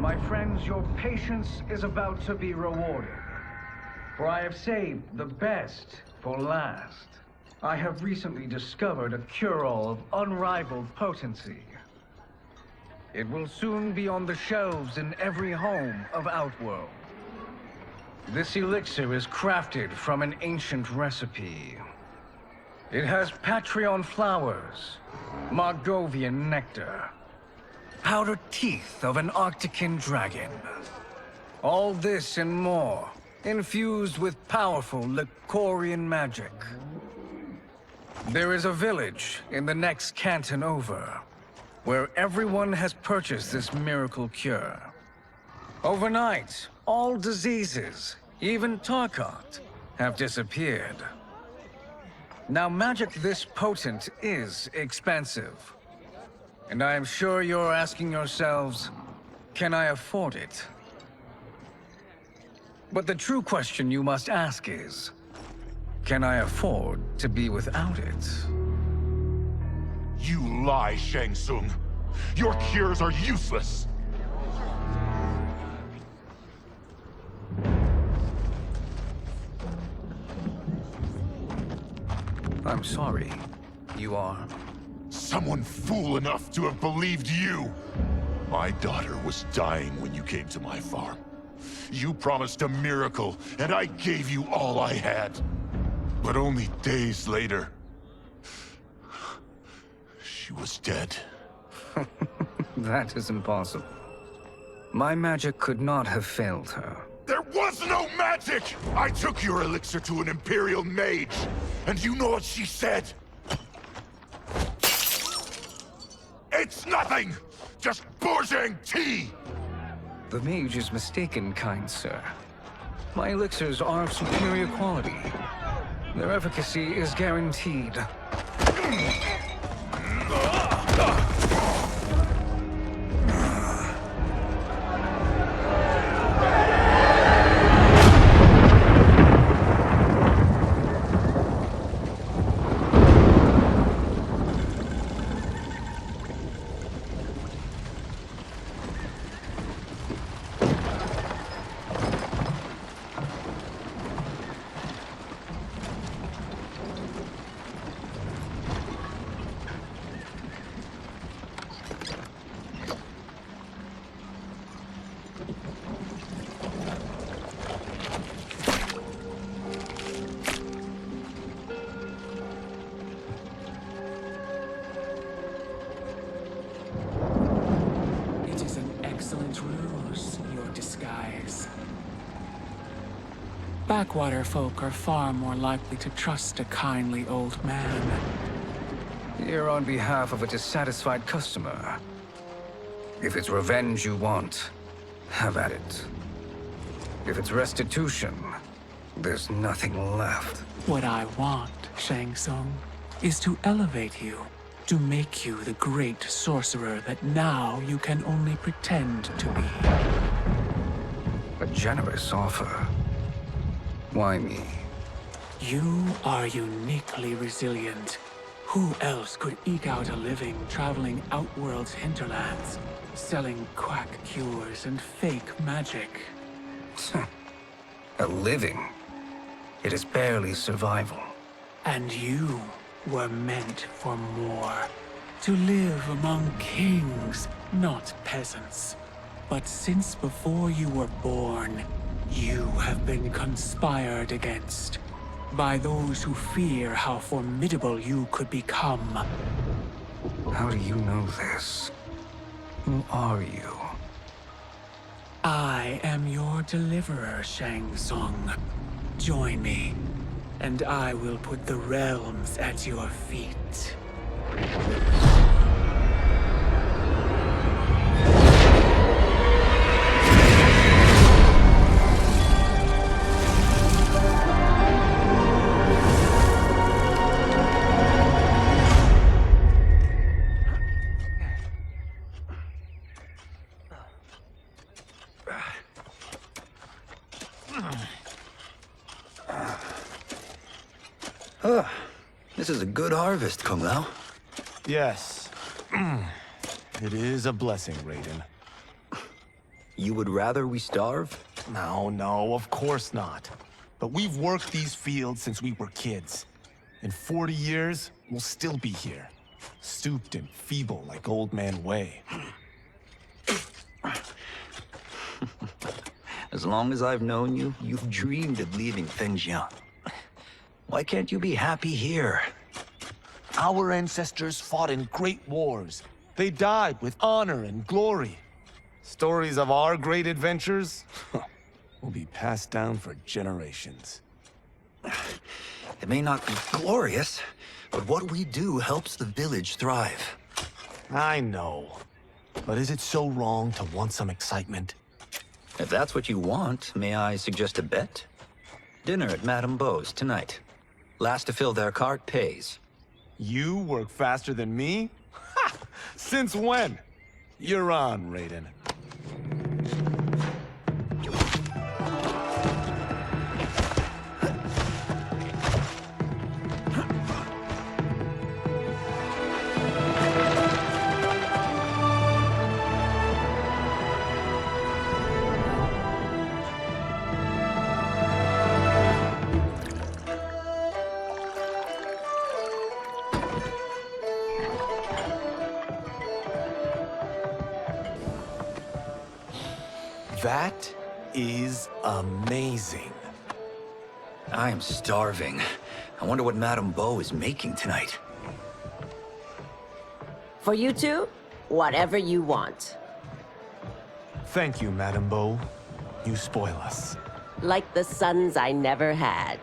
My friends, your patience is about to be rewarded. For I have saved the best for last. I have recently discovered a cure-all of unrivaled potency. It will soon be on the shelves in every home of Outworld. This elixir is crafted from an ancient recipe. It has Patreon flowers, Margovian nectar, powdered teeth of an Arctican dragon. All this and more, infused with powerful Lycorian magic. There is a village in the next canton over, where everyone has purchased this miracle cure. Overnight, all diseases, even Tarkat, have disappeared. Now, magic this potent is expensive. And I am sure you're asking yourselves, can I afford it? But the true question you must ask is, can I afford to be without it? You lie, Shang Tsung. Your cures are useless. I'm sorry. You are? Someone fool enough to have believed you. My daughter was dying when you came to my farm. You promised a miracle, and I gave you all I had. But only days later, she was dead. That is impossible. My magic could not have failed her. There was no magic! I took your elixir to an Imperial mage, and you know what she said? It's nothing! Just Bourgeois tea! The mage is mistaken, kind sir. My elixirs are of superior quality. Their efficacy is guaranteed. Backwater folk are far more likely to trust a kindly old man. Here on behalf of a dissatisfied customer. If it's revenge you want, have at it. If it's restitution, there's nothing left. What I want, Shang Tsung, is to elevate you, to make you the great sorcerer that now you can only pretend to be. A generous offer. Why me? You are uniquely resilient. Who else could eke out a living traveling Outworld's hinterlands, selling quack cures and fake magic? A living? It is barely survival. And you were meant for more. To live among kings, not peasants. But since before you were born, you have been conspired against by those who fear how formidable you could become. How do you know this? Who are you? I am your deliverer, Shang Tsung. Join me, and I will put the realms at your feet. This is a good harvest, Kung Lao. Yes. It is a blessing, Raiden. You would rather we starve? No, of course not. But we've worked these fields since we were kids. In 40 years, we'll still be here. Stooped and feeble like Old Man Way. As long as I've known you, you've dreamed of leaving things young. Why can't you be happy here? Our ancestors fought in great wars. They died with honor and glory. Stories of our great adventures will be passed down for generations. It may not be glorious, but what we do helps the village thrive. I know. But is it so wrong to want some excitement? If that's what you want, may I suggest a bet? Dinner at Madame Beau's tonight. Last to fill their cart pays. You work faster than me? Ha! Since when? You're on, Raiden. That is amazing. I am starving. I wonder what Madame Beau is making tonight. For you two, whatever you want. Thank you, Madame Beau. You spoil us. Like the sons I never had.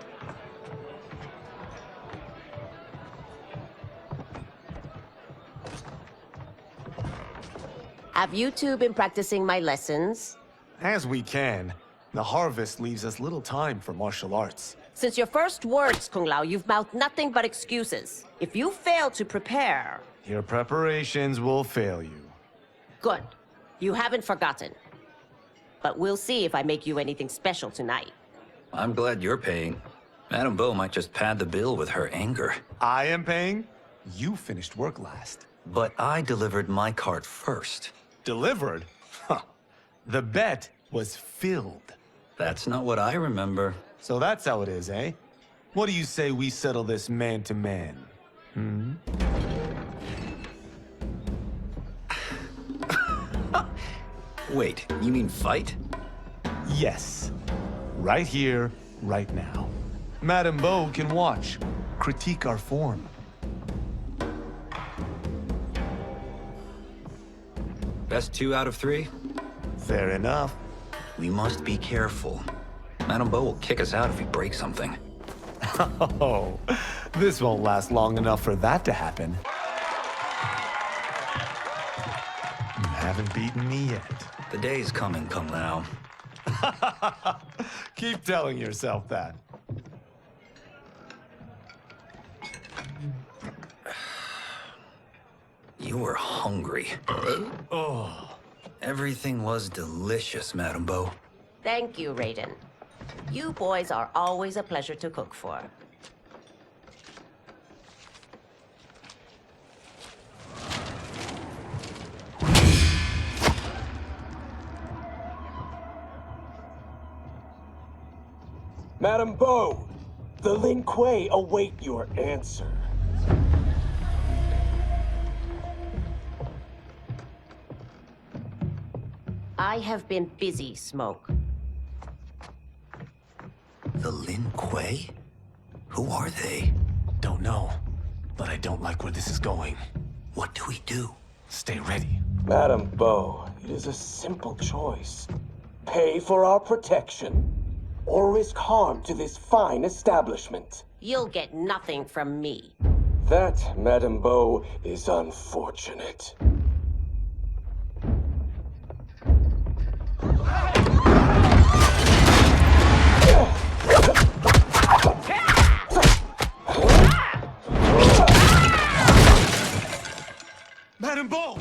Have you two been practicing my lessons? As we can. The harvest leaves us little time for martial arts. Since your first words, Kung Lao, you've mouthed nothing but excuses. If you fail to prepare... Your preparations will fail you. Good. You haven't forgotten. But we'll see if I make you anything special tonight. I'm glad you're paying. Madame Beau might just pad the bill with her anger. I am paying? You finished work last. But I delivered my cart first. Delivered? Huh. The bet was filled. That's not what I remember. So that's how it is, eh? What do you say we settle this man to man? Hmm? Wait, you mean fight? Yes. Right here, right now. Madame Beau can watch, critique our form. Best 2 out of 3? Fair enough. We must be careful. Madame Beau will kick us out if we break something. Oh, this won't last long enough for that to happen. You haven't beaten me yet. The day's coming, Kung Lao. Keep telling yourself that. You were hungry. Oh. Everything was delicious, Madame Beau. Thank you, Raiden. You boys are always a pleasure to cook for. Madame Beau, the Lin Kuei await your answer. I have been busy, Smoke. The Lin Kuei? Who are they? Don't know, but I don't like where this is going. What do we do? Stay ready. Madame Beau, it is a simple choice. Pay for our protection, or risk harm to this fine establishment. You'll get nothing from me. That, Madame Beau, is unfortunate. Madame Beau!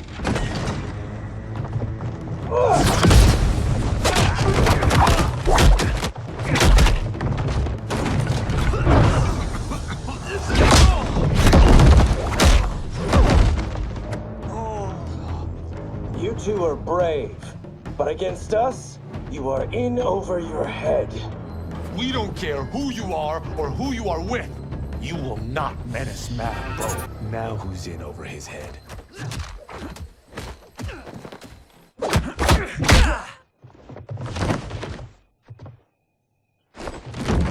You two are brave, But against us, you are in over your head. We don't care who you are or who you are with. You will not menace Madam Bo. Now who's in over his head?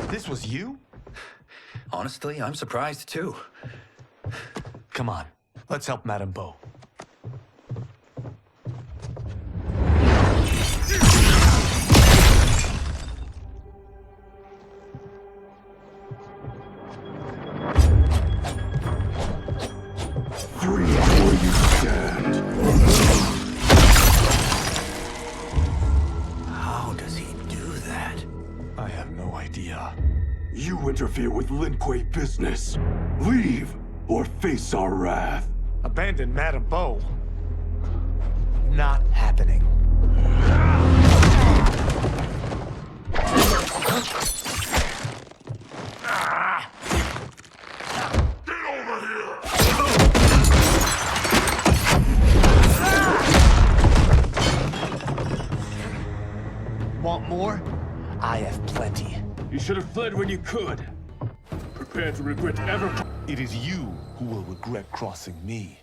This was you? Honestly, I'm surprised too. Come on, let's help Madam Bo. Free where you stand. How does he do that? I have no idea. You interfere with Lin Kuei business. Leave or face our wrath. Abandon Madam Bo? Not happening. Want more? I have plenty. You should have fled when you could. Prepare to regret ever. It is you who will regret crossing me.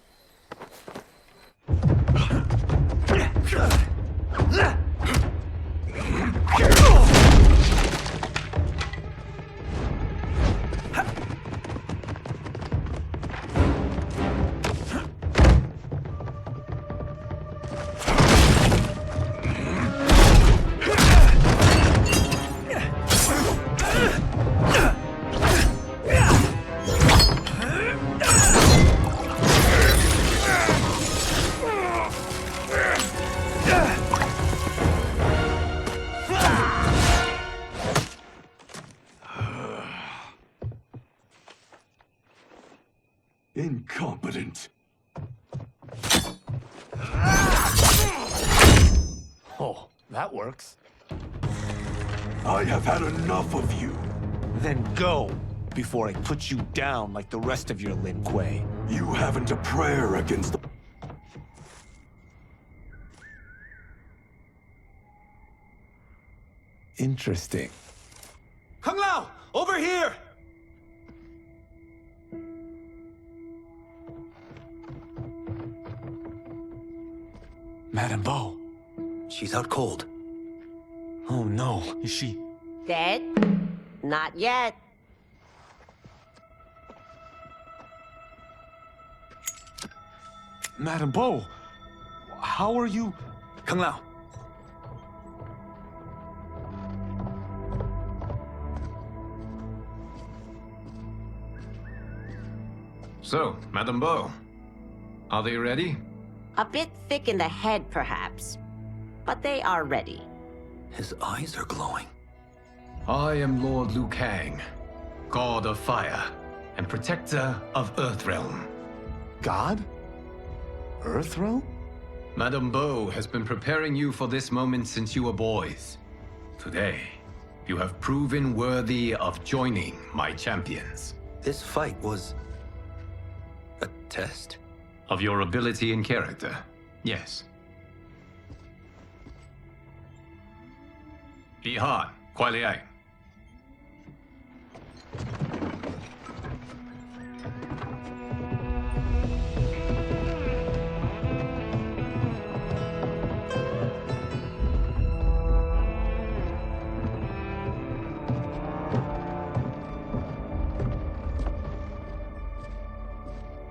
Incompetent. Oh, that works. I have had enough of you. Then go, before I put you down like the rest of your Lin Kuei. You haven't a prayer against the... Interesting. Kung Lao, over here! Madam Bo. She's out cold. Oh no, is she? Dead? Not yet. Madam Bo, how are you? Kung Lao. So, Madam Bo, are they ready? A bit thick in the head, perhaps. But they are ready. His eyes are glowing. I am Lord Liu Kang, God of Fire and Protector of Earthrealm. God? Earthrealm? Madam Bo has been preparing you for this moment since you were boys. Today, you have proven worthy of joining my champions. This fight was a test. Of your ability and character, yes. Ihan, Kuai Liang.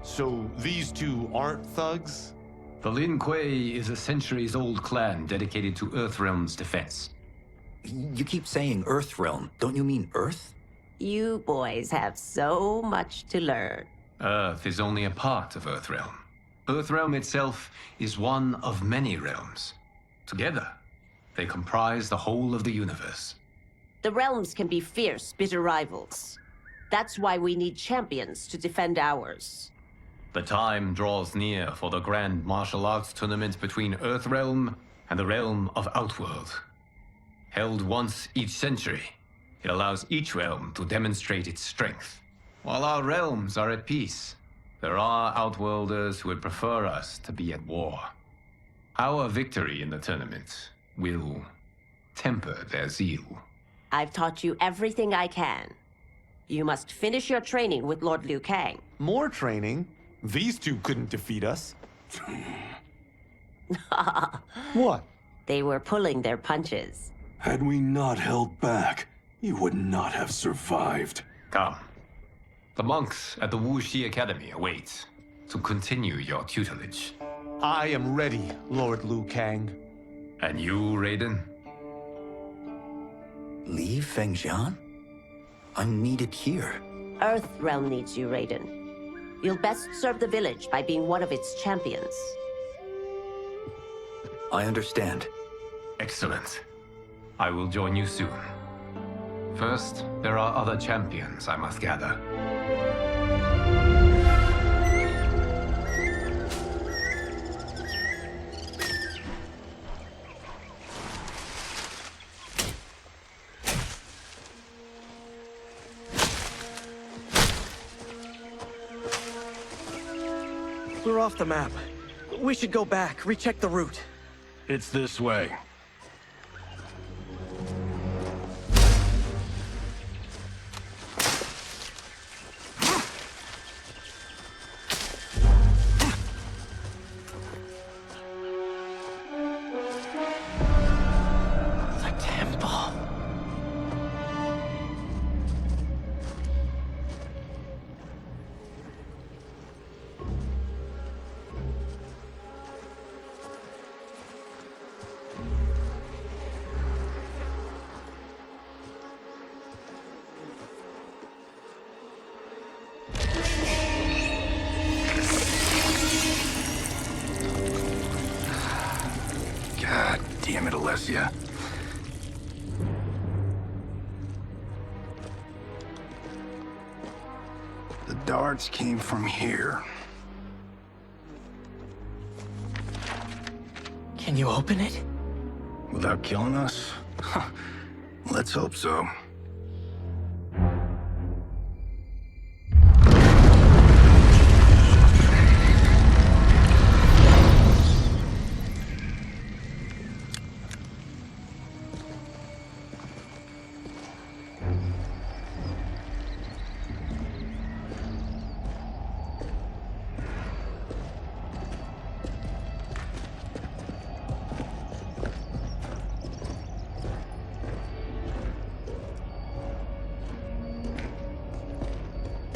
So these two aren't thugs? The Lin Kuei is a centuries-old clan dedicated to Earthrealm's defense. You keep saying Earthrealm. Don't you mean Earth? You boys have so much to learn. Earth is only a part of Earthrealm. Earthrealm itself is one of many realms. Together, they comprise the whole of the universe. The realms can be fierce, bitter rivals. That's why we need champions to defend ours. The time draws near for the grand martial arts tournament between Earthrealm and the realm of Outworld. Held once each century, it allows each realm to demonstrate its strength. While our realms are at peace, there are Outworlders who would prefer us to be at war. Our victory in the tournament will temper their zeal. I've taught you everything I can. You must finish your training with Lord Liu Kang. More training? These two couldn't defeat us. What? They were pulling their punches. Had we not held back, you would not have survived. Come. The monks at the Wuxi Academy await to continue your tutelage. I am ready, Lord Liu Kang. And you, Raiden? Leave Fengjian? I'm needed here. Earthrealm needs you, Raiden. You'll best serve the village by being one of its champions. I understand. Excellent. I will join you soon. First, there are other champions I must gather. We're off the map. We should go back, recheck the route. It's this way. The temple. God damn it, Alessia. The darts came from here. Can you open it? Without killing us? Let's hope so.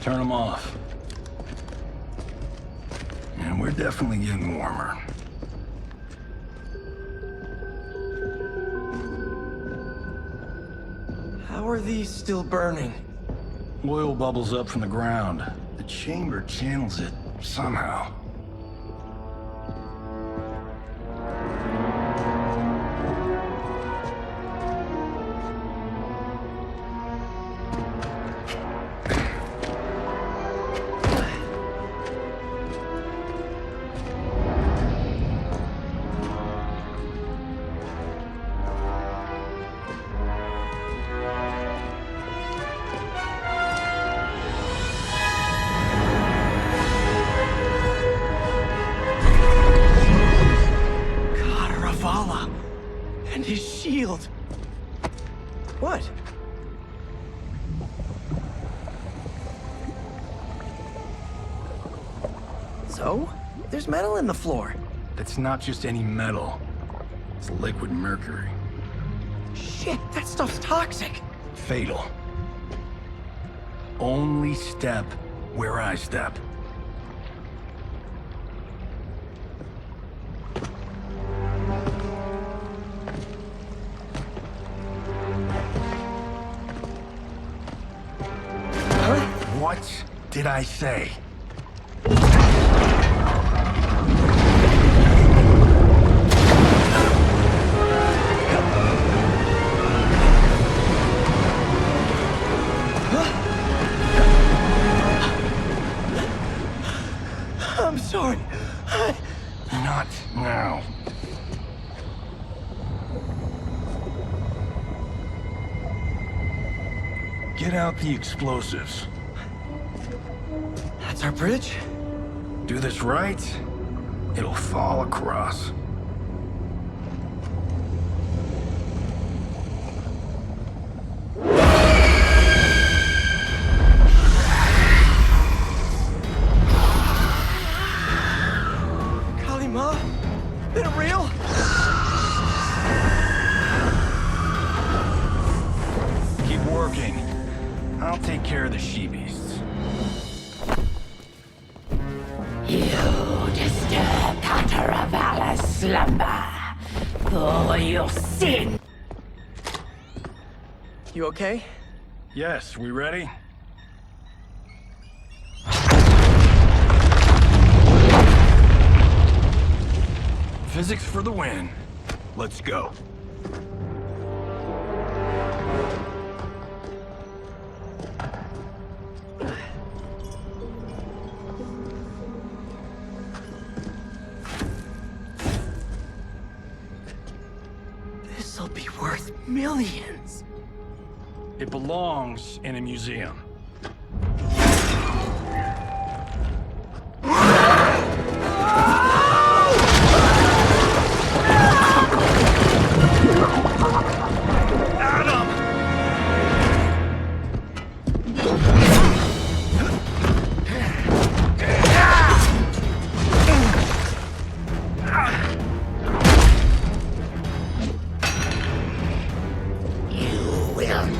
Turn them off. And we're definitely getting warmer. How are these still burning? Oil bubbles up from the ground. The chamber channels it somehow. And his shield. What? So? There's metal in the floor. It's not just any metal. It's liquid mercury. Shit, that stuff's toxic. Fatal. Only step where I step. What did I say? I'm sorry. Not now. Get out the explosives. That's our bridge? Do this right, it'll fall across. I'll take care of the she-beasts. You disturb Cataravalla's slumber. For your sin. You okay? Yes, we ready? Physics for the win. Let's go. This'll be worth millions. It belongs in a museum.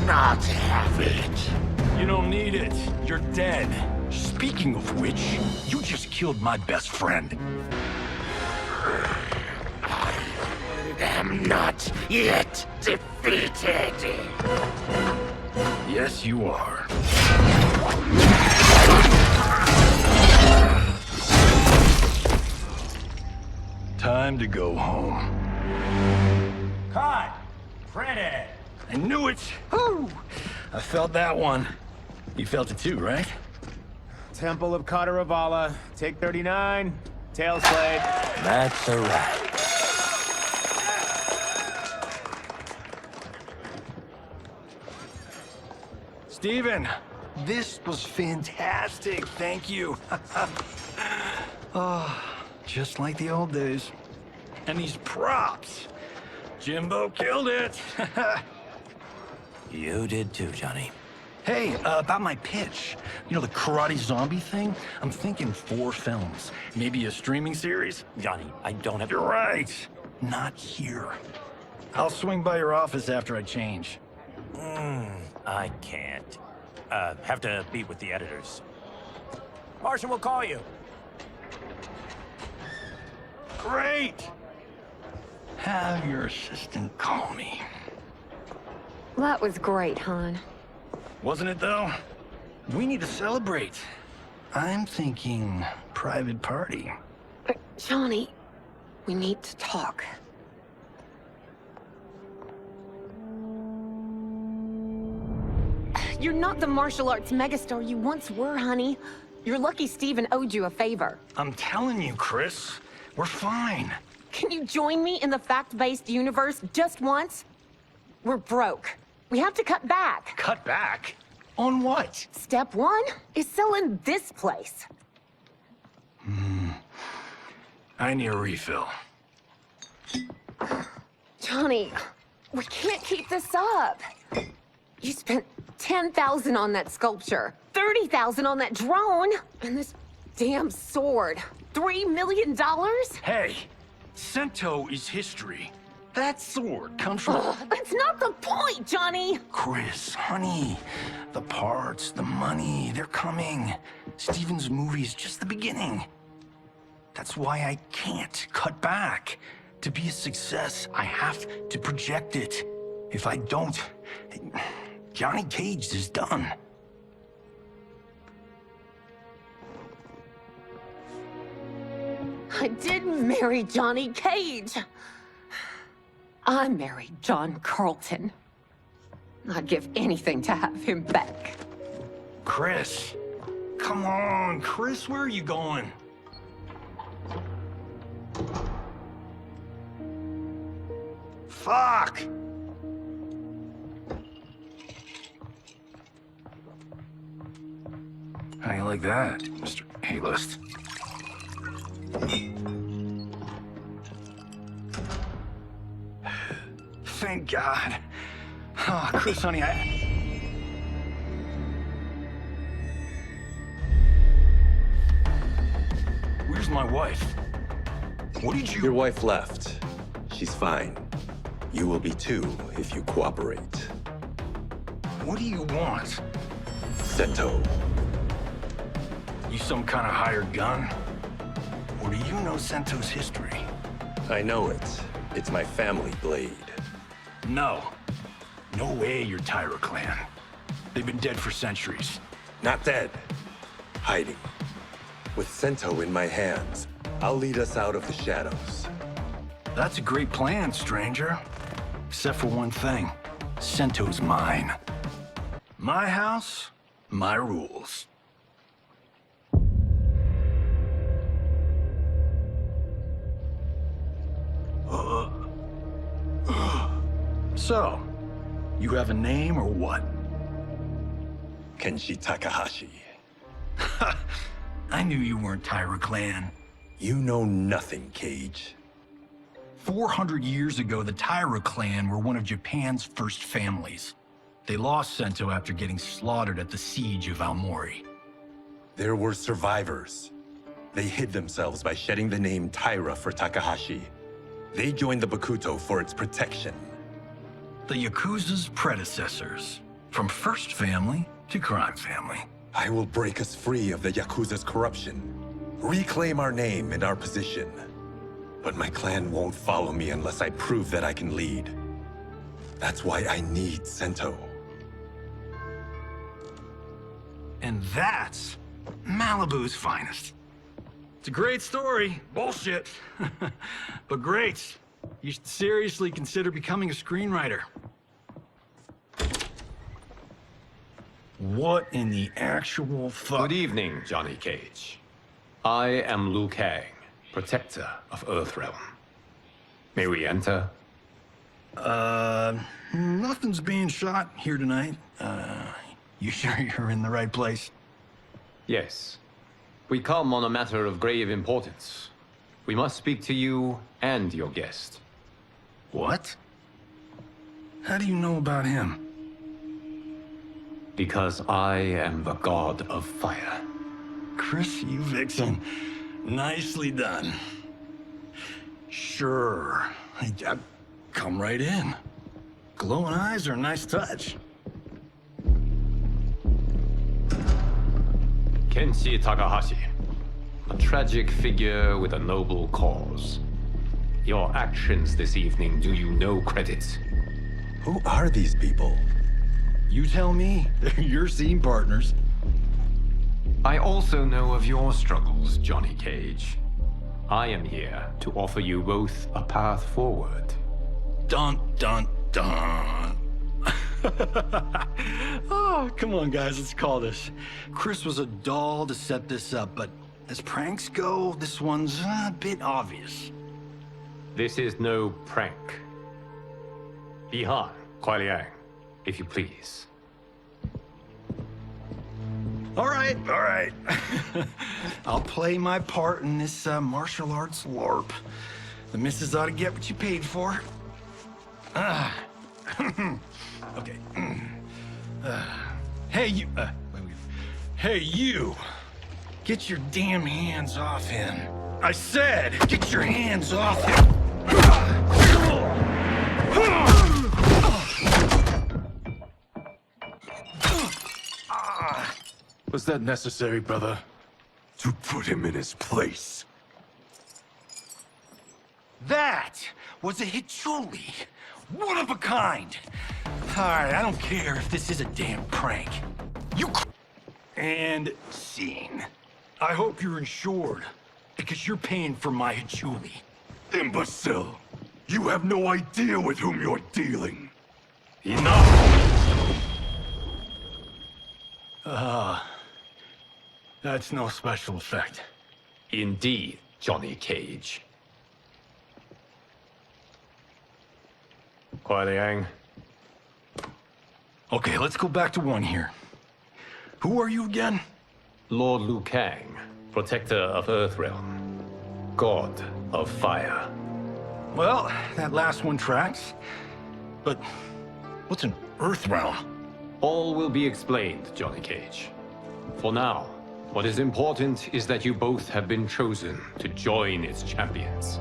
Not have it. You don't need it. You're dead. Speaking of which, you just killed my best friend. I am not yet defeated. Yes, you are. Time to go home. Cut! Printed! I knew it! Woo! I felt that one. You felt it too, right? Temple of Kataravala, take 39, tail slate. That's a wrap. Steven, this was fantastic. Thank you. Oh, just like the old days. And these props. Jimbo killed it. You did too, Johnny. Hey, about my pitch. You know, the karate zombie thing? I'm thinking 4 films. Maybe a streaming series? Johnny, I don't have... You're right. Not here. I'll swing by your office after I change. I can't. Have to meet with the editors. Martian will call you. Great! Have your assistant call me. That was great, hon. Wasn't it, though? We need to celebrate. I'm thinking private party. Johnny, we need to talk. You're not the martial arts megastar you once were, honey. You're lucky Steven owed you a favor. I'm telling you, Chris. We're fine. Can you join me in the fact-based universe just once? We're broke. We have to cut back. Cut back? On what? Step 1 is selling this place. I need a refill. Johnny, we can't keep this up. You spent $10,000 on that sculpture, $30,000 on that drone, and this damn sword. $3 million? Hey, Sento is history. That sword comes from... That's not the point, Johnny! Chris, honey, the parts, the money, they're coming. Steven's movie is just the beginning. That's why I can't cut back. To be a success, I have to project it. If I don't, Johnny Cage is done. I didn't marry Johnny Cage. I married John Carlton. I'd give anything to have him back. Chris, come on, Chris, where are you going? Fuck! How you like that, Mr. A-list? Thank God. Oh, Chris, honey, Where's my wife? What did you... Your wife left. She's fine. You will be too, if you cooperate. What do you want? Sento. You some kind of hired gun? Or do you know Sento's history? I know it. It's my family blade. No. No way you're Tyra clan. They've been dead for centuries. Not dead. Hiding. With Sento in my hands, I'll lead us out of the shadows. That's a great plan, stranger. Except for one thing. Sento's mine. My house, my rules. So, you have a name or what? Kenshi Takahashi. I knew you weren't Tyra clan. You know nothing, Cage. 400 years ago, the Tyra clan were one of Japan's first families. They lost Sento after getting slaughtered at the siege of Aomori. There were survivors. They hid themselves by shedding the name Tyra for Takahashi. They joined the Bakuto for its protection. The Yakuza's predecessors. From first family to crime family. I will break us free of the Yakuza's corruption. Reclaim our name and our position. But my clan won't follow me unless I prove that I can lead. That's why I need Sento. And that's Malibu's finest. It's a great story. Bullshit. But great. You should seriously consider becoming a screenwriter. What in the actual fuck? Good evening, Johnny Cage. I am Liu Kang, protector of Earthrealm. May we enter? Nothing's being shot here tonight. You sure you're in the right place? Yes. We come on a matter of grave importance. We must speak to you and your guest. What? How do you know about him? Because I am the god of fire. Chris, you vixen. Nicely done. Sure. I'd come right in. Glowing eyes are a nice touch. Kenshi Takahashi. A tragic figure with a noble cause. Your actions this evening do you no credit. Who are these people? You tell me. They're your scene partners. I also know of your struggles, Johnny Cage. I am here to offer you both a path forward. Dun, dun, dun. Oh, come on, guys, let's call this. Chris was a doll to set this up, but as pranks go, this one's a bit obvious. This is no prank. Bihan, Kuai Liang, if you please. All right. I'll play my part in this martial arts LARP. The missus ought to get what you paid for. Okay. Hey, you. Hey, you. Get your damn hands off him. I said, get your hands off him. Was that necessary, brother? To put him in his place. That was a Hichuli. One of a kind. All right, I don't care if this is a damn prank. And scene. I hope you're insured, because you're paying for my Hichuli. Imbecile! You have no idea with whom you're dealing. Enough! That's no special effect. Indeed, Johnny Cage. Kuai Liang. Okay, let's go back to one here. Who are you again? Lord Liu Kang, protector of Earthrealm. God of fire. Well, that last one tracks. But what's an Earthrealm? All will be explained, Johnny Cage. For now, what is important is that you both have been chosen to join its champions.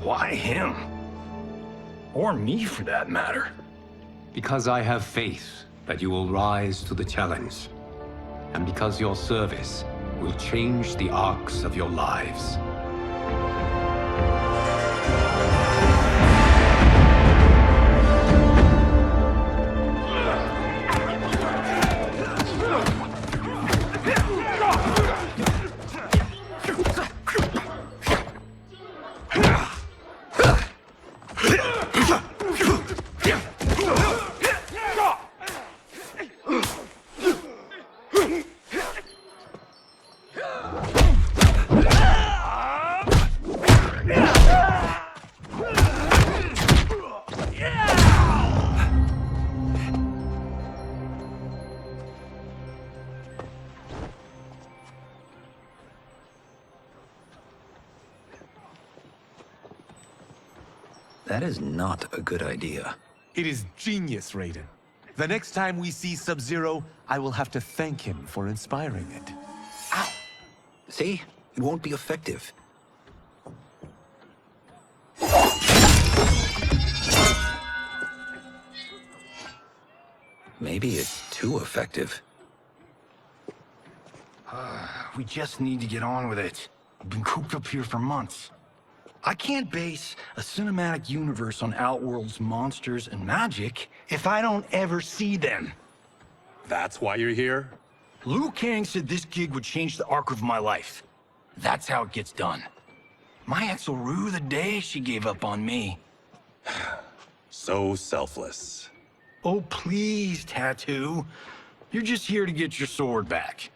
Why him? Or me, for that matter. Because I have faith that you will rise to the challenge. and because your service will change the arcs of your lives. That is not a good idea. It is genius, Raiden. The next time we see Sub-Zero, I will have to thank him for inspiring it. Ow! See? It won't be effective. Maybe it's too effective. We just need to get on with it. I've been cooped up here for months. I can't base a cinematic universe on Outworld's monsters and magic if I don't ever see them. That's why you're here? Liu Kang said this gig would change the arc of my life. That's how it gets done. My ex will rue the day she gave up on me. So selfless. Oh, please, Tattoo. You're just here to get your sword back.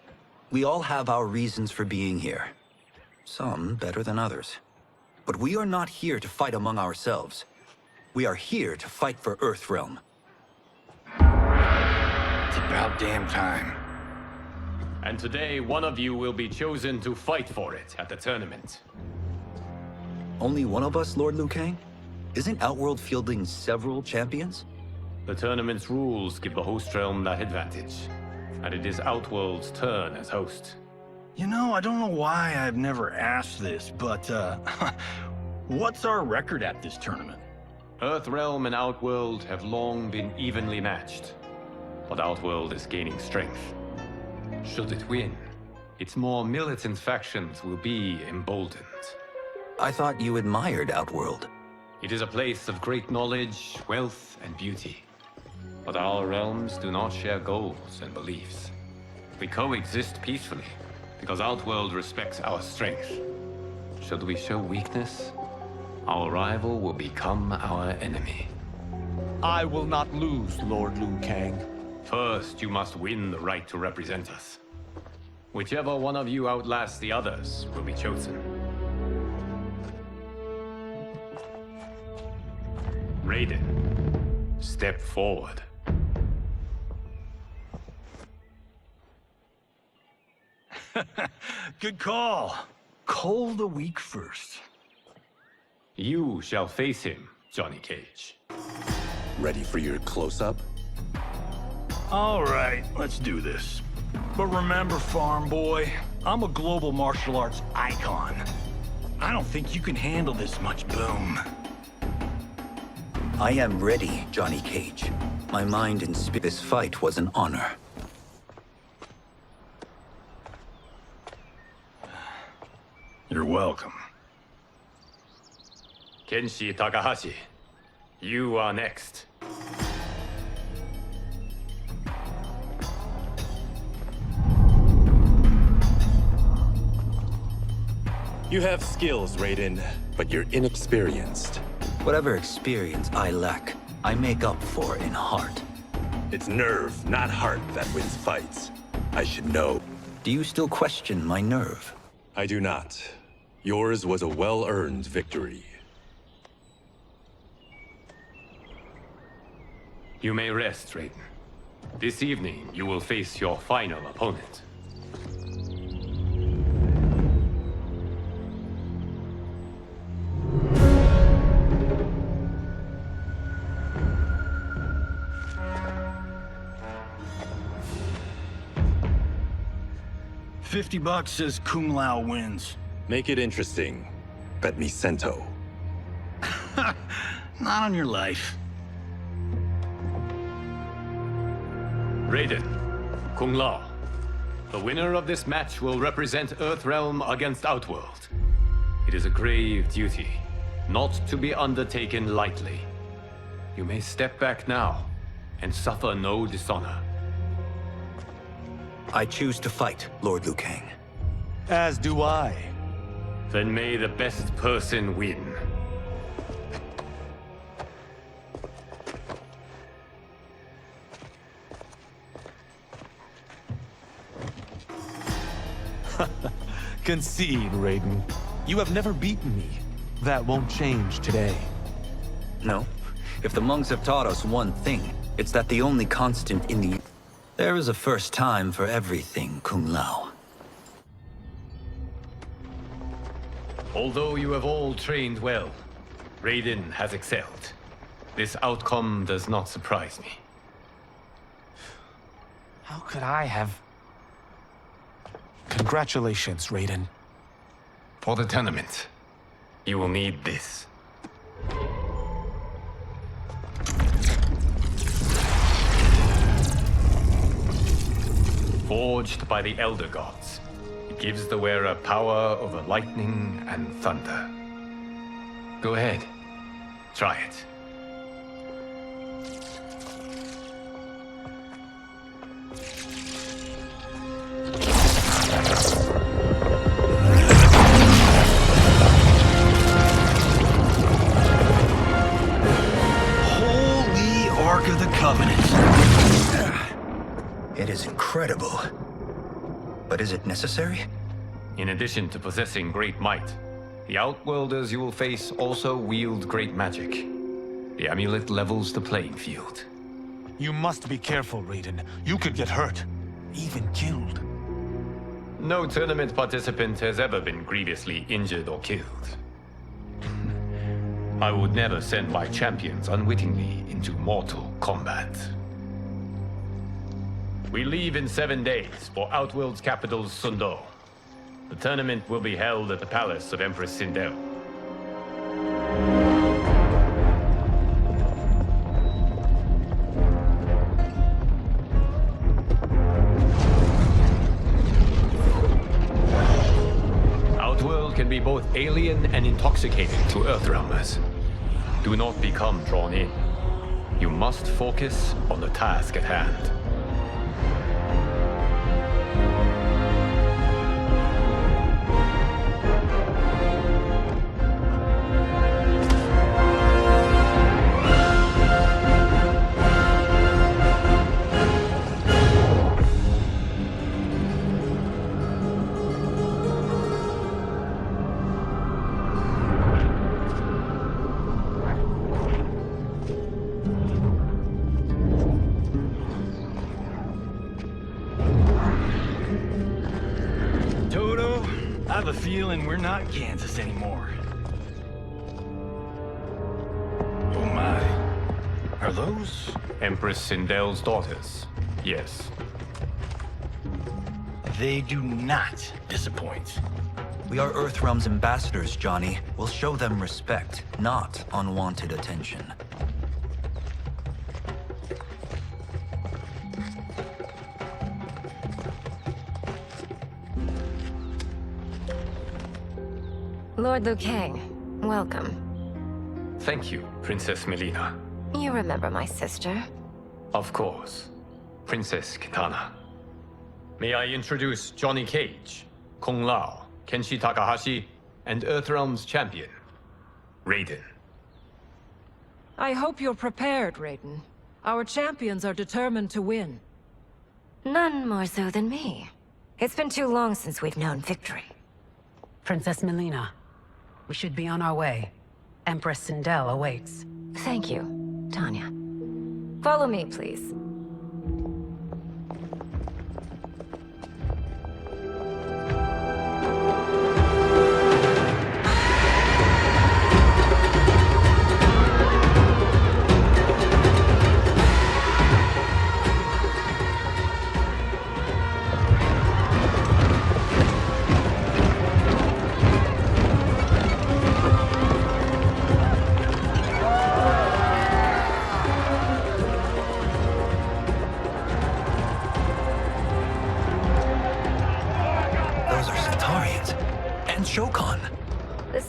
We all have our reasons for being here. Some better than others. But we are not here to fight among ourselves. We are here to fight for Earthrealm. It's about damn time. And today, one of you will be chosen to fight for it at the tournament. Only one of us, Lord Liu Kang? Isn't Outworld fielding several champions? The tournament's rules give the host realm that advantage. And it is Outworld's turn as host. You know, I don't know why I've never asked this, but, what's our record at this tournament? Earthrealm and Outworld have long been evenly matched. But Outworld is gaining strength. Should it win, its more militant factions will be emboldened. I thought you admired Outworld. It is a place of great knowledge, wealth, and beauty. But our realms do not share goals and beliefs. We coexist peacefully, because Outworld respects our strength. Should we show weakness, our rival will become our enemy. I will not lose, Lord Liu Kang. First, you must win the right to represent us. Whichever one of you outlasts the others will be chosen. Raiden, step forward. Good call. Cole the weak first. You shall face him, Johnny Cage. Ready for your close-up? All right, let's do this. But remember, farm boy, I'm a global martial arts icon. I don't think you can handle this much boom. I am ready, Johnny Cage. My mind and spirit. This fight was an honor. You're welcome. Kenshi Takahashi, you are next. You have skills, Raiden, but you're inexperienced. Whatever experience I lack, I make up for in heart. It's nerve, not heart, that wins fights. I should know. Do you still question my nerve? I do not. Yours was a well-earned victory. You may rest, Raiden. This evening, you will face your final opponent. $50 says Kung Lao wins. Make it interesting. Bet me Sento. Not on your life. Raiden, Kung Lao, The winner of this match will represent Earthrealm against Outworld. It is a grave duty, not to be undertaken lightly. You may step back now, and suffer no dishonor. I choose to fight, Lord Liu Kang. As do I. Then may the best person win. Concede, Raiden. You have never beaten me. That won't change today. No. If the monks have taught us one thing, it's that the only constant in the... There is a first time for everything, Kung Lao. Although you have all trained well, Raiden has excelled. This outcome does not surprise me. How could I have... Congratulations, Raiden. For the tournament, you will need this. Forged by the Elder Gods, it gives the wearer power over lightning and thunder. Go ahead, try it. Holy Ark of the Covenant. It is incredible. But is it necessary? In addition to possessing great might, the Outworlders you will face also wield great magic. The amulet levels the playing field. You must be careful, Raiden. You could get hurt. Even killed. No tournament participant has ever been grievously injured or killed. I would never send my champions unwittingly into Mortal Kombat. We leave in 7 days for Outworld's capital, Sundo. The tournament will be held at the palace of Empress Sindel. Outworld can be both alien and intoxicating to Earthrealmers. Do not become drawn in. You must focus on the task at hand. I have a feeling we're not Kansas anymore. Oh my. Are those? Empress Sindel's daughters, yes. They do not disappoint. We are Earthrealm's ambassadors, Johnny. We'll show them respect, not unwanted attention. Lord Liu Kang, welcome. Thank you, Princess Melina. You remember my sister? Of course. Princess Kitana. May I introduce Johnny Cage, Kung Lao, Kenshi Takahashi, and Earthrealm's champion, Raiden. I hope you're prepared, Raiden. Our champions are determined to win. None more so than me. It's been too long since we've known victory. Princess Melina, we should be on our way. Empress Sindel awaits. Thank you, Tanya. Follow me, please.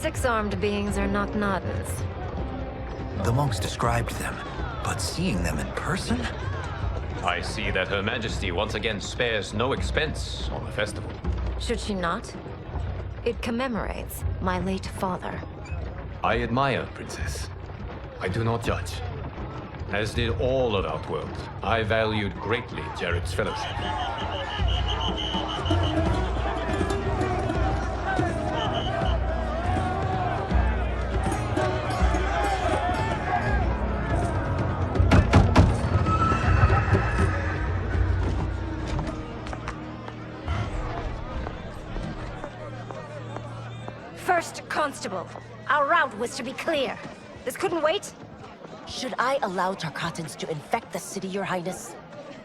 six-armed beings are not Naddens. The monks described them, but seeing them in person? I see that Her Majesty once again spares no expense on the festival. Should she not? It commemorates my late father. I admire, Princess. I do not judge. As did all of Outworld, I valued greatly Jared's fellowship. First Constable, our route was to be clear. This couldn't wait? Should I allow Tarkatans to infect the city, Your Highness?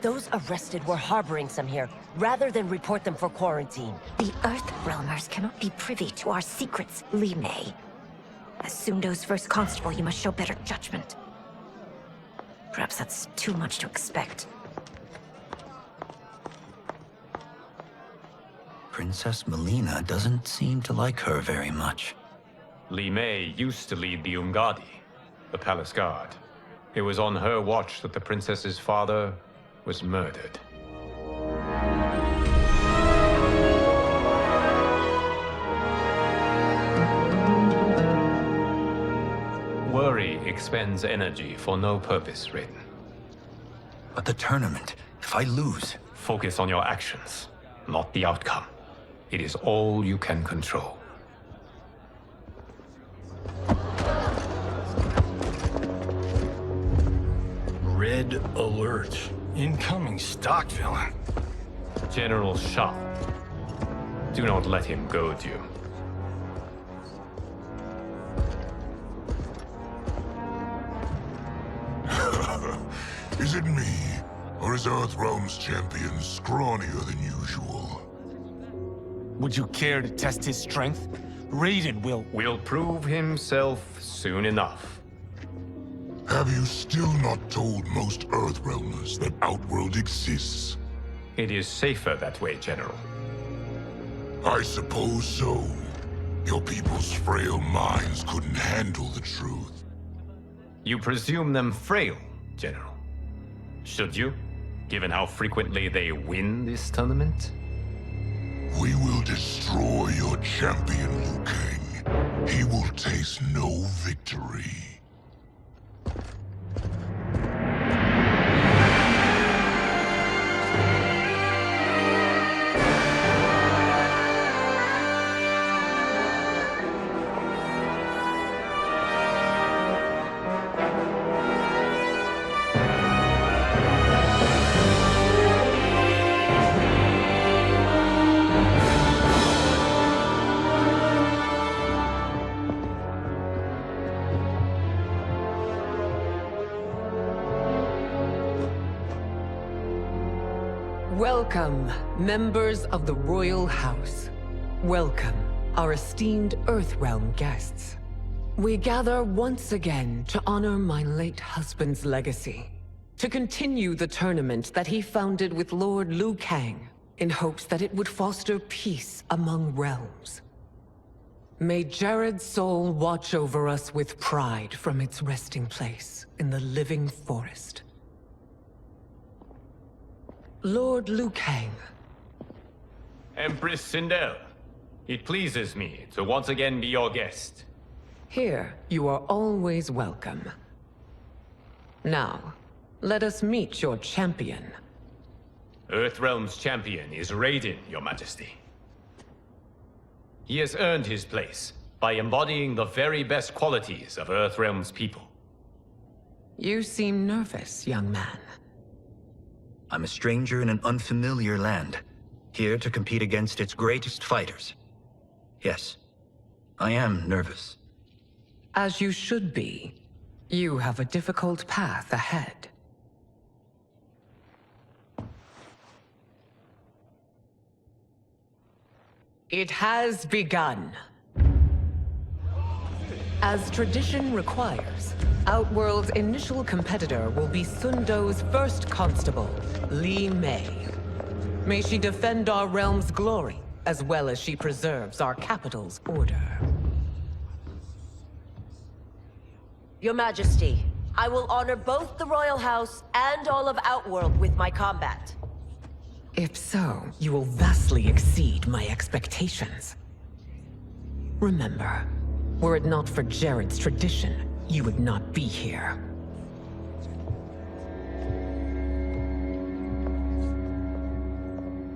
Those arrested were harboring some here, rather than report them for quarantine. The Earthrealmers cannot be privy to our secrets, Li Mei. As Sundo's first constable, you must show better judgment. Perhaps that's too much to expect. Princess Melina doesn't seem to like her very much. Li Mei used to lead the Umgadi, the palace guard. It was on her watch that the princess's father was murdered. Worry expends energy for no purpose, Raiden. But the tournament, if I lose... Focus on your actions, not the outcome. It is all you can control. Red alert. Incoming stock villain. General Shah. Do not let him goad you. Is it me? Or is Earthrealm's champion scrawnier than usual? Would you care to test his strength? Raiden will prove himself soon enough. Have you still not told most Earthrealmers that Outworld exists? It is safer that way, General. I suppose so. Your people's frail minds couldn't handle the truth. You presume them frail, General. Should you, given how frequently they win this tournament? We will destroy your champion, Liu Kang. He will taste no victory. Welcome, members of the Royal House. Welcome, our esteemed Earthrealm guests. We gather once again to honor my late husband's legacy, to continue the tournament that he founded with Lord Liu Kang, in hopes that it would foster peace among realms. May Jared's soul watch over us with pride from its resting place in the living forest. Lord Liu Kang. Empress Sindel, it pleases me to once again be your guest. Here, you are always welcome. Now, let us meet your champion. Earthrealm's champion is Raiden, Your Majesty. He has earned his place by embodying the very best qualities of Earthrealm's people. You seem nervous, young man. I'm a stranger in an unfamiliar land, here to compete against its greatest fighters. Yes, I am nervous. As you should be. You have a difficult path ahead. It has begun. As tradition requires, Outworld's initial competitor will be Sundo's first constable, Li Mei. May she defend our realm's glory, as well as she preserves our capital's order. Your Majesty, I will honor both the Royal House and all of Outworld with my combat. If so, you will vastly exceed my expectations. Remember, were it not for Jared's tradition, you would not be here.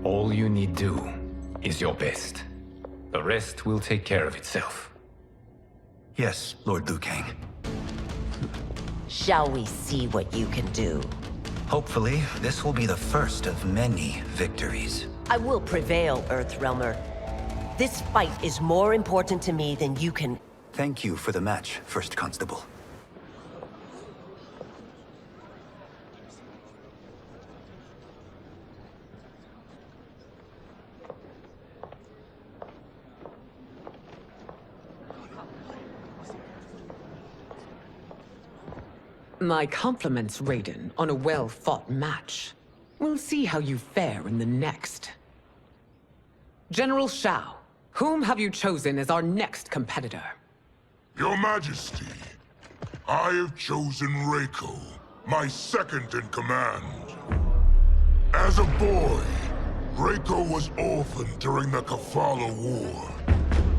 All you need do is your best. The rest will take care of itself. Yes, Lord Liu Kang. Shall we see what you can do? Hopefully, this will be the first of many victories. I will prevail, Earthrealmer. This fight is more important to me than you can... Thank you for the match, First Constable. My compliments, Raiden, on a well-fought match. We'll see how you fare in the next. General Shao, whom have you chosen as our next competitor? Your Majesty, I have chosen Reiko, my second in command. As a boy, Reiko was orphaned during the Kafala War.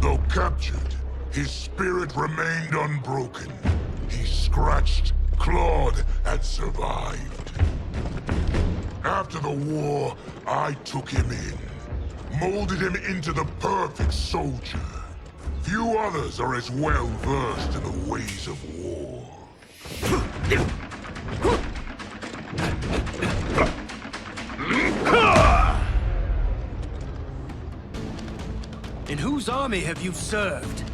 Though captured, his spirit remained unbroken. He scratched, clawed, and survived. After the war, I took him in, molded him into the perfect soldier. Few others are as well versed in the ways of war. In whose army have you served?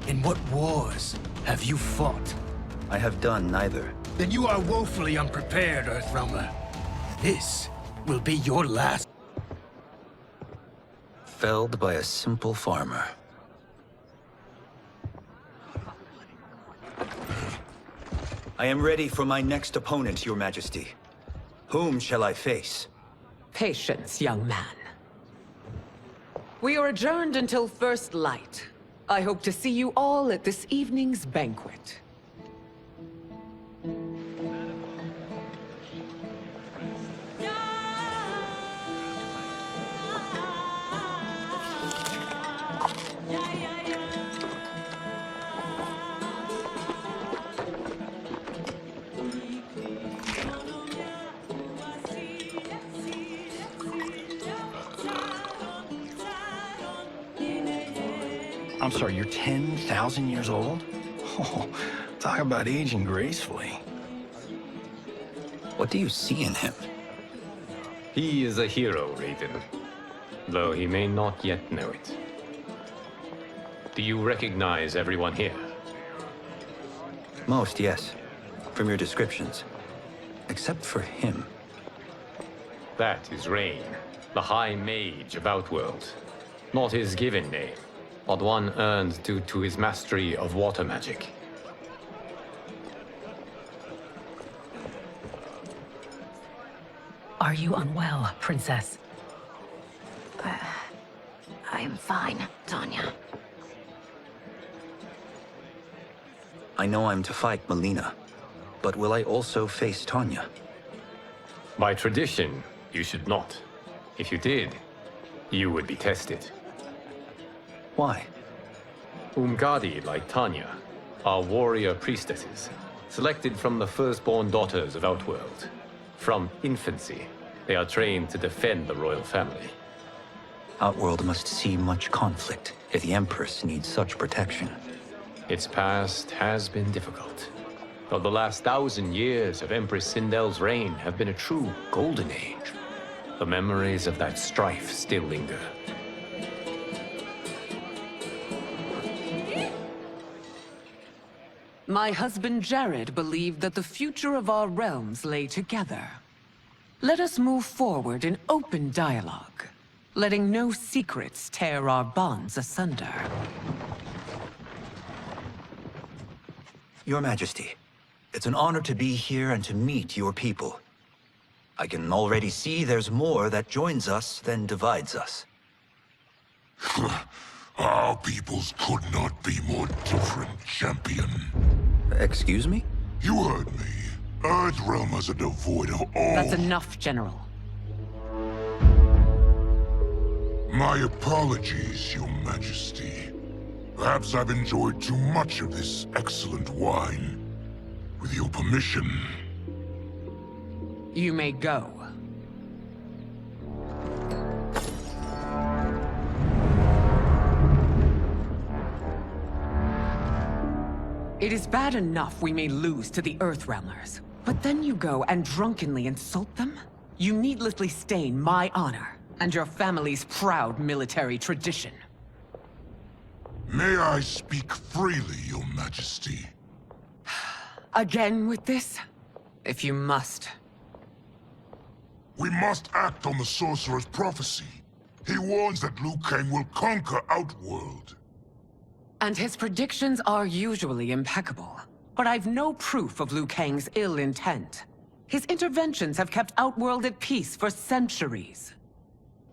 In what wars have you fought? I have done neither. Then you are woefully unprepared, Earthrealmer. This will be your last. Felled by a simple farmer. I am ready for my next opponent, Your Majesty. Whom shall I face? Patience, young man. We are adjourned until first light. I hope to see you all at this evening's banquet. I'm sorry, you're 10,000 years old? Oh, talk about aging gracefully. What do you see in him? He is a hero, Raiden. Though he may not yet know it. Do you recognize everyone here? Most, yes. From your descriptions. Except for him. That is Rain, the High Mage of Outworld. Not his given name, but one earned due to his mastery of water magic. Are you unwell, Princess? I am fine, Tanya. I know I'm to fight Melina, but will I also face Tanya? By tradition, you should not. If you did, you would be tested. Why? Umgadi, like Tanya, are warrior priestesses, selected from the firstborn daughters of Outworld. From infancy, they are trained to defend the royal family. Outworld must see much conflict if the Empress needs such protection. Its past has been difficult, though the last 1,000 years of Empress Sindel's reign have been a true golden age. The memories of that strife still linger. My husband Jared believed that the future of our realms lay together. Let us move forward in open dialogue, letting no secrets tear our bonds asunder. Your Majesty, it's an honor to be here and to meet your people. I can already see there's more that joins us than divides us. Our peoples could not be more different, champion. Excuse me? You heard me. Earthrealm is devoid of all... That's enough, General. My apologies, Your Majesty. Perhaps I've enjoyed too much of this excellent wine. With your permission... You may go. It is bad enough we may lose to the Earthrealmers, but then you go and drunkenly insult them? You needlessly stain my honor and your family's proud military tradition. May I speak freely, Your Majesty? Again with this? If you must. We must act on the Sorcerer's prophecy. He warns that Liu Kang will conquer Outworld. And his predictions are usually impeccable. But I've no proof of Liu Kang's ill intent. His interventions have kept Outworld at peace for centuries.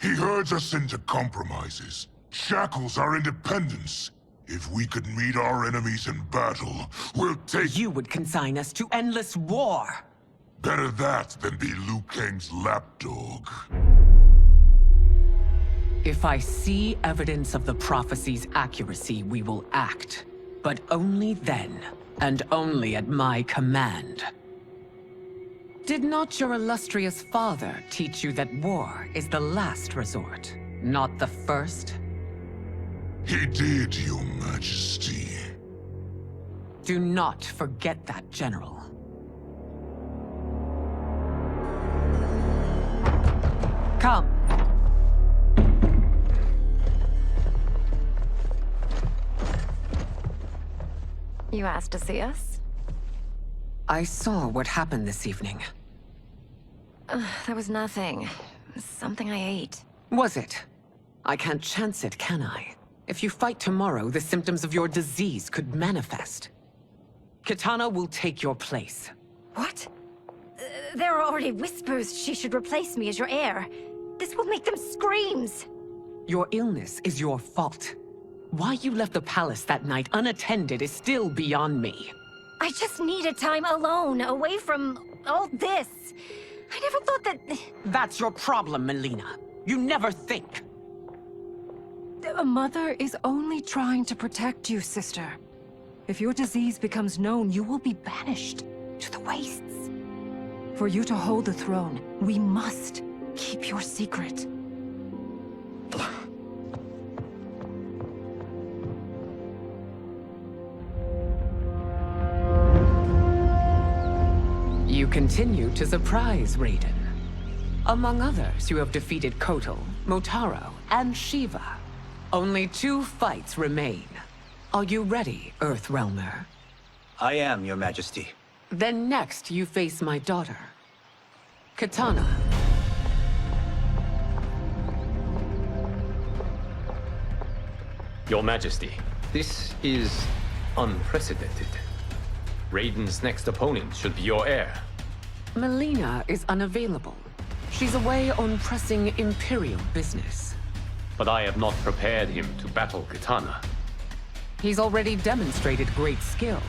He herds us into compromises, shackles our independence. If we could meet our enemies in battle, we'll take... You would consign us to endless war! Better that than be Liu Kang's lapdog. If I see evidence of the prophecy's accuracy, we will act. But only then, and only at my command. Did not your illustrious father teach you that war is the last resort, not the first? He did, Your Majesty. Do not forget that, General. Come. You asked to see us? I saw what happened this evening. There was nothing. Something I ate. Was it? I can't chance it, can I? If you fight tomorrow, the symptoms of your disease could manifest. Kitana will take your place. What? There are already whispers she should replace me as your heir. This will make them screams! Your illness is your fault. Why you left the palace that night unattended is still beyond me. I just needed time alone, away from all this. I never thought that... That's your problem, Melina. You never think. A mother is only trying to protect you, sister. If your disease becomes known, you will be banished to the wastes. For you to hold the throne, we must keep your secret. You continue to surprise Raiden. Among others, you have defeated Kotal, Motaro, and Shiva. Only 2 fights remain. Are you ready, Earthrealmer? I am, Your Majesty. Then next, you face my daughter, Kitana. Your Majesty, this is unprecedented. Raiden's next opponent should be your heir. Melina is unavailable. She's away on pressing Imperial business. But I have not prepared him to battle Kitana. He's already demonstrated great skill.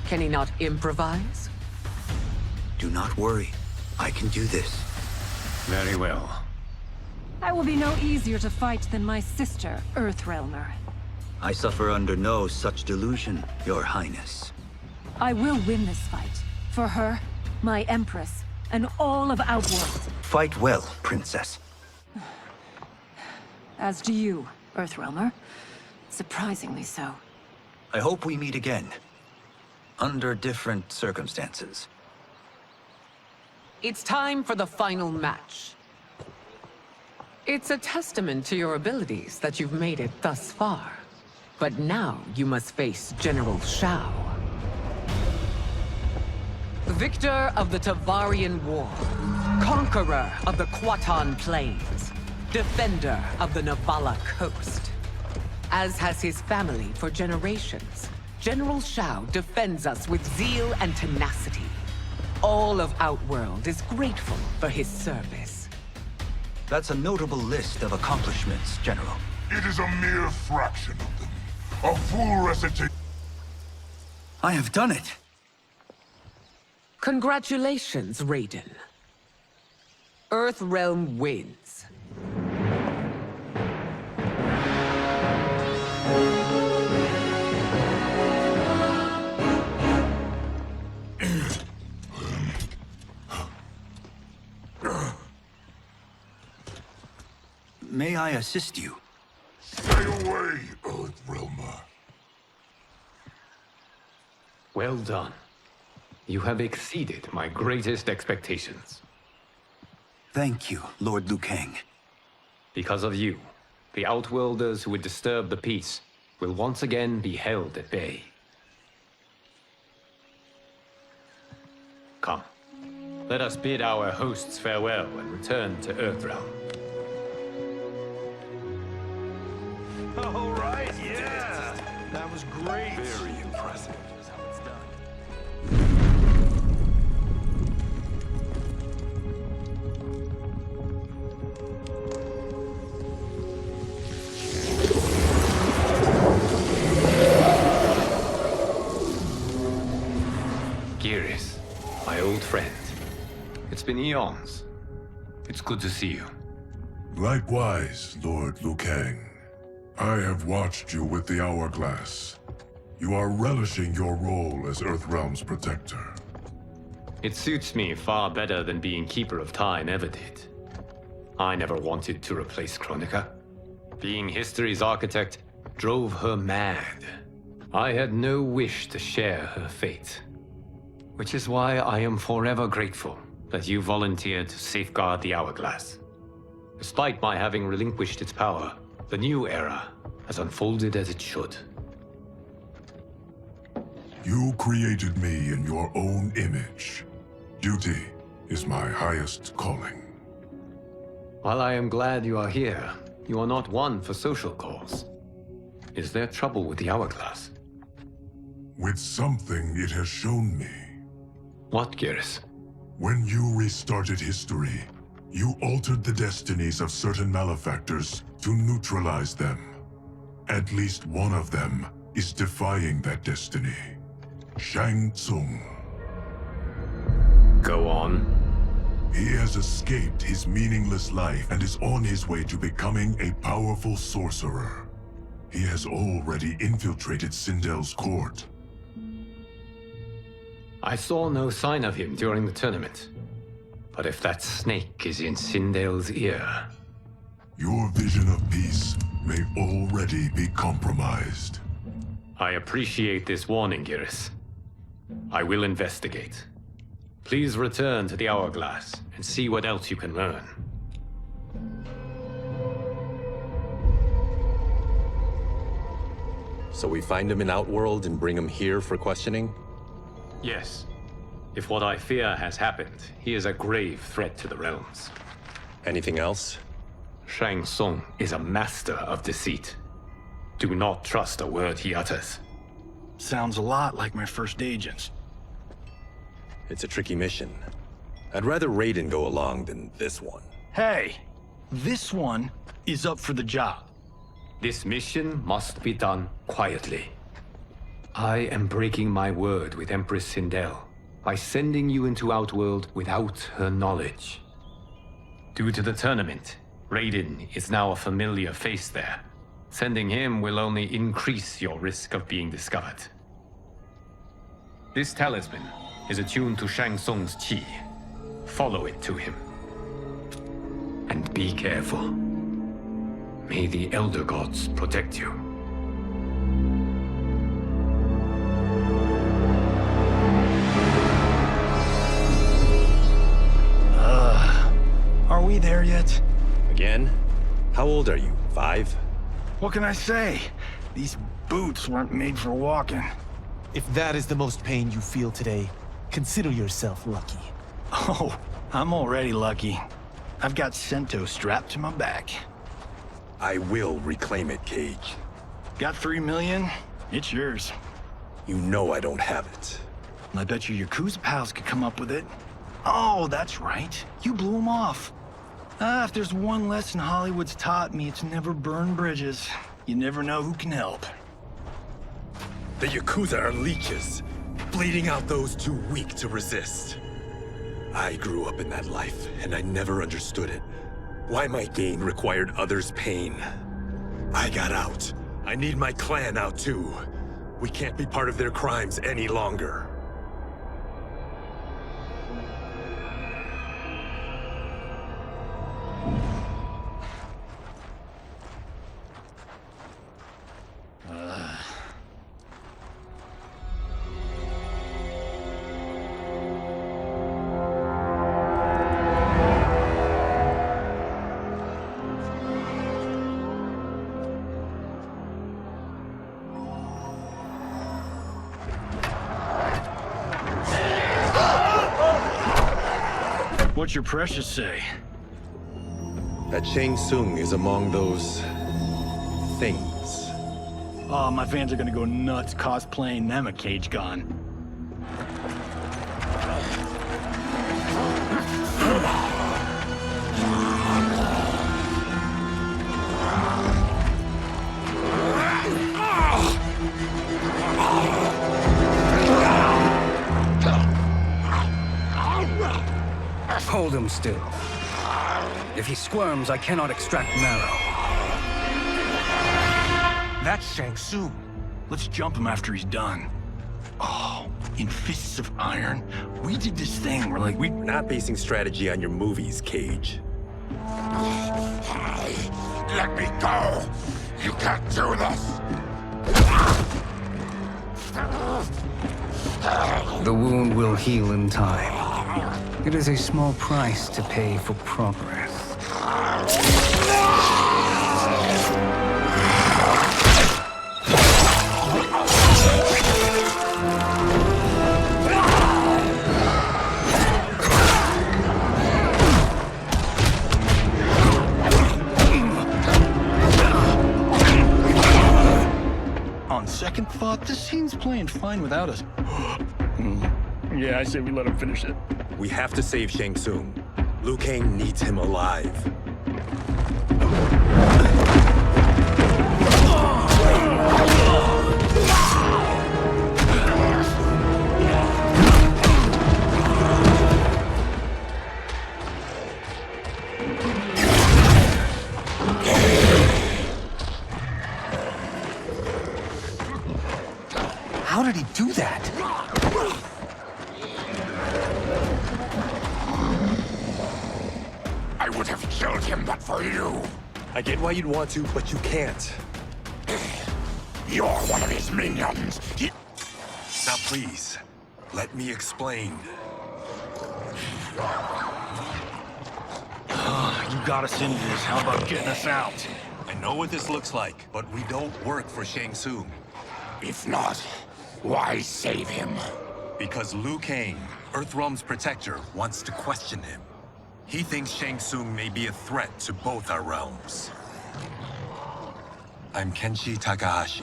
Can he not improvise? Do not worry. I can do this. Very well. I will be no easier to fight than my sister, Earthrealmer. I suffer under no such delusion, Your Highness. I will win this fight. For her, my Empress, and all of Outworld. Fight well, Princess. As do you, Earthrealmer. Surprisingly so. I hope we meet again. Under different circumstances. It's time for the final match. It's a testament to your abilities that you've made it thus far. But now you must face General Shao. Victor of the Tavarian War. Conqueror of the Kwatan Plains. Defender of the Navala Coast. As has his family for generations, General Shao defends us with zeal and tenacity. All of Outworld is grateful for his service. That's a notable list of accomplishments, General. It is a mere fraction of them. A full recitation... I have done it! Congratulations, Raiden. Earthrealm wins. May I assist you? Stay away, Earthrealmer. Well done. You have exceeded my greatest expectations. Thank you, Lord Liu Kang. Because of you, the Outworlders who would disturb the peace will once again be held at bay. Come, let us bid our hosts farewell and return to Earthrealm. All right, yeah! That was great! Very impressive. Geras, my old friend. It's been eons. It's good to see you. Likewise, Lord Liu Kang. I have watched you with the Hourglass. You are relishing your role as Earthrealm's protector. It suits me far better than being Keeper of Time ever did. I never wanted to replace Chronica. Being history's architect drove her mad. I had no wish to share her fate. Which is why I am forever grateful that you volunteered to safeguard the Hourglass. Despite my having relinquished its power, the new era has unfolded as it should. You created me in your own image. Duty is my highest calling. While I am glad you are here, you are not one for social cause. Is there trouble with the Hourglass? With something it has shown me. What, Geras? When you restarted history, you altered the destinies of certain malefactors to neutralize them. At least one of them is defying that destiny. Shang Tsung. Go on. He has escaped his meaningless life and is on his way to becoming a powerful sorcerer. He has already infiltrated Sindel's court. I saw no sign of him during the tournament. But if that snake is in Sindel's ear... Your vision of peace may already be compromised. I appreciate this warning, Geras. I will investigate. Please return to the Hourglass and see what else you can learn. So we find him in Outworld and bring him here for questioning? Yes. If what I fear has happened, he is a grave threat to the realms. Anything else? Shang Tsung is a master of deceit. Do not trust a word he utters. Sounds a lot like my first agents. It's a tricky mission. I'd rather Raiden go along than this one. Hey! This one is up for the job. This mission must be done quietly. I am breaking my word with Empress Sindel by sending you into Outworld without her knowledge. Due to the tournament, Raiden is now a familiar face there. Sending him will only increase your risk of being discovered. This talisman is attuned to Shang Tsung's chi. Follow it to him. And be careful. May the Elder Gods protect you. Are we there yet? Again? How old are you? 5? What can I say? These boots weren't made for walking. If that is the most pain you feel today, consider yourself lucky. Oh, I'm already lucky. I've got Sento strapped to my back. I will reclaim it, Cage. Got 3 million? It's yours. You know I don't have it. I bet your Yakuza pals could come up with it. Oh, that's right. You blew them off. If there's one lesson Hollywood's taught me, it's never burn bridges. You never know who can help. The Yakuza are leeches. bleeding out those too weak to resist. I grew up in that life, and I never understood it. Why my gain required others' pain. I got out. I need my clan out too. We can't be part of their crimes any longer. What's your precious say? That Shang Tsung is among those... things. Oh, my fans are gonna go nuts cosplaying them a cage gone. Hold him still. If he squirms, I cannot extract marrow. That's Shang Tsung. Let's jump him after he's done. Oh, in Fists of Iron, we did this thing where like We're not basing strategy on your movies, Cage. Let me go! You can't do this! The wound will heal in time. It is a small price to pay for progress. On second thought, this scene's playing fine without us. Yeah, I say we let him finish it. We have to save Shang Tsung. Liu Kang needs him alive. How did he do that? I would have killed him but for you. I get why you'd want to, but you can't. You're one of his minions. Now please, let me explain. You got us into this. How about getting us out? I know what this looks like, but we don't work for Shang Tsung. If not, why save him? Because Liu Kang, Earthrealm's protector, wants to question him. He thinks Shang Tsung may be a threat to both our realms. I'm Kenshi Takahashi.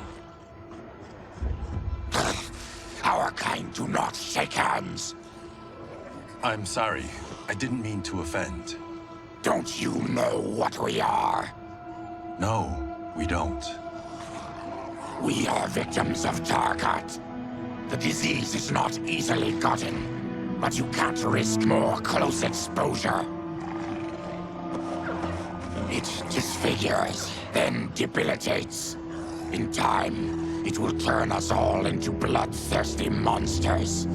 Our kind do not shake hands. I'm sorry. I didn't mean to offend. Don't you know what we are? No, we don't. We are victims of Tarkat. The disease is not easily gotten, but you can't risk more close exposure. It disfigures, then debilitates. In time, it will turn us all into bloodthirsty monsters.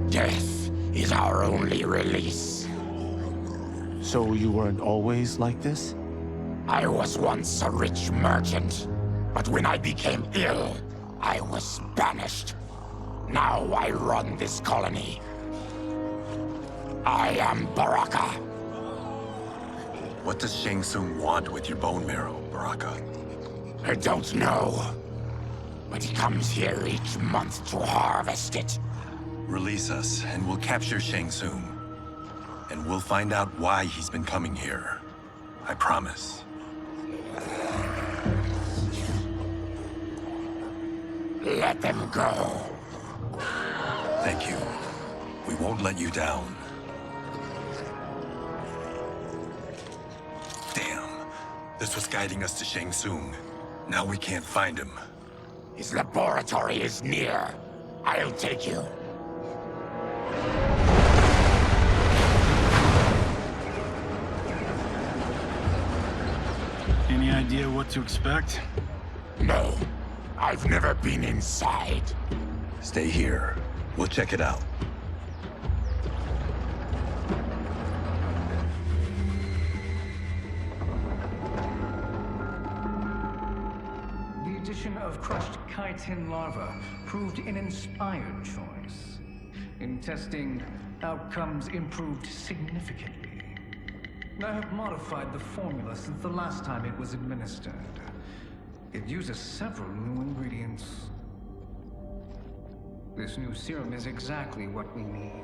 Death is our only release. So you weren't always like this? I was once a rich merchant, but when I became ill, I was banished. Now I run this colony. I am Baraka. What does Shang Tsung want with your bone marrow, Baraka? I don't know, but he comes here each month to harvest it. Release us, and we'll capture Shang Tsung. And we'll find out why he's been coming here. I promise. Let them go. Thank you. We won't let you down. Damn. This was guiding us to Shang Tsung. Now we can't find him. His laboratory is near. I'll take you. idea what to expect? No. I've never been inside. Stay here. We'll check it out. The addition of crushed chitin larva proved an inspired choice. In testing, outcomes improved significantly. I have modified the formula since the last time it was administered. It uses several new ingredients. This new serum is exactly what we need.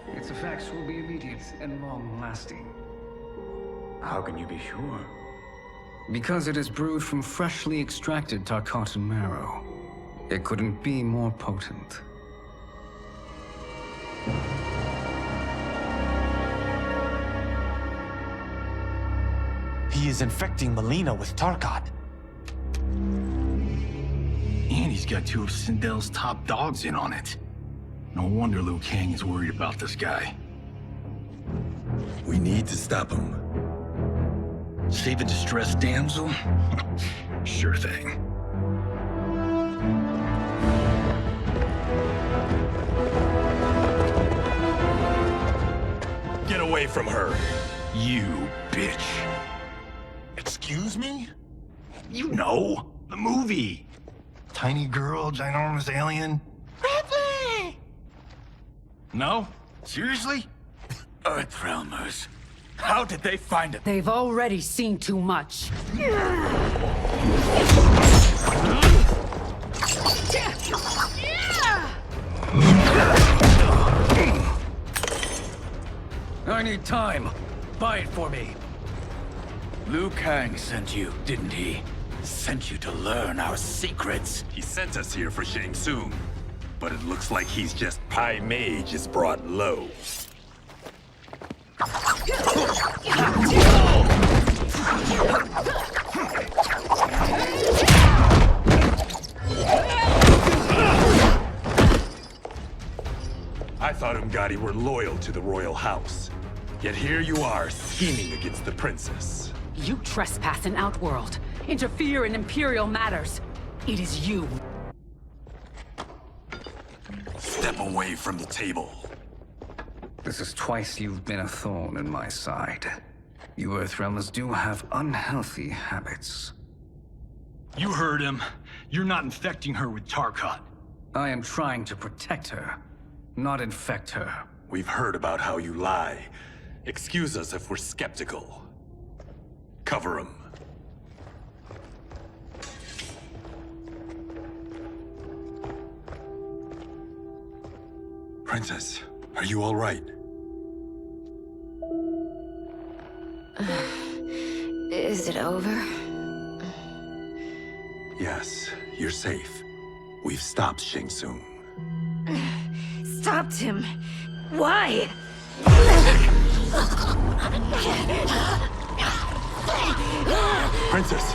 Its effects will be immediate and long-lasting. How can you be sure? Because it is brewed from freshly extracted Tarkatan marrow. It couldn't be more potent. He is infecting Melina with Tarkat. And he's got two of Sindel's top dogs in on it. No wonder Liu Kang is worried about this guy. We need to stop him. Save a distressed damsel? Sure thing. Get away from her! You bitch. Excuse me? You know, the movie. Tiny girl, ginormous alien. Ripley! No? Seriously? Earthrealmers. How did they find it? They've already seen too much. I need time. Buy it for me. Liu Kang sent you, didn't he? Sent you to learn our secrets. He sent us here for Shang Tsung, but it looks like he's just Pai Mei just brought low. I thought Umgadi were loyal to the royal house. Yet here you are, scheming against the princess. You trespass in Outworld, interfere in Imperial matters. It is you. Step away from the table. This is twice you've been a thorn in my side. You Earthrealmers do have unhealthy habits. You heard him. You're not infecting her with Tarkat. I am trying to protect her, not infect her. We've heard about how you lie. Excuse us if we're skeptical. Cover him. Princess, are you all right? Is it over? Yes, you're safe. We've stopped Shang Tsung. Stopped him? Why? Princess!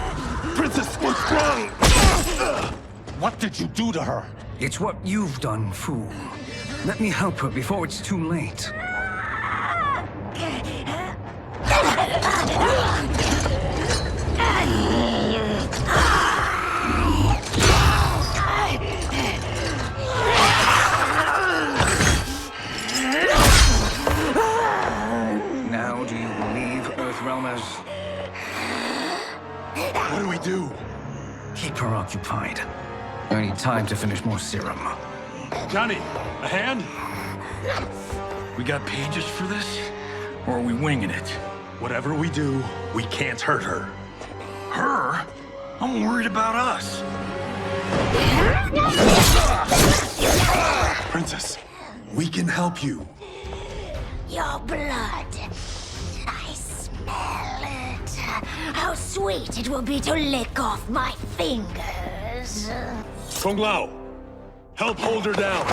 Princess, what's wrong? What did you do to her? It's what you've done, fool. Let me help her before it's too late. Now do you believe, Earthrealmers? What do we do? Keep her occupied. I need time to finish more serum. Johnny, a hand? We got pages for this? Or are we winging it? Whatever we do, we can't hurt her. Her? I'm worried about us. Princess, we can help you. Your blood. I smell it. How sweet it will be to lick off my fingers. Kung Lao, help hold her down.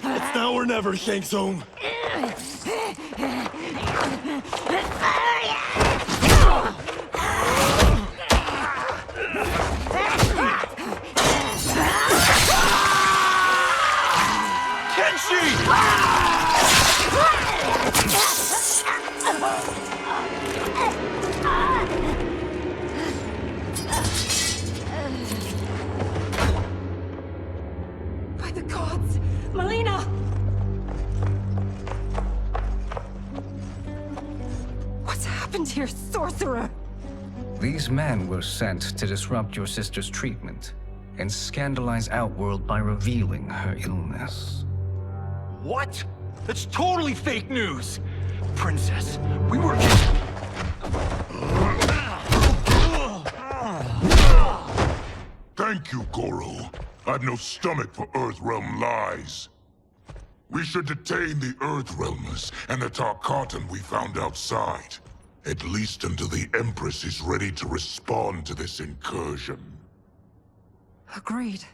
It's now or never, Shang Tsung. happened here, sorcerer? These men were sent to disrupt your sister's treatment and scandalize Outworld by revealing her illness. What? That's totally fake news! Princess, we were... Thank you, Goro. I've no stomach for Earthrealm lies. We should detain the Earthrealmers and the Tarkatan we found outside. At least until the Empress is ready to respond to this incursion. Agreed.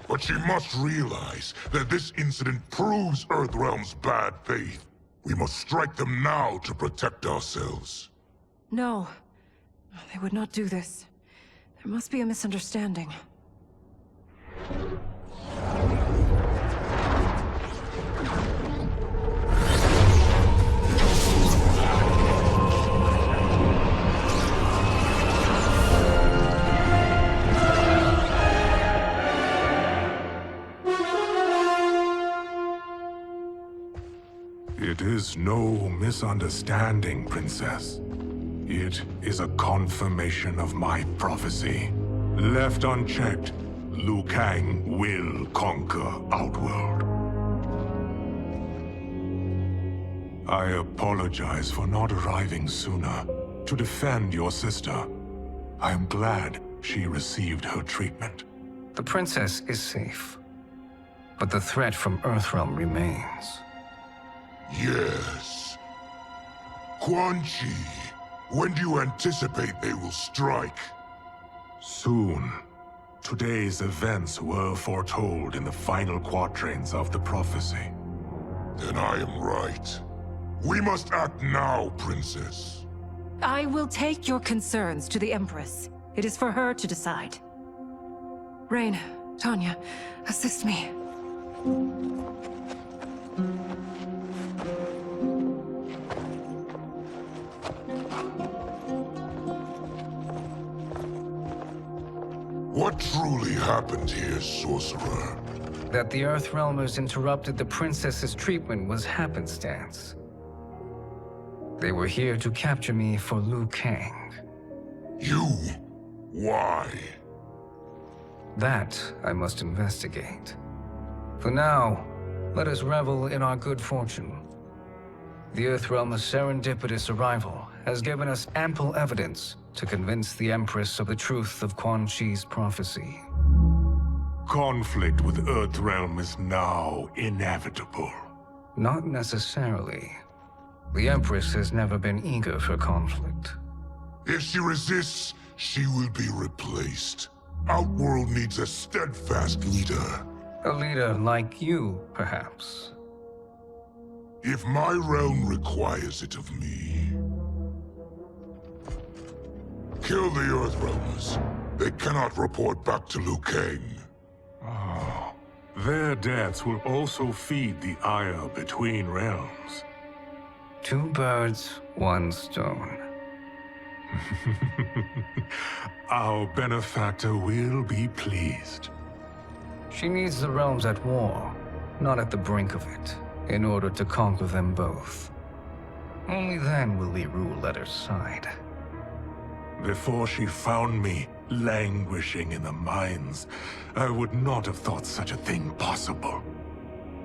But she must realize that this incident proves Earthrealm's bad faith. We must strike them now to protect ourselves. No. They would not do this. There must be a misunderstanding. It is no misunderstanding, Princess. It is a confirmation of my prophecy. Left unchecked, Liu Kang will conquer Outworld. I apologize for not arriving sooner to defend your sister. I am glad she received her treatment. The princess is safe, but the threat from Earthrealm remains. Yes. Quan Chi, when do you anticipate they will strike? Soon. Today's events were foretold in the final quatrains of the prophecy. Then I am right. We must act now, Princess. I will take your concerns to the Empress. It is for her to decide. Rain, Tanya, assist me. What truly happened here, Sorcerer? That the Earthrealmers interrupted the princess's treatment was happenstance. They were here to capture me for Liu Kang. You? Why? That I must investigate. For now, let us revel in our good fortune. The Earthrealm's serendipitous arrival has given us ample evidence to convince the Empress of the truth of Quan Chi's prophecy. Conflict with Earthrealm is now inevitable. Not necessarily. The Empress has never been eager for conflict. If she resists, she will be replaced. Outworld needs a steadfast leader. A leader like you, perhaps. If my realm requires it of me. Kill the Earthrealmers. They cannot report back to Liu Kang. Oh, their deaths will also feed the ire between realms. Two birds, one stone. Our benefactor will be pleased. She needs the realms at war, not at the brink of it, in order to conquer them both. Only then will we rule at her side. Before she found me languishing in the mines, I would not have thought such a thing possible.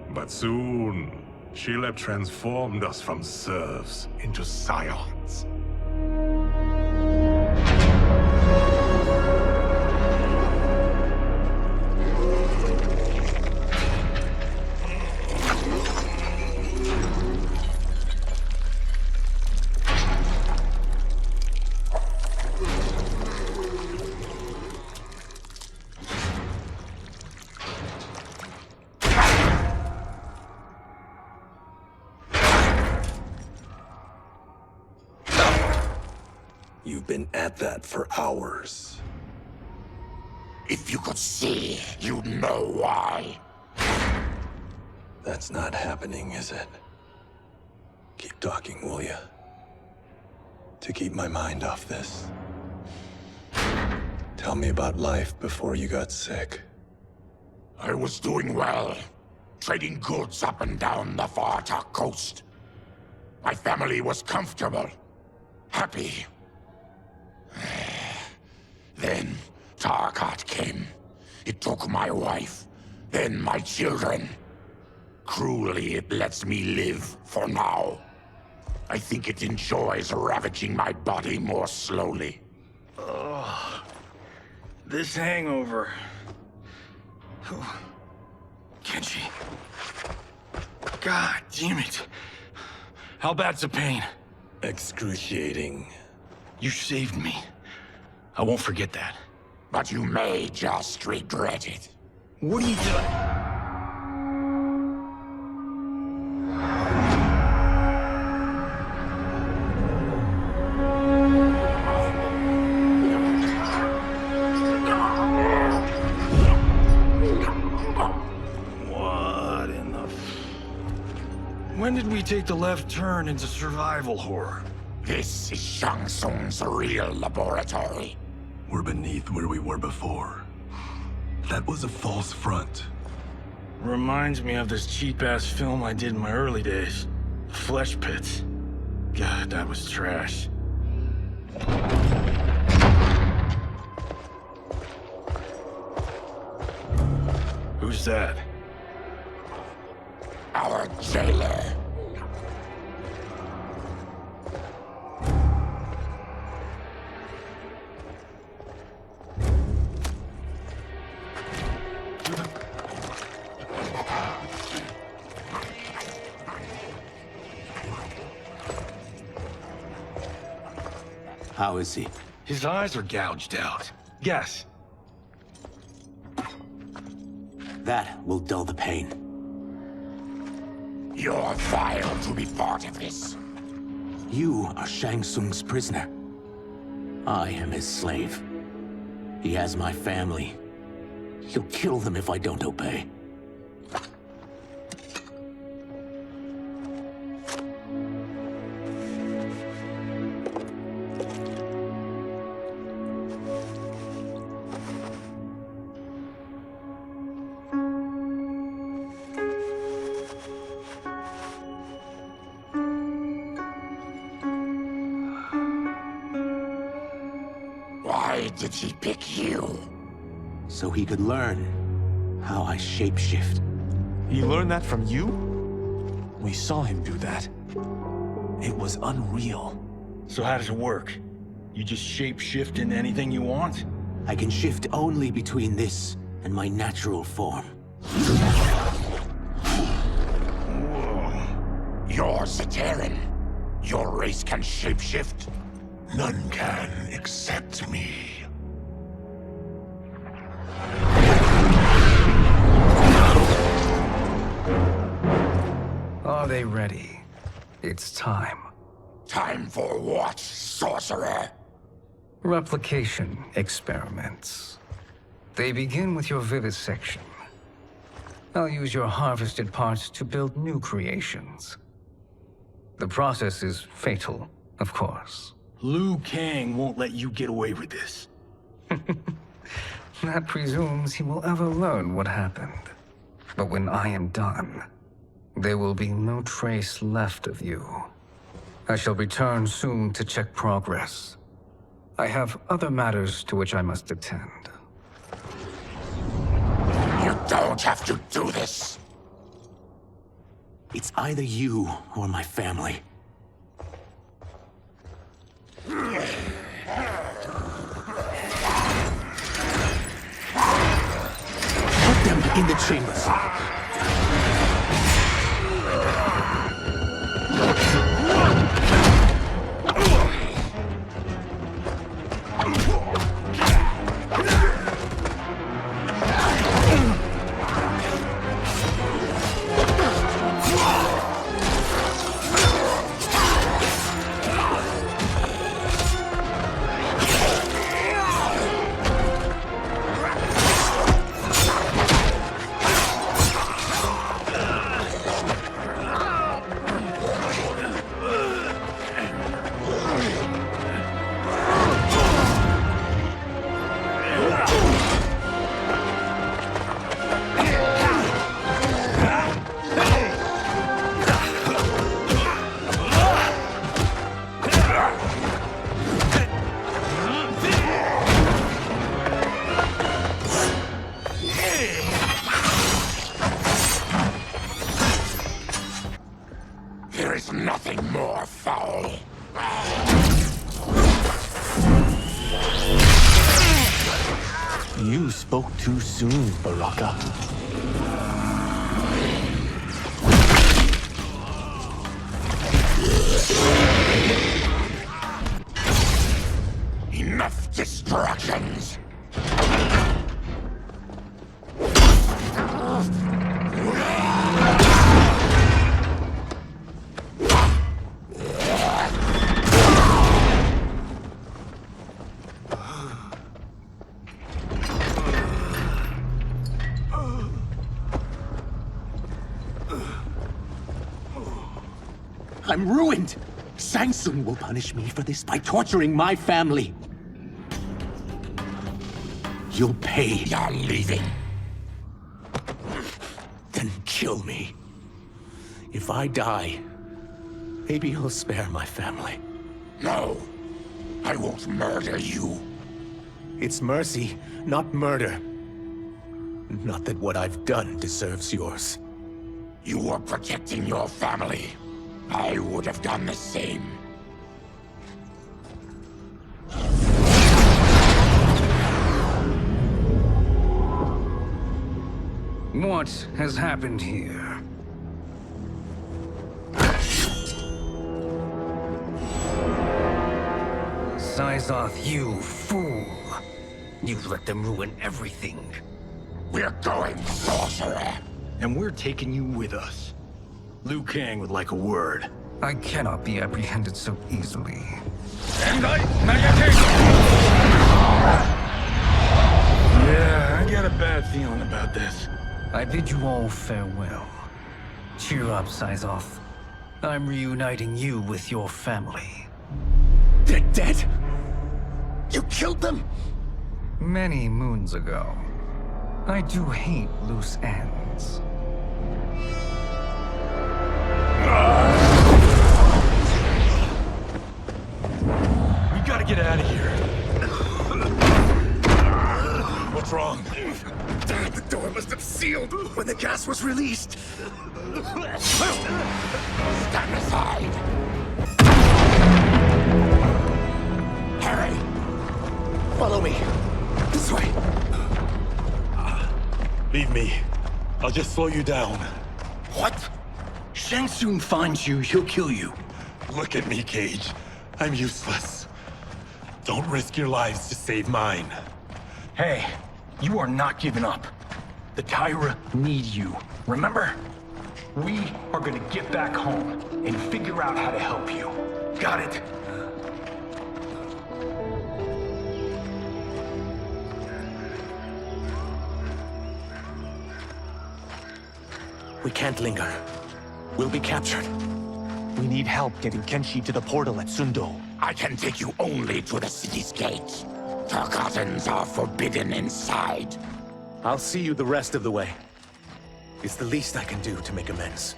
But soon, she'll have transformed us from serfs into scions. You've been at that for hours. If you could see, you'd know why. That's not happening, is it? Keep talking, will ya? To keep my mind off this. Tell me about life before you got sick. I was doing well, trading goods up and down the Varta coast. My family was comfortable, happy. Then Tarkat came. It took my wife, then my children. Cruelly, it lets me live for now. I think it enjoys ravaging my body more slowly. Ugh. This hangover. Kenji. God damn it. How bad's the pain? Excruciating. You saved me. I won't forget that. But you may just regret it. What are you doing? What in the... When did we take the left turn into survival horror? This is Shang Tsung's real laboratory. We're beneath where we were before. That was a false front. Reminds me of this cheap-ass film I did in my early days. Flesh Pits. God, that was trash. Who's that? Our jailer. How is he? His eyes are gouged out. Guess. That will dull the pain. You're vile to be part of this. You are Shang Tsung's prisoner. I am his slave. He has my family. He'll kill them if I don't obey. Why did he pick you? So he could learn how I shapeshift. He learned that from you? We saw him do that. It was unreal. So how does it work? You just shape-shift into anything you want? I can shift only between this and my natural form. You're Zateran. Your race can shapeshift. None can except me. Are they ready? It's time. Time for what, sorcerer? Replication experiments. They begin with your vivisection. I'll use your harvested parts to build new creations. The process is fatal, of course. Liu Kang won't let you get away with this. That presumes he will ever learn what happened. But when I am done, there will be no trace left of you. I shall return soon to check progress. I have other matters to which I must attend. You don't have to do this. It's either you or my family. Put them in the chambers. You spoke too soon, Baraka. Enough distractions! I'm ruined! Shang Tsung will punish me for this by torturing my family. You'll pay. You're leaving. Then kill me. If I die, maybe you'll spare my family. No, I won't murder you. It's mercy, not murder. Not that what I've done deserves yours. You were protecting your family. I would have done the same. What has happened here? Syzoth, you fool! You let them ruin everything. We're going, sorcerer! And we're taking you with us. Liu Kang would like a word. I cannot be apprehended so easily. Yeah, I got a bad feeling about this. I bid you all farewell. Cheer up, Syzoth. I'm reuniting you with your family. They're dead? You killed them? Many moons ago. I do hate loose ends. We gotta get out of here. What's wrong? The door must have sealed when the gas was released. Stand aside! Hurry! Follow me. This way. Leave me. I'll just slow you down. What? Shang Tsung finds you, he'll kill you. Look at me, Cage. I'm useless. Don't risk your lives to save mine. Hey, you are not giving up. The Tyra need you, remember? We are gonna get back home and figure out how to help you. Got it? We can't linger. We'll be captured. We need help getting Kenshi to the portal at Sundo. I can take you only to the city's gate. Forgottens are forbidden inside. I'll see you the rest of the way. It's the least I can do to make amends.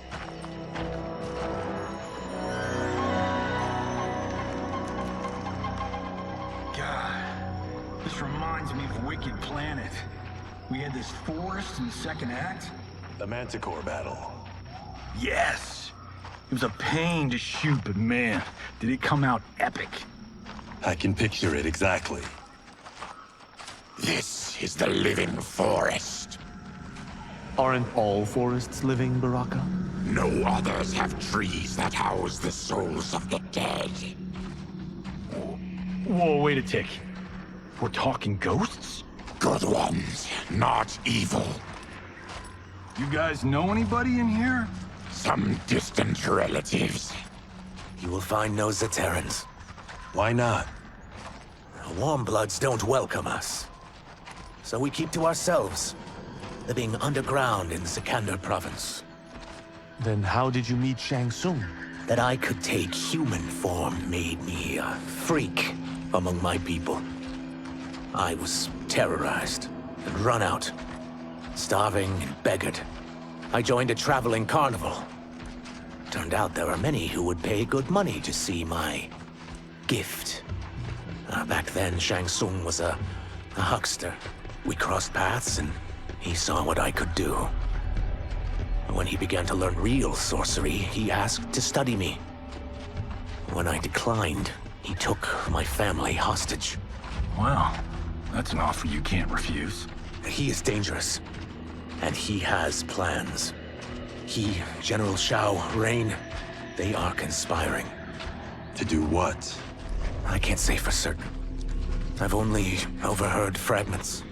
God, this reminds me of Wicked Planet. We had this forest in the second act. The Manticore battle. Yes! It was a pain to shoot, but man, did it come out epic. I can picture it exactly. This is the living forest. Aren't all forests living, Baraka? No others have trees that house the souls of the dead. Whoa, wait a tick. We're talking ghosts? Good ones, not evil. You guys know anybody in here? Some distant relatives. You will find no Zaterrans. Why not? The Warmbloods don't welcome us. So we keep to ourselves, living underground in Sikander province. Then how did you meet Shang Tsung? That I could take human form made me a freak among my people. I was terrorized and run out, starving and beggared. I joined a traveling carnival. Turned out there are many who would pay good money to see my gift. Back then, Shang Tsung was a huckster. We crossed paths and he saw what I could do. When he began to learn real sorcery, he asked to study me. When I declined, he took my family hostage. Wow. That's an offer you can't refuse. He is dangerous. And he has plans. He, General Shao, Rain, they are conspiring. To do what? I can't say for certain. I've only overheard fragments.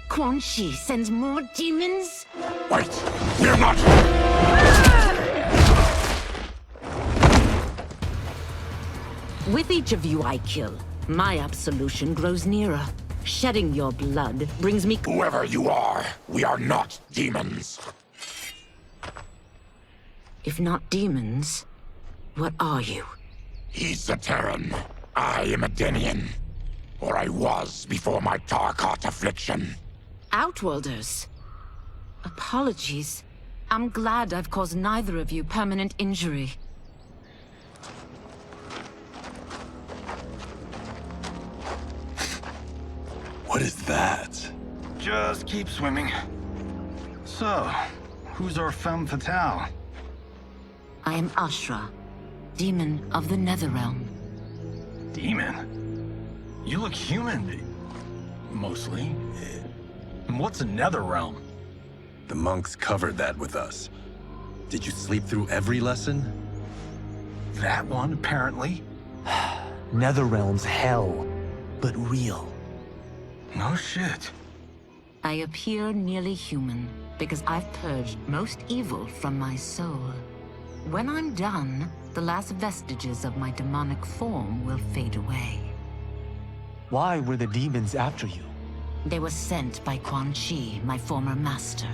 Quan Chi sends more demons? Wait! We're not... With each of you I kill, my absolution grows nearer. Shedding your blood brings me... Whoever you are, we are not demons. If not demons, what are you? He's a Terran. I am a Denian. Or I was before my Tarkat affliction. Outworlders. Apologies. I'm glad I've caused neither of you permanent injury. What is that? Just keep swimming. So, who's our femme fatale? I am Ashra, demon of the NetherRealm. Demon? You look human. Mostly. And what's a NetherRealm? The monks covered that with us. Did you sleep through every lesson? That one, apparently. NetherRealm's hell, but real. No shit. I appear nearly human because I've purged most evil from my soul. When I'm done, the last vestiges of my demonic form will fade away. Why were the demons after you? They were sent by Quan Chi, my former master.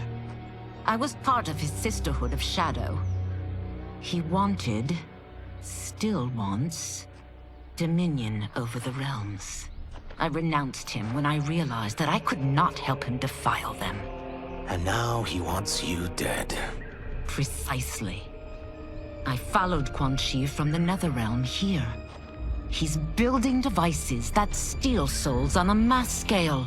I was part of his Sisterhood of Shadow. He wanted, still wants, dominion over the realms. I renounced him when I realized that I could not help him defile them. And now he wants you dead. Precisely. I followed Quan Chi from the NetherRealm here. He's building devices that steal souls on a mass scale.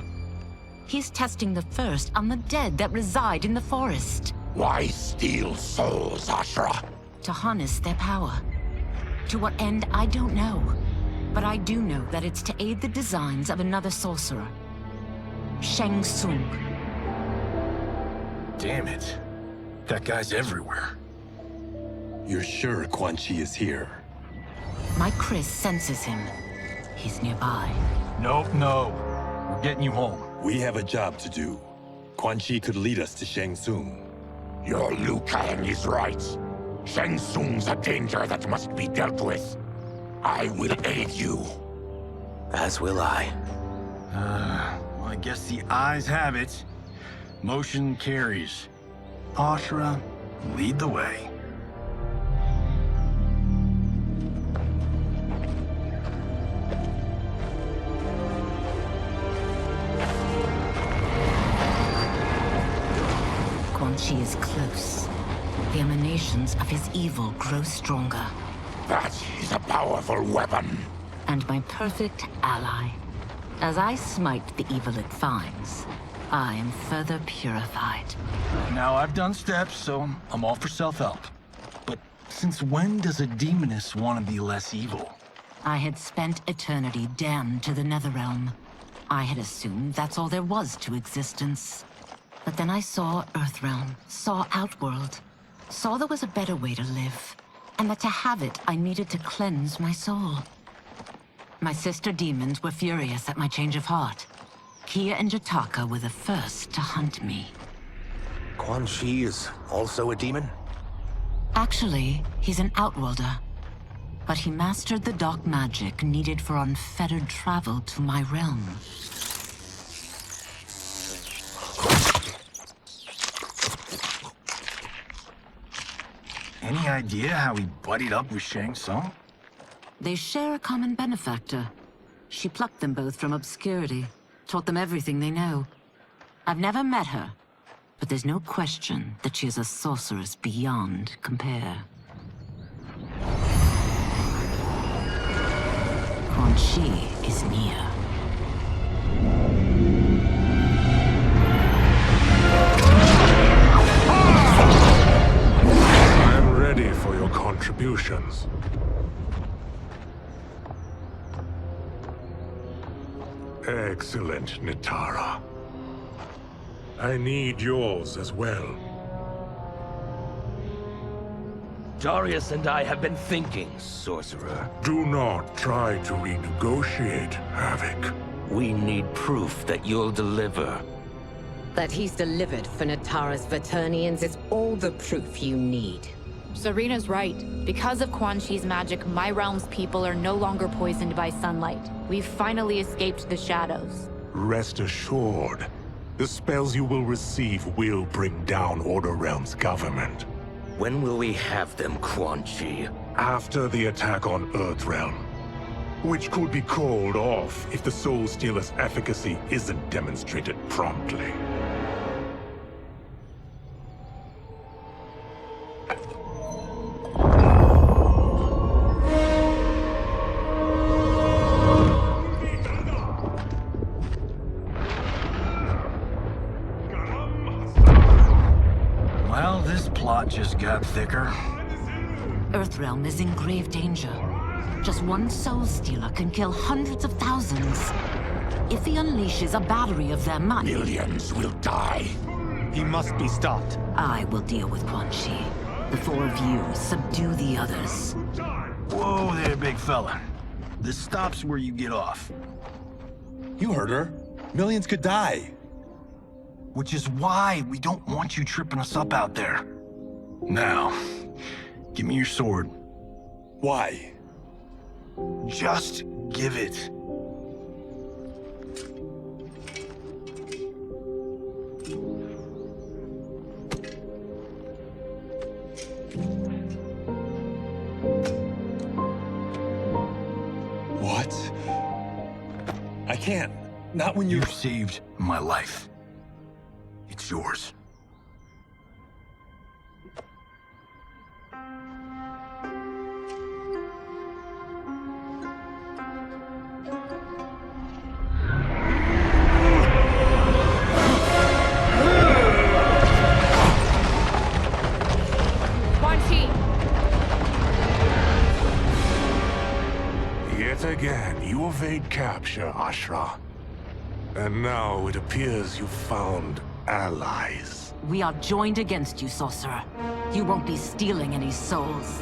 He's testing the first on the dead that reside in the forest. Why steal souls, Ashra? To harness their power. To what end, I don't know. But I do know that it's to aid the designs of another sorcerer. Shang Tsung. Damn it. That guy's everywhere. You're sure Quan Chi is here? My Chris senses him. He's nearby. Nope, no. We're getting you home. We have a job to do. Quan Chi could lead us to Shang Tsung. Your Liu Kang is right. Shang Tsung's a danger that must be dealt with. I will aid you. As will I. Well, I guess the eyes have it. Motion carries. Ashra, lead the way. Quan Chi is close. The emanations of his evil grow stronger. That is a powerful weapon. And my perfect ally. As I smite the evil it finds, I am further purified. Now, I've done steps, so I'm all for self-help. But since when does a demoness want to be less evil? I had spent eternity damned to the NetherRealm. I had assumed that's all there was to existence. But then I saw Earthrealm, saw Outworld, saw there was a better way to live, and that to have it, I needed to cleanse my soul. My sister demons were furious at my change of heart. Kia and Jataka were the first to hunt me. Quan Chi is also a demon? Actually, he's an Outworlder. But he mastered the dark magic needed for unfettered travel to my realm. Any idea how he buddied up with Shang Tsung? They share a common benefactor. She plucked them both from obscurity, taught them everything they know. I've never met her, but there's no question that she is a sorceress beyond compare. Quan Chi is near. I'm ready for your contributions. Excellent, Nitara. I need yours as well. Darius and I have been thinking, Sorcerer. Do not try to renegotiate, Havoc. We need proof that you'll deliver. That he's delivered for Natara's Vaternians is all the proof you need. Serena's right. Because of Quan Chi's magic, my realm's people are no longer poisoned by sunlight. We've finally escaped the shadows. Rest assured, the spells you will receive will bring down Order Realm's government. When will we have them, Quan Chi? After the attack on Earthrealm, which could be called off if the Soul Stealer's efficacy isn't demonstrated promptly. Well, this plot just got thicker. Earthrealm is in grave danger. Just one Soul Stealer can kill hundreds of thousands. If he unleashes a battery of them, Millions will die. He must be stopped. I will deal with Quan Chi. The four of you subdue the others. Whoa there, big fella. This stops where you get off. You heard her. Millions could die. Which is why we don't want you tripping us up out there. Now, give me your sword. Why? Just give it. What? I can't. Not when you saved my life. It's yours. Quan Chi! Yet again, you evade capture, Ashra. And now it appears you've found allies. We are joined against you, Sorcerer. You won't be stealing any souls.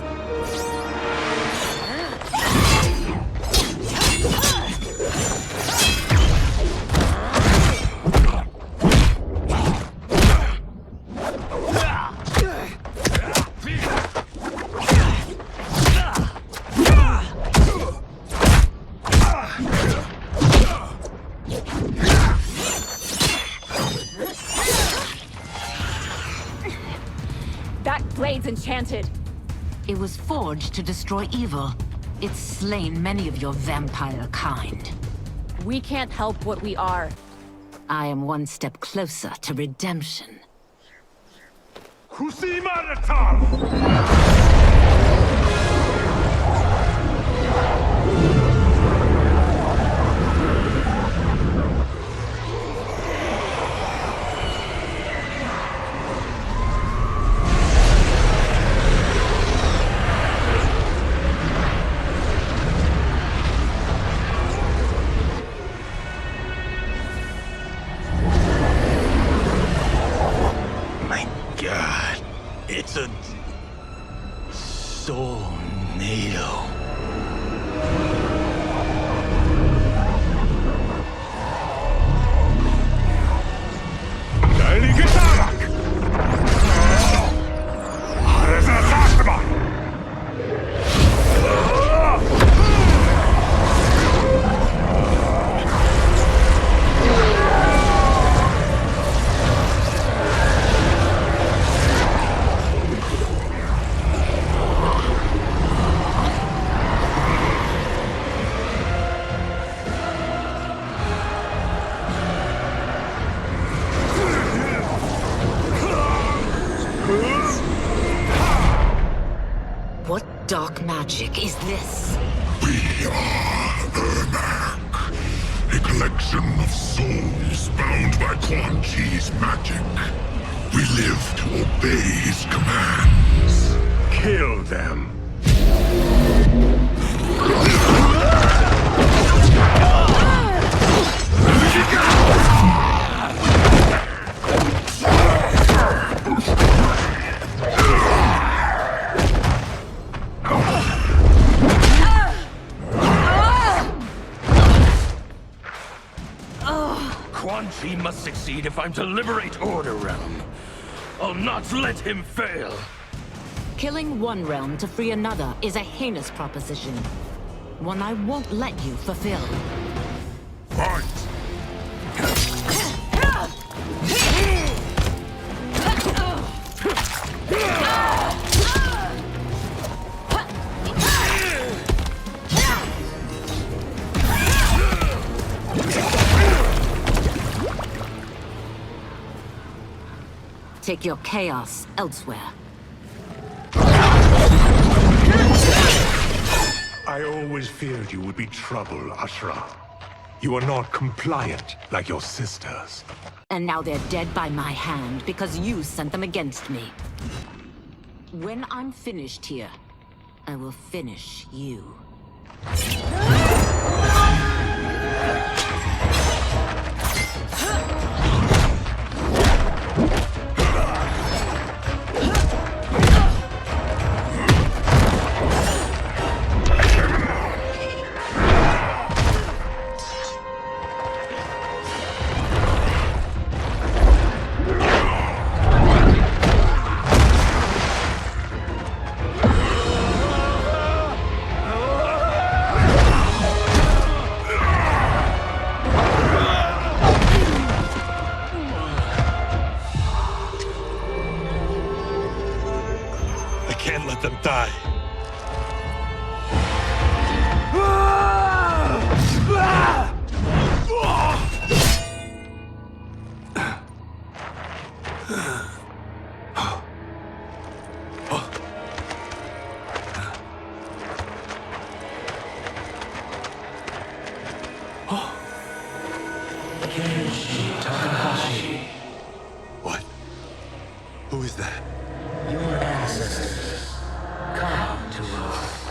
Blade's enchanted. It was forged to destroy evil. It's slain many of your vampire kind. We can't help what we are. I am one step closer to redemption. magic is this? We are Ermac, a collection of souls bound by Quan Chi's magic. We live to obey his commands. Kill them. Quan Chi must succeed if I'm to liberate Order Realm. I'll not let him fail. Killing one realm to free another is a heinous proposition. One I won't let you fulfill. Fight! Take your chaos elsewhere. I always feared you would be trouble, Ashra. You are not compliant like your sisters. And now they're dead by my hand because you sent them against me. When I'm finished here, I will finish you. Can't let them die. What? Who is that? Your ancestors, come to us.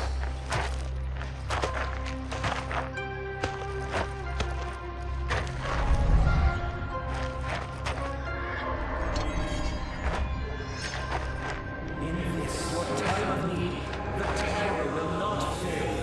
In this, your time of need, the terror will not fail.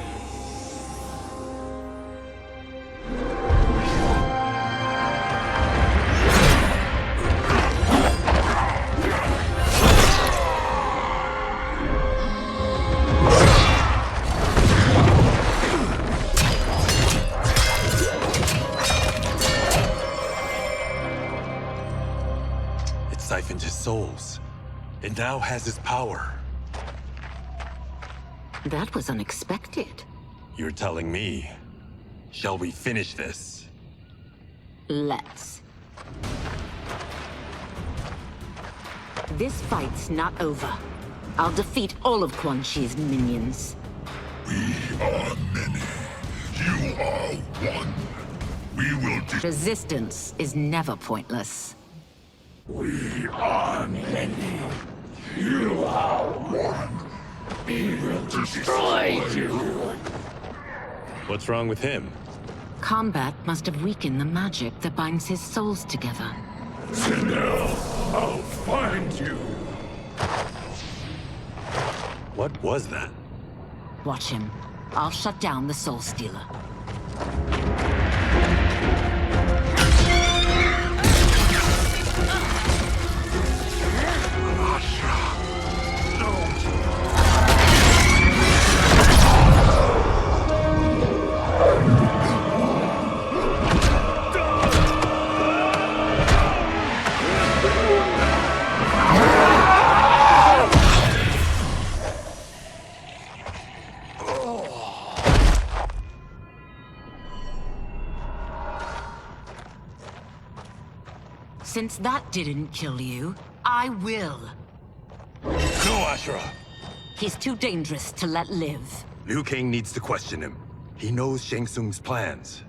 It siphoned his souls. It now has his power. That was unexpected. You're telling me. Shall we finish this? Let's. This fight's not over. I'll defeat all of Quan Chi's minions. We are many. You are one. We will Resistance is never pointless. We are many. You are one. We will destroy you. What's wrong with him? Combat must have weakened the magic that binds his souls together. Sindel, I'll find you. What was that? Watch him. I'll shut down the Soul Stealer. Since that didn't kill you, I will. No, Ashra! He's too dangerous to let live. Liu Kang needs to question him. He knows Shang Tsung's plans.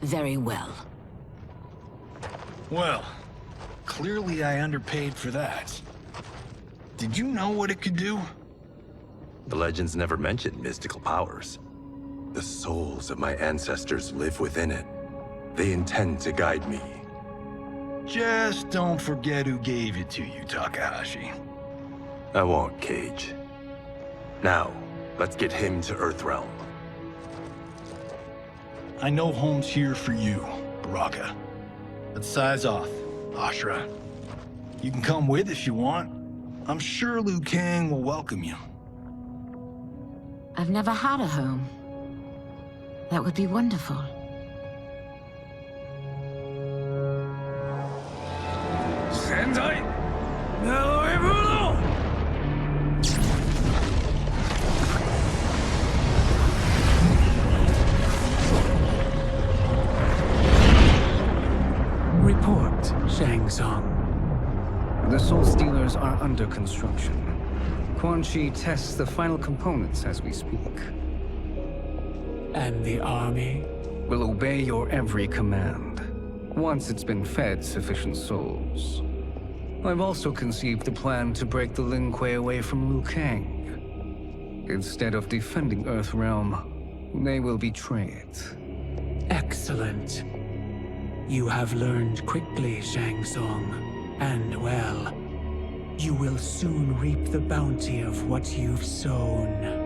Very well. Well, clearly I underpaid for that. Did you know what it could do? The legends never mentioned mystical powers. The souls of my ancestors live within it. They intend to guide me. Just don't forget who gave it to you, Takahashi. I won't, Cage. Now, let's get him to Earthrealm. I know home's here for you, Baraka. Let's size off, Ashra. You can come with if you want. I'm sure Liu Kang will welcome you. I've never had a home. That would be wonderful. Sendai! NetherRealm! Report, Shang Tsung. The Soul Stealers are under construction. Quan Chi tests the final components as we speak. And the army? Will obey your every command, once it's been fed sufficient souls. I've also conceived a plan to break the Lin Kuei away from Liu Kang. Instead of defending Earthrealm, they will betray it. Excellent. You have learned quickly, Shang Tsung. And well, you will soon reap the bounty of what you've sown.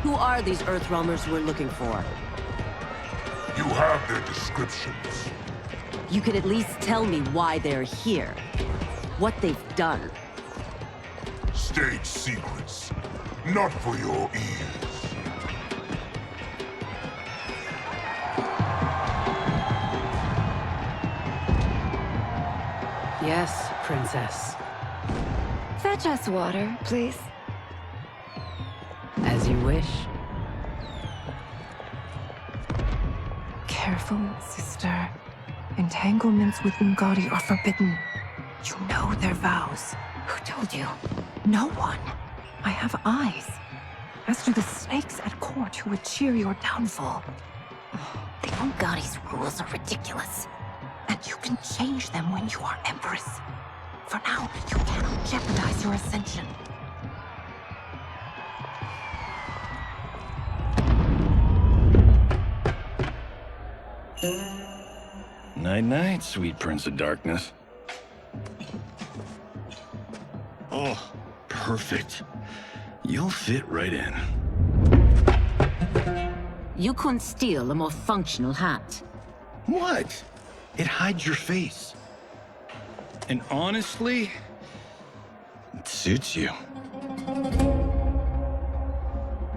Who are these Earthrealmers we're looking for? You have their descriptions. You can at least tell me why they're here. What they've done. State secrets. Not for your ears. Yes, Princess. Fetch us water, please. As you wish. Careful, sister. Entanglements with Ungadi are forbidden. You know their vows. Who told you? No one. I have eyes. As to the snakes at court who would cheer your downfall. The Ungadi's rules are ridiculous. And you can change them when you are Empress. For now, you cannot jeopardize your ascension. Night-night, sweet Prince of Darkness. Oh, perfect. You'll fit right in. You couldn't steal a more functional hat. What? It hides your face. And honestly, it suits you.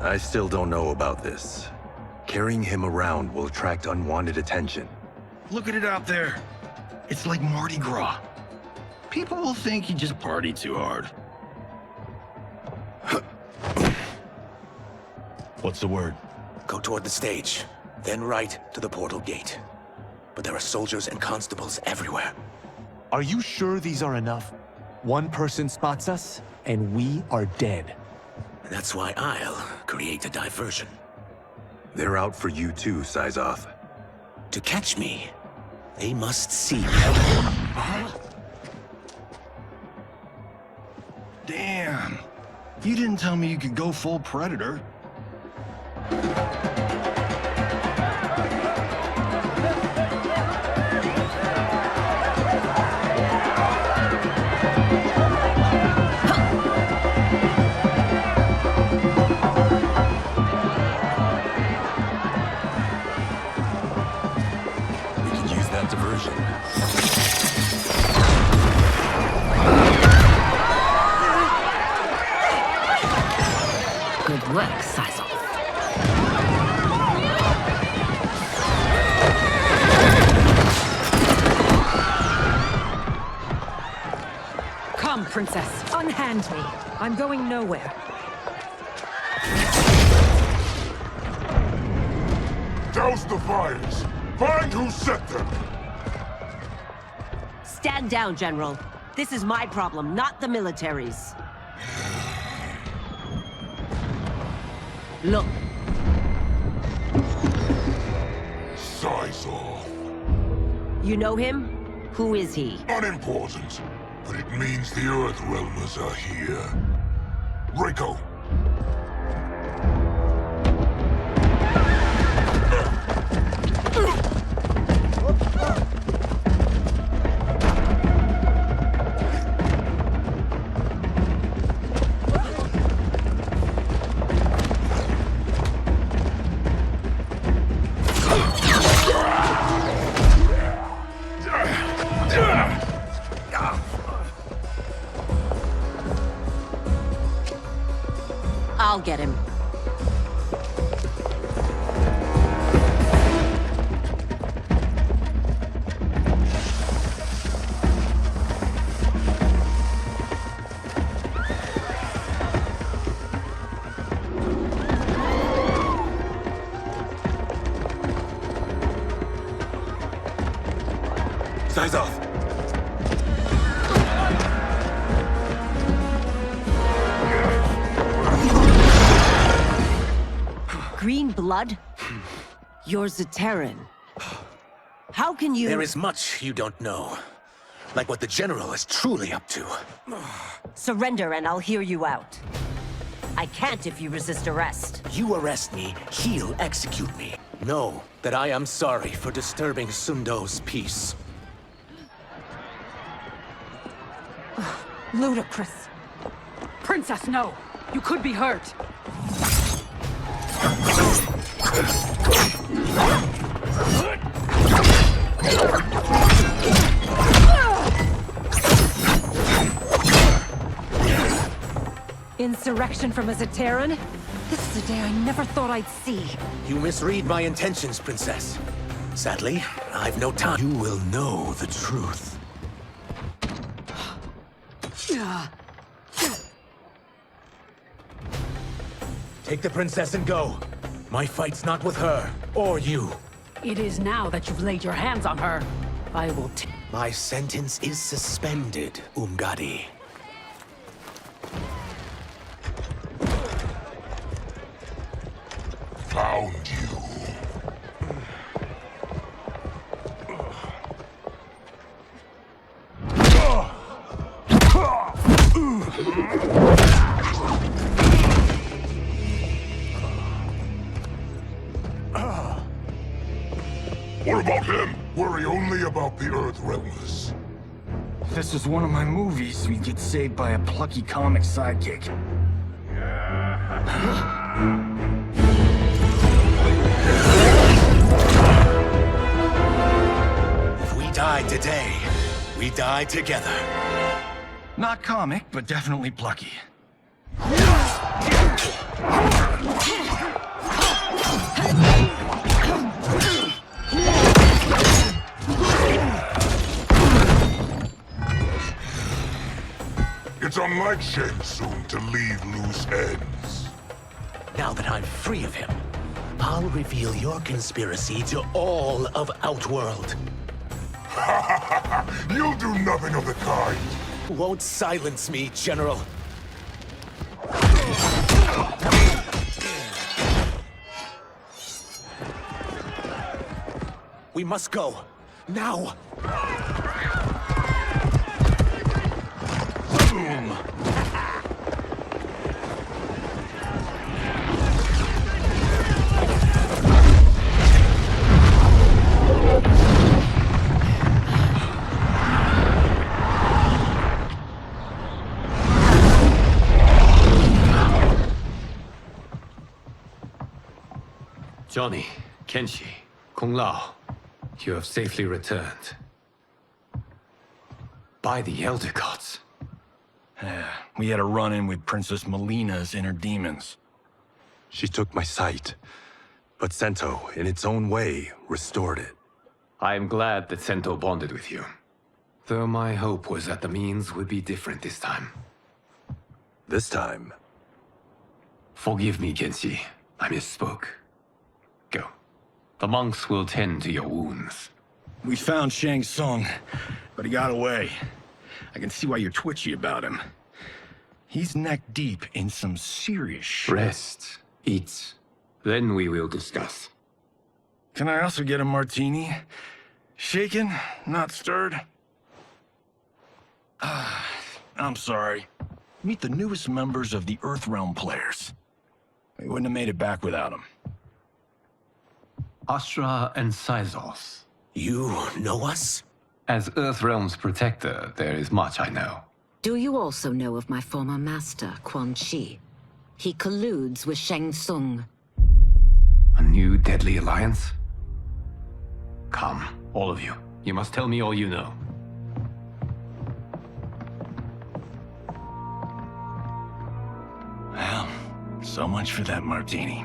I still don't know about this. Carrying him around will attract unwanted attention. Look at it out there. It's like Mardi Gras. People will think you just party too hard. What's the word? Go toward the stage, then right to the portal gate. But there are soldiers and constables everywhere. Are you sure these are enough? One person spots us, and we are dead. That's why I'll create a diversion. They're out for you too, Syzoth. To catch me, They must see. Damn. You didn't tell me you could go full Predator. We can use that diversion. Good work, Sizel. Come, Princess. Unhand me. I'm going nowhere. Douse the fires! Find who set them! Stand down, General. This is my problem, not the military's. Look. Size off. You know him? Who is he? Unimportant, but it means the Earthrealmers are here. Rico! I'll get him. Size off. Green blood? You're Zaterran. How can you— There is much you don't know. Like what the General is truly up to. Surrender and I'll hear you out. I can't if you resist arrest. You arrest me, he'll execute me. Know that I am sorry for disturbing Sundo's peace. Ludicrous. Princess, no. You could be hurt. Insurrection from a Zaterran? This is a day I never thought I'd see. You misread my intentions, Princess. Sadly, I've no time. You will know the truth. Take the Princess and go. My fight's not with her, or you. It is now that you've laid your hands on her. I will My sentence is suspended, Umgadi. Found you. What about him? Worry only about the Earthrealmers. If this was one of my movies, we'd get saved by a plucky comic sidekick. If we die today, we die together. Not comic, but definitely plucky. It's unlike Shang Tsung to leave loose ends. Now that I'm free of him, I'll reveal your conspiracy to all of Outworld. You'll do nothing of the kind. Won't silence me, General. We must go. Now! Boom! Johnny, Kenshi, Kung Lao, you have safely returned. By the Elder Gods. We had a run-in with Princess Melina's inner demons. She took my sight, but Sento, in its own way, restored it. I am glad that Sento bonded with you. Though my hope was that the means would be different this time. This time? Forgive me, Kenshi. I misspoke. Go. The monks will tend to your wounds. We found Shang Tsung, but he got away. I can see why you're twitchy about him. He's neck-deep in some serious shit. Rest. Eat. Then we will discuss. Can I also get a martini? Shaken, not stirred? I'm sorry. Meet the newest members of the Earthrealm players. We wouldn't have made it back without them. Astra and Syzos. You know us? As Earthrealm's protector, there is much I know. Do you also know of my former master, Quan Chi? He colludes with Shang Tsung. A new deadly alliance? Come, all of you. You must tell me all you know. Well, so much for that martini.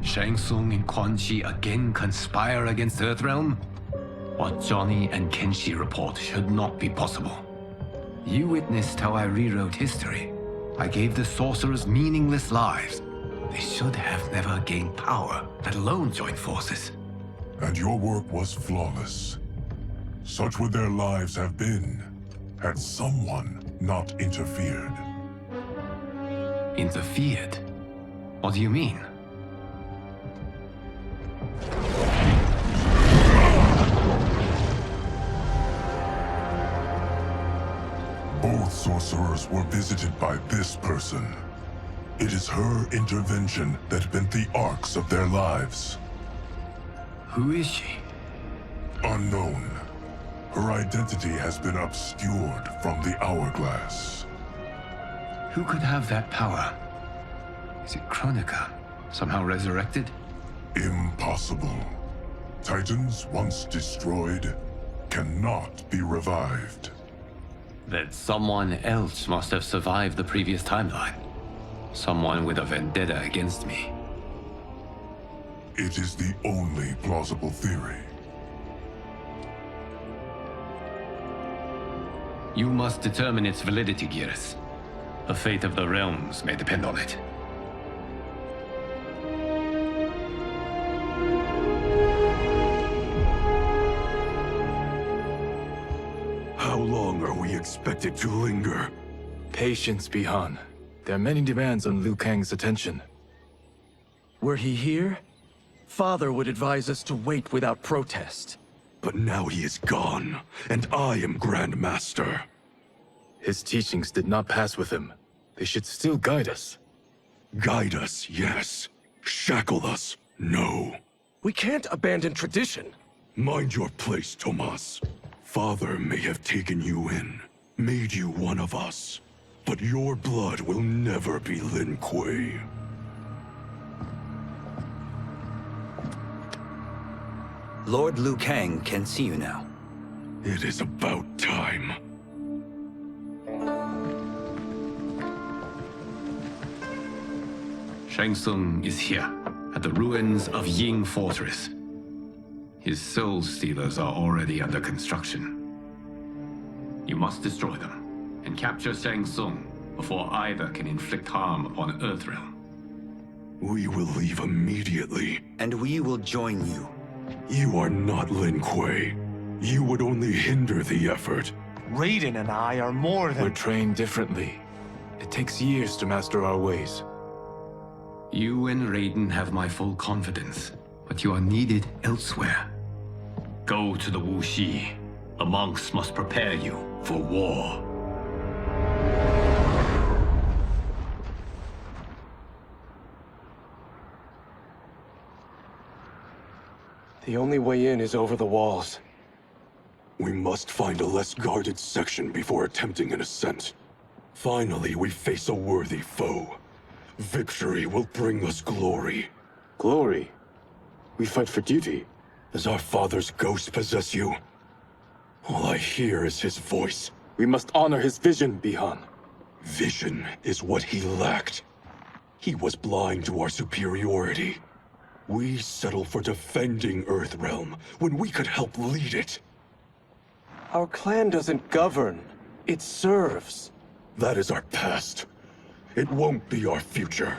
Shang Tsung and Quan Chi again conspire against Earthrealm? What Johnny and Kenshi report should not be possible. You witnessed how I rewrote history. I gave the sorcerers meaningless lives. They should have never gained power, let alone join forces. And your work was flawless. Such would their lives have been, had someone not interfered. Interfered? What do you mean? Both sorcerers were visited by this person. It is her intervention that bent the arcs of their lives. Who is she? Unknown. Her identity has been obscured from the hourglass. Who could have that power? Is it Kronika? Somehow resurrected? Impossible. Titans once destroyed cannot be revived. Then someone else must have survived the previous timeline. Someone with a vendetta against me. It is the only plausible theory. You must determine its validity, Geras. The fate of the realms may depend on it. How long are we expected to linger? Patience, Bihan. There are many demands on Liu Kang's attention. Were he here, Father would advise us to wait without protest. But now he is gone, and I am Grand Master. His teachings did not pass with him. They should still guide us. Guide us, yes. Shackle us, no. We can't abandon tradition. Mind your place, Tomas. Father may have taken you in, made you one of us. But your blood will never be Lin Kuei. Lord Liu Kang can see you now. It is about time. Shang Tsung is here, at the ruins of Ying Fortress. His soul stealers are already under construction. You must destroy them, and capture Shang Tsung before either can inflict harm upon Earthrealm. We will leave immediately. And we will join you. You are not Lin Kuei. You would only hinder the effort. Raiden and I are more than... We're trained differently. It takes years to master our ways. You and Raiden have my full confidence, but you are needed elsewhere. Go to the Wuxi. The monks must prepare you for war. The only way in is over the walls. We must find a less guarded section before attempting an ascent. Finally, we face a worthy foe. Victory will bring us glory. Glory? We fight for duty. Does our father's ghost possess you? All I hear is his voice. We must honor his vision, Bihan. Vision is what he lacked. He was blind to our superiority. We settle for defending Earthrealm when we could help lead it. Our clan doesn't govern. It serves. That is our past. It won't be our future.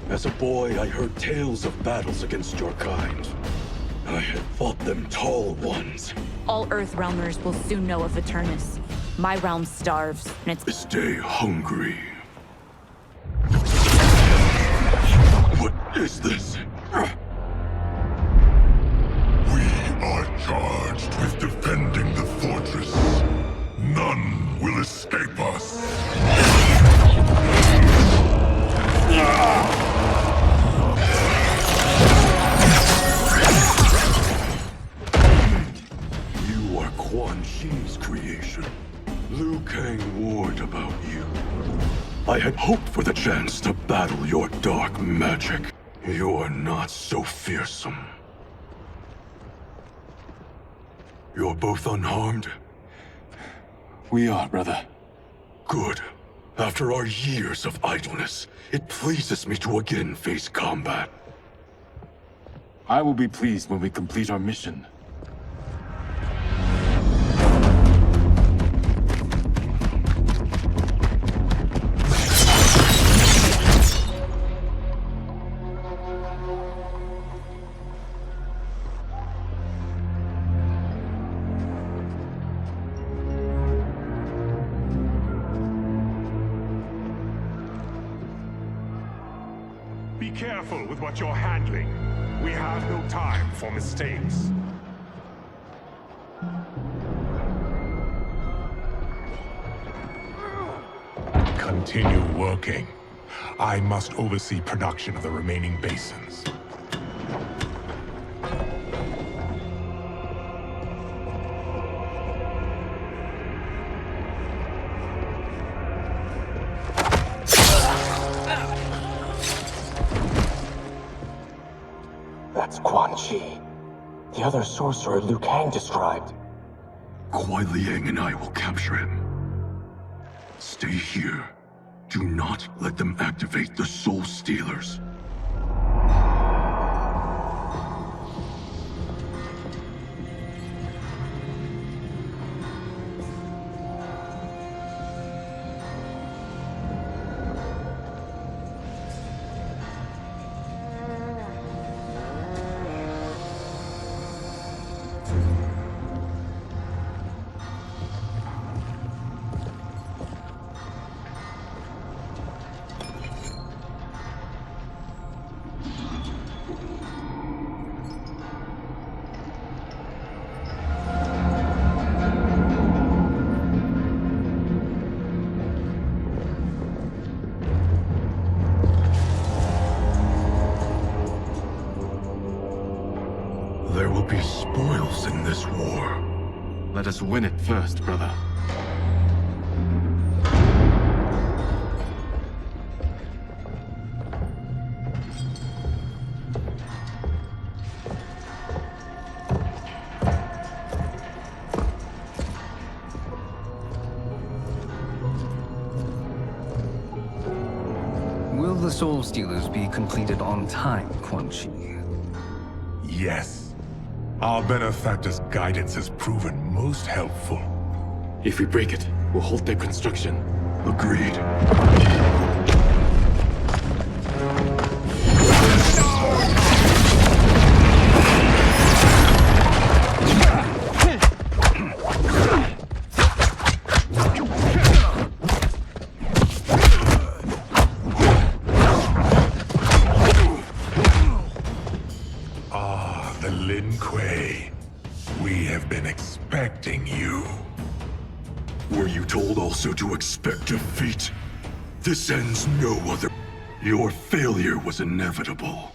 As a boy, I heard tales of battles against your kind. I had fought them tall ones. All Earthrealmers will soon know of Eternus. My realm starves, and it's... Stay hungry. What is this? We are charged with defending the fortress. None will escape us. You are Quan Chi's creation. Liu Kang warned about you. I had hoped for the chance to battle your dark magic. You are not so fearsome. You're both unharmed? We are, brother. Good. After our years of idleness, it pleases me to again face combat. I will be pleased when we complete our mission. Be careful with what you're handling. We have no time for mistakes. Continue working. I must oversee production of the remaining basins. That's Quan Chi. The other sorcerer Liu Kang described. Kuai Liang and I will capture him. Stay here. Do not let them activate the Soul Stealers. There will be spoils in this war. Let us win it first, brother. Will the Soul Stealers be completed on time, Quan Chi? Yes. Our benefactor's guidance has proven most helpful. If we break it, we'll halt their construction. Agreed. The Lin Kuei. We have been expecting you. Were you told also to expect defeat? This ends no other. Your failure was inevitable.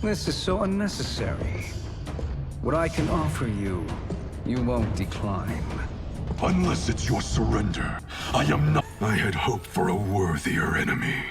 This is so unnecessary. What I can offer you, you won't decline. Unless it's your surrender, I am not. I had hoped for a worthier enemy.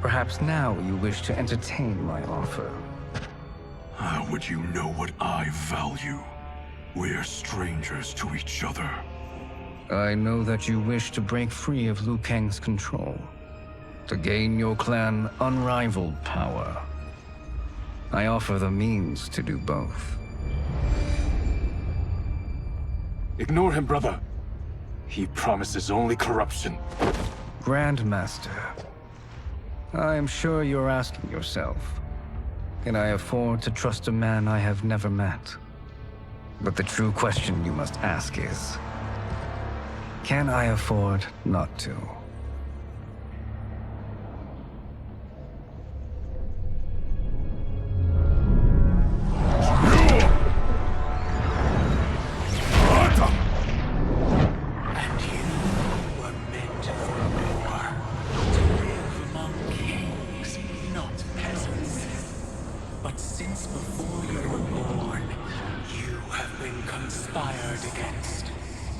Perhaps now you wish to entertain my offer. How would you know what I value? We're strangers to each other. I know that you wish to break free of Liu Kang's control, to gain your clan unrivaled power. I offer the means to do both. Ignore him, brother. He promises only corruption. Grandmaster, I am sure you're asking yourself, can I afford to trust a man I have never met? But the true question you must ask is, can I afford not to?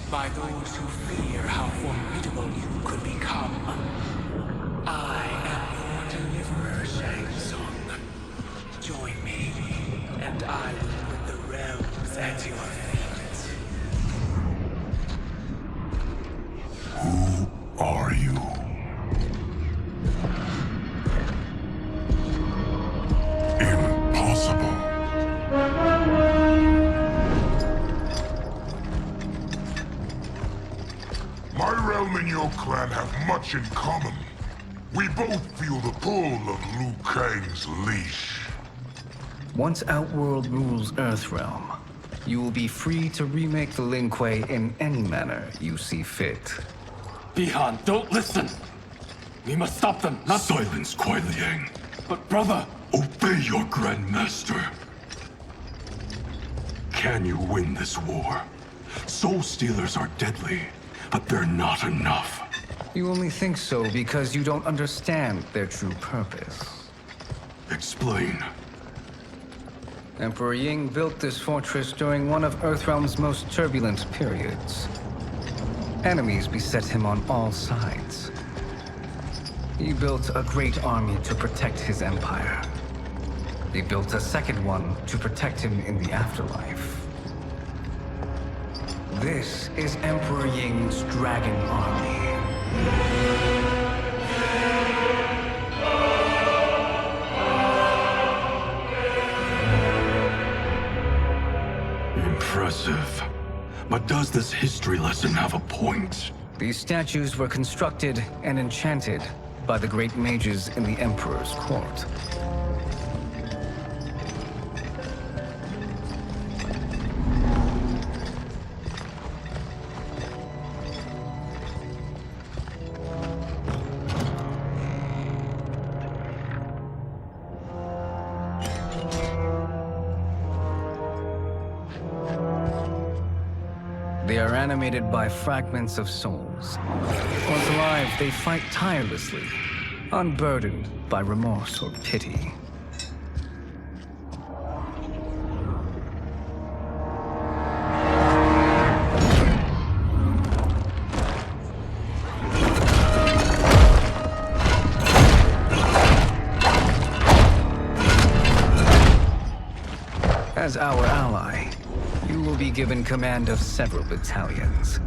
By those who fear how formidable you could become. I am your deliverer, Shang Tsung. Join me, and I will put the realms at your feet. Who are you? Impossible. My realm and your clan have much in common. We both feel the pull of Liu Kang's leash. Once Outworld rules Earthrealm, you will be free to remake the Lin Kuei in any manner you see fit. Bihan, don't listen! We must stop them, not— Silence, Kuai Liang. But brother— Obey your Grandmaster. Can you win this war? Soul Stealers are deadly, but they're not enough. You only think so because you don't understand their true purpose. Explain. Emperor Ying built this fortress during one of Earthrealm's most turbulent periods. Enemies beset him on all sides. He built a great army to protect his empire. He built a second one to protect him in the afterlife. This is Emperor Ying's Dragon Army. Impressive. But does this history lesson have a point? These statues were constructed and enchanted by the great mages in the Emperor's court. They are animated by fragments of souls. Once alive, they fight tirelessly, unburdened by remorse or pity. As our ally, you will be given command of several battalions.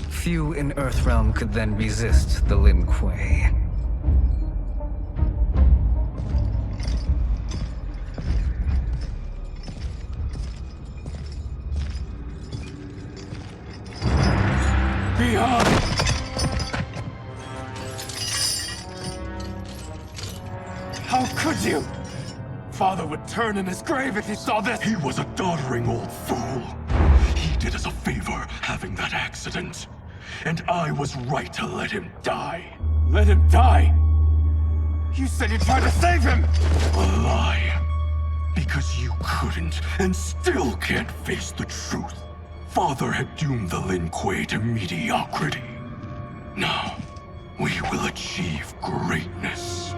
Few in Earthrealm could then resist the Lin Kuei. Behind! How could you? Father would turn in his grave if he saw this! He was a doddering old fool. He did us a favor having that accident. And I was right to let him die. Let him die? You said you tried to save him! A lie. Because you couldn't, and still can't face the truth. Father had doomed the Lin Kuei to mediocrity. Now, we will achieve greatness.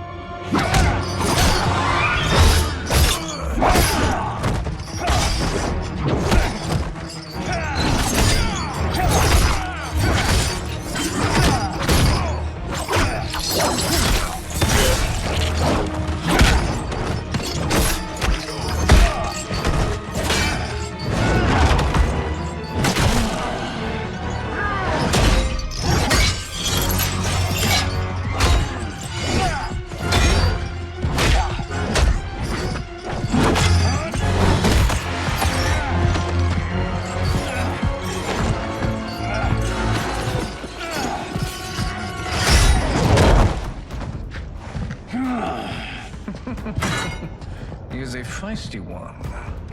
He is a feisty one.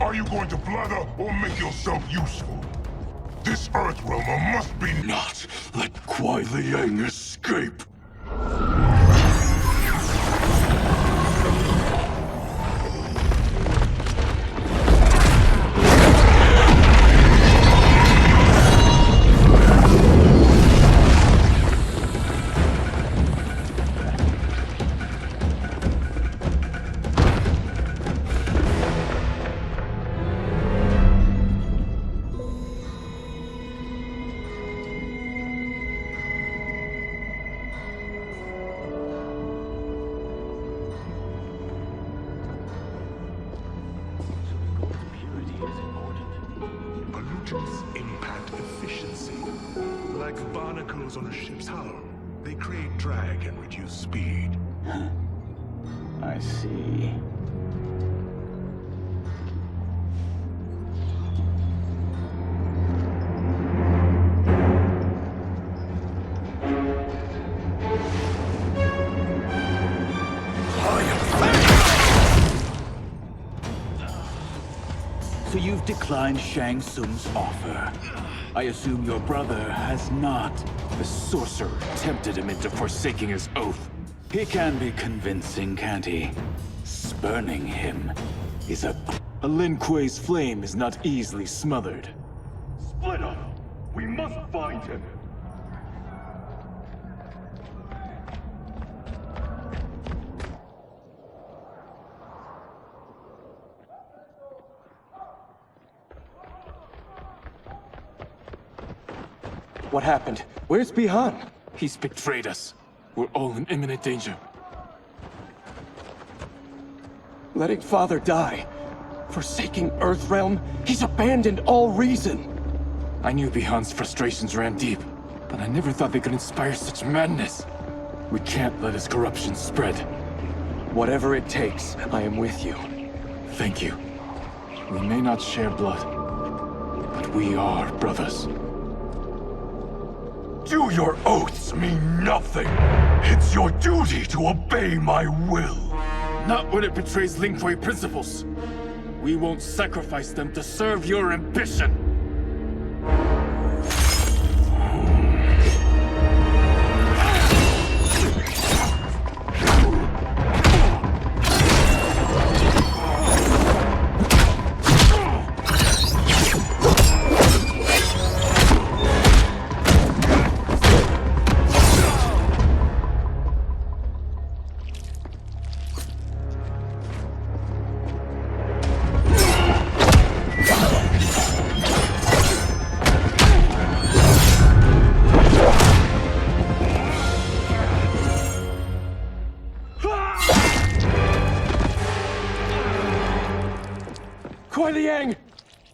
Are you going to blather or make yourself useful? This Earthrealmer must be not let Kuai Liang escape. Pollutants impact efficiency. Like barnacles on a ship's hull. They create drag and reduce speed. I see. So you've declined Shang Tsung's offer. I assume your brother has not. The sorcerer tempted him into forsaking his oath. He can be convincing, can't he? Spurning him is a Lin Kuei's flame is not easily smothered. Split up! We must find him! What happened? Where's Bihan? He's betrayed us. We're all in imminent danger. Letting Father die. Forsaking Earthrealm. He's abandoned all reason. I knew Bihan's frustrations ran deep, but I never thought they could inspire such madness. We can't let his corruption spread. Whatever it takes, I am with you. Thank you. We may not share blood, but we are brothers. Do your oaths mean nothing? It's your duty to obey my will. Not when it betrays Lin Kuei principles. We won't sacrifice them to serve your ambition.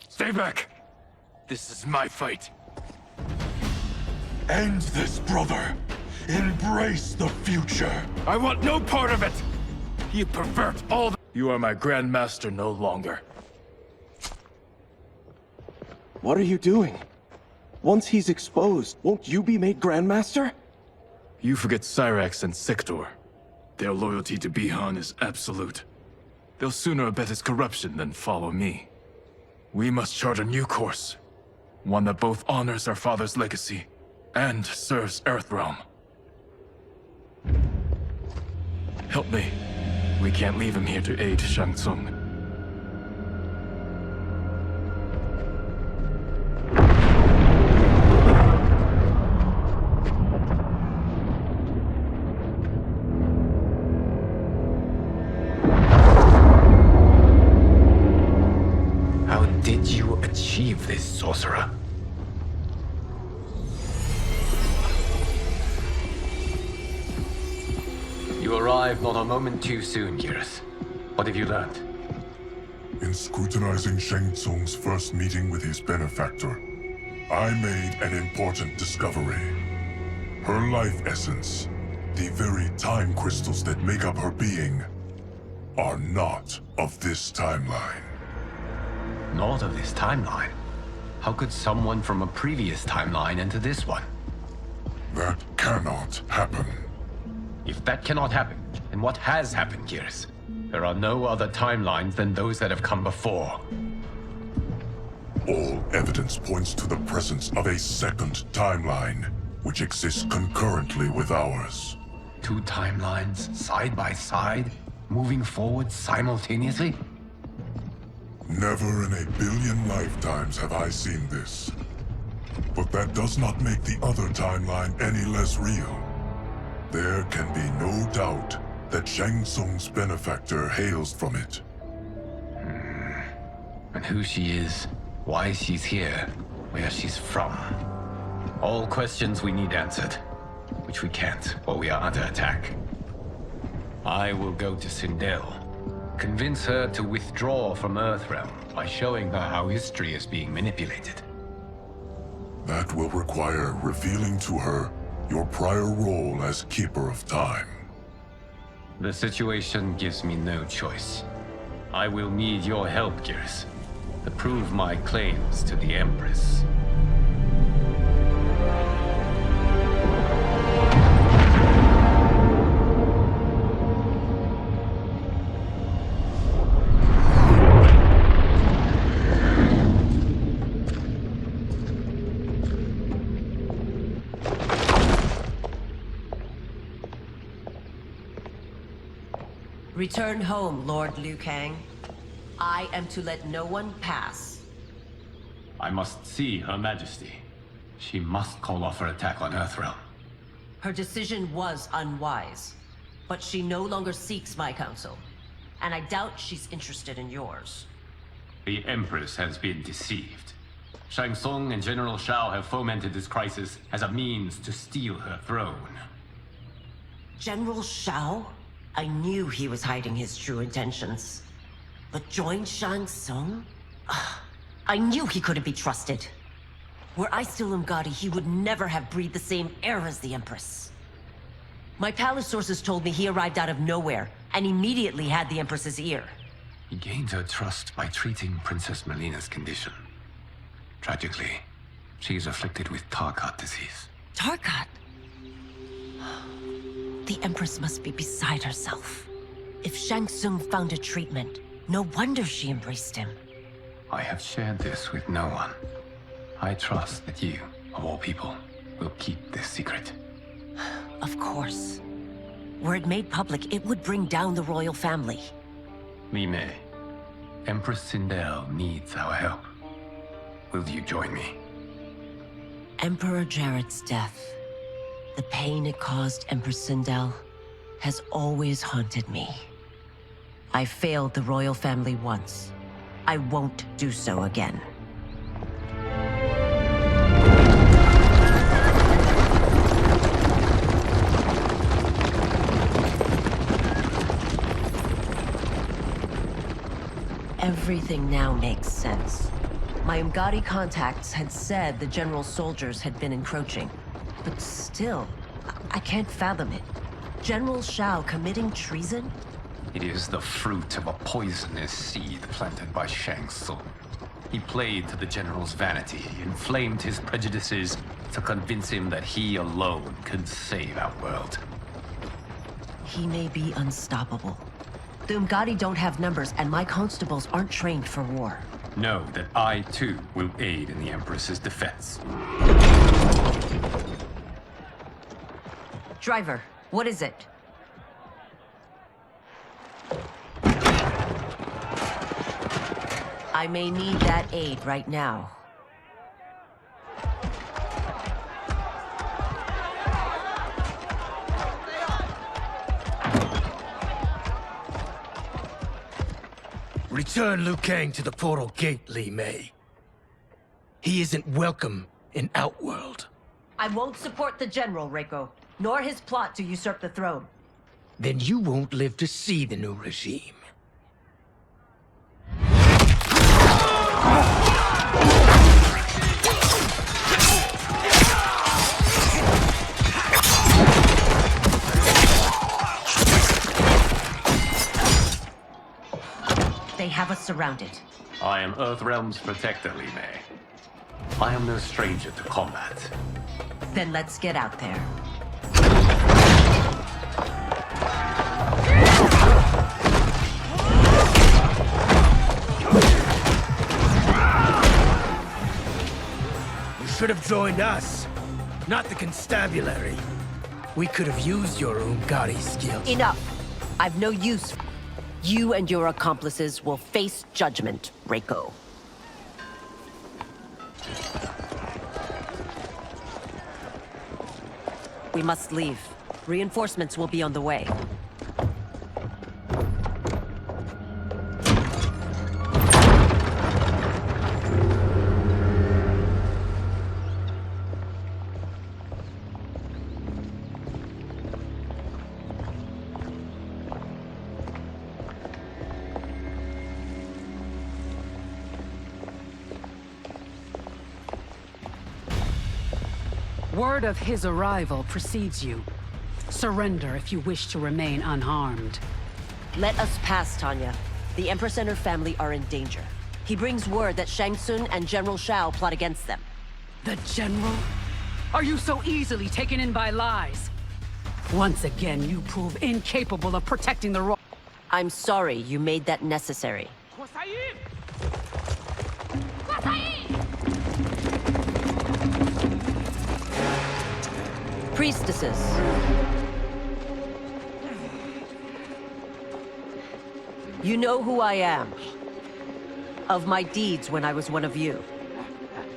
Stay back! This is my fight. End this, brother! Embrace the future! I want no part of it! You pervert all the— You are my Grandmaster no longer. What are you doing? Once he's exposed, won't you be made Grandmaster? You forget Cyrax and Sector. Their loyalty to Bihan is absolute. They'll sooner abet his corruption than follow me. We must chart a new course. One that both honors our father's legacy and serves Earthrealm. Help me. We can't leave him here to aid Shang Tsung. Did you achieve this, sorcerer? You arrived not a moment too soon, Geras. What have you learned? In scrutinizing Shang Tsung's first meeting with his benefactor, I made an important discovery. Her life essence, the very time crystals that make up her being, are not of this timeline. Not of this timeline? How could someone from a previous timeline enter this one? That cannot happen. If that cannot happen, then what has happened, Geras? There are no other timelines than those that have come before. All evidence points to the presence of a second timeline, which exists concurrently with ours. Two timelines, side by side, moving forward simultaneously? Never in a billion lifetimes have I seen this. But that does not make the other timeline any less real. There can be no doubt that Shang Tsung's benefactor hails from it. And who she is, why she's here, where she's from. All questions we need answered, which we can't while we are under attack. I will go to Sindel. Convince her to withdraw from Earthrealm by showing her how history is being manipulated. That will require revealing to her your prior role as Keeper of Time. The situation gives me no choice. I will need your help, Geras, to prove my claims to the Empress. Return home, Lord Liu Kang. I am to let no one pass. I must see Her Majesty. She must call off her attack on Earthrealm. Her decision was unwise, but she no longer seeks my counsel, and I doubt she's interested in yours. The Empress has been deceived. Shang Tsung and General Shao have fomented this crisis as a means to steal her throne. General Shao? I knew he was hiding his true intentions. But join Shang Tsung? I knew he couldn't be trusted. Were I still Umgadi, he would never have breathed the same air as the Empress. My palace sources told me he arrived out of nowhere, and immediately had the Empress's ear. He gained her trust by treating Princess Melina's condition. Tragically, she is afflicted with Tarkat disease. Tarkat? The Empress must be beside herself. If Shang Tsung found a treatment, no wonder she embraced him. I have shared this with no one. I trust that you, of all people, will keep this secret. Of course. Were it made public, it would bring down the royal family. Li Mei, Empress Sindel needs our help. Will you join me? Emperor Jared's death, the pain it caused Empress Sindel, has always haunted me. I failed the royal family once. I won't do so again. Everything now makes sense. My Umgadi contacts had said the general's soldiers had been encroaching. But still, I can't fathom it. General Shao committing treason? It is the fruit of a poisonous seed planted by Shang Tsung. He played to the general's vanity, inflamed his prejudices to convince him that he alone could save our world. He may be unstoppable. The Umgadi don't have numbers, and my constables aren't trained for war. Know that I, too, will aid in the Empress's defense. Driver, what is it? I may need that aid right now. Return Liu Kang to the portal gate, Li Mei. He isn't welcome in Outworld. I won't support the general, Reiko, nor his plot to usurp the throne. Then you won't live to see the new regime. They have us surrounded. I am Earthrealm's protector, Li Mei. I am no stranger to combat. Then let's get out there. You should have joined us, not the constabulary. We could have used your Umgadi skills. Enough! I've no use. You and your accomplices will face judgment, Reiko. We must leave. Reinforcements will be on the way. Word of his arrival precedes you. Surrender if you wish to remain unharmed. Let us pass, Tanya. The Empress and her family are in danger. He brings word that Shang Tsung and General Shao plot against them. The General? Are you so easily taken in by lies? Once again, you prove incapable of protecting the I'm sorry you made that necessary. Priestesses. You know who I am. Of my deeds when I was one of you.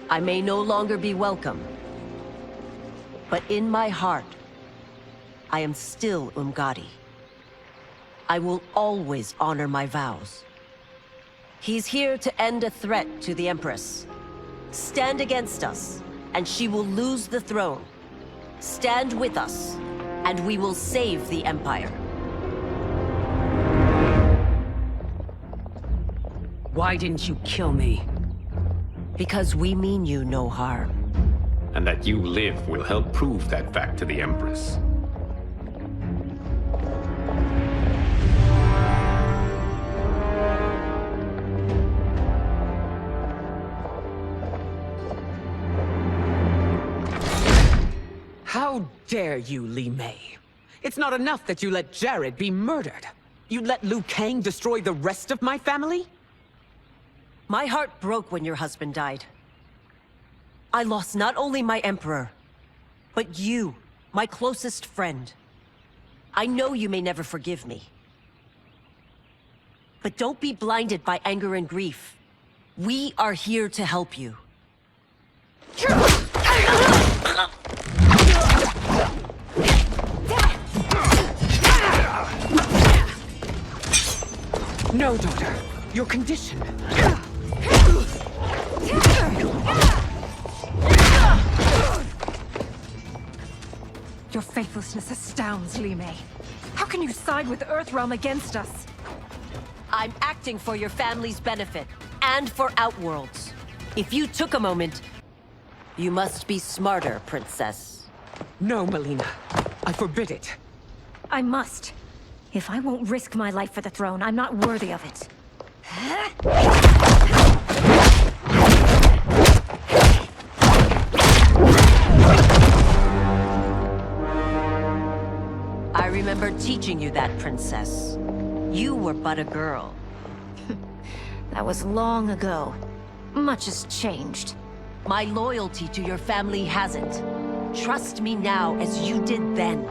I may no longer be welcome. But in my heart, I am still Umgadi. I will always honor my vows. He's here to end a threat to the Empress. Stand against us, and she will lose the throne. Stand with us, and we will save the Empire. Why didn't you kill me? Because we mean you no harm. and that you live will help prove that fact to the Empress. How dare you, Li Mei? It's not enough that you let Jared be murdered. You let Liu Kang destroy the rest of my family? My heart broke when your husband died. I lost not only my Emperor, but you, my closest friend. I know you may never forgive me. But don't be blinded by anger and grief. We are here to help you. No, daughter. Your condition. Your faithlessness astounds, Li Mei. How can you side with Earthrealm against us? I'm acting for your family's benefit, and for Outworld's. If you took a moment, you must be smarter, Princess. No, Melina. I forbid it. I must. If I won't risk my life for the throne, I'm not worthy of it. I remember teaching you that, Princess. You were but a girl. That was long ago. Much has changed. My loyalty to your family hasn't. Trust me now as you did then.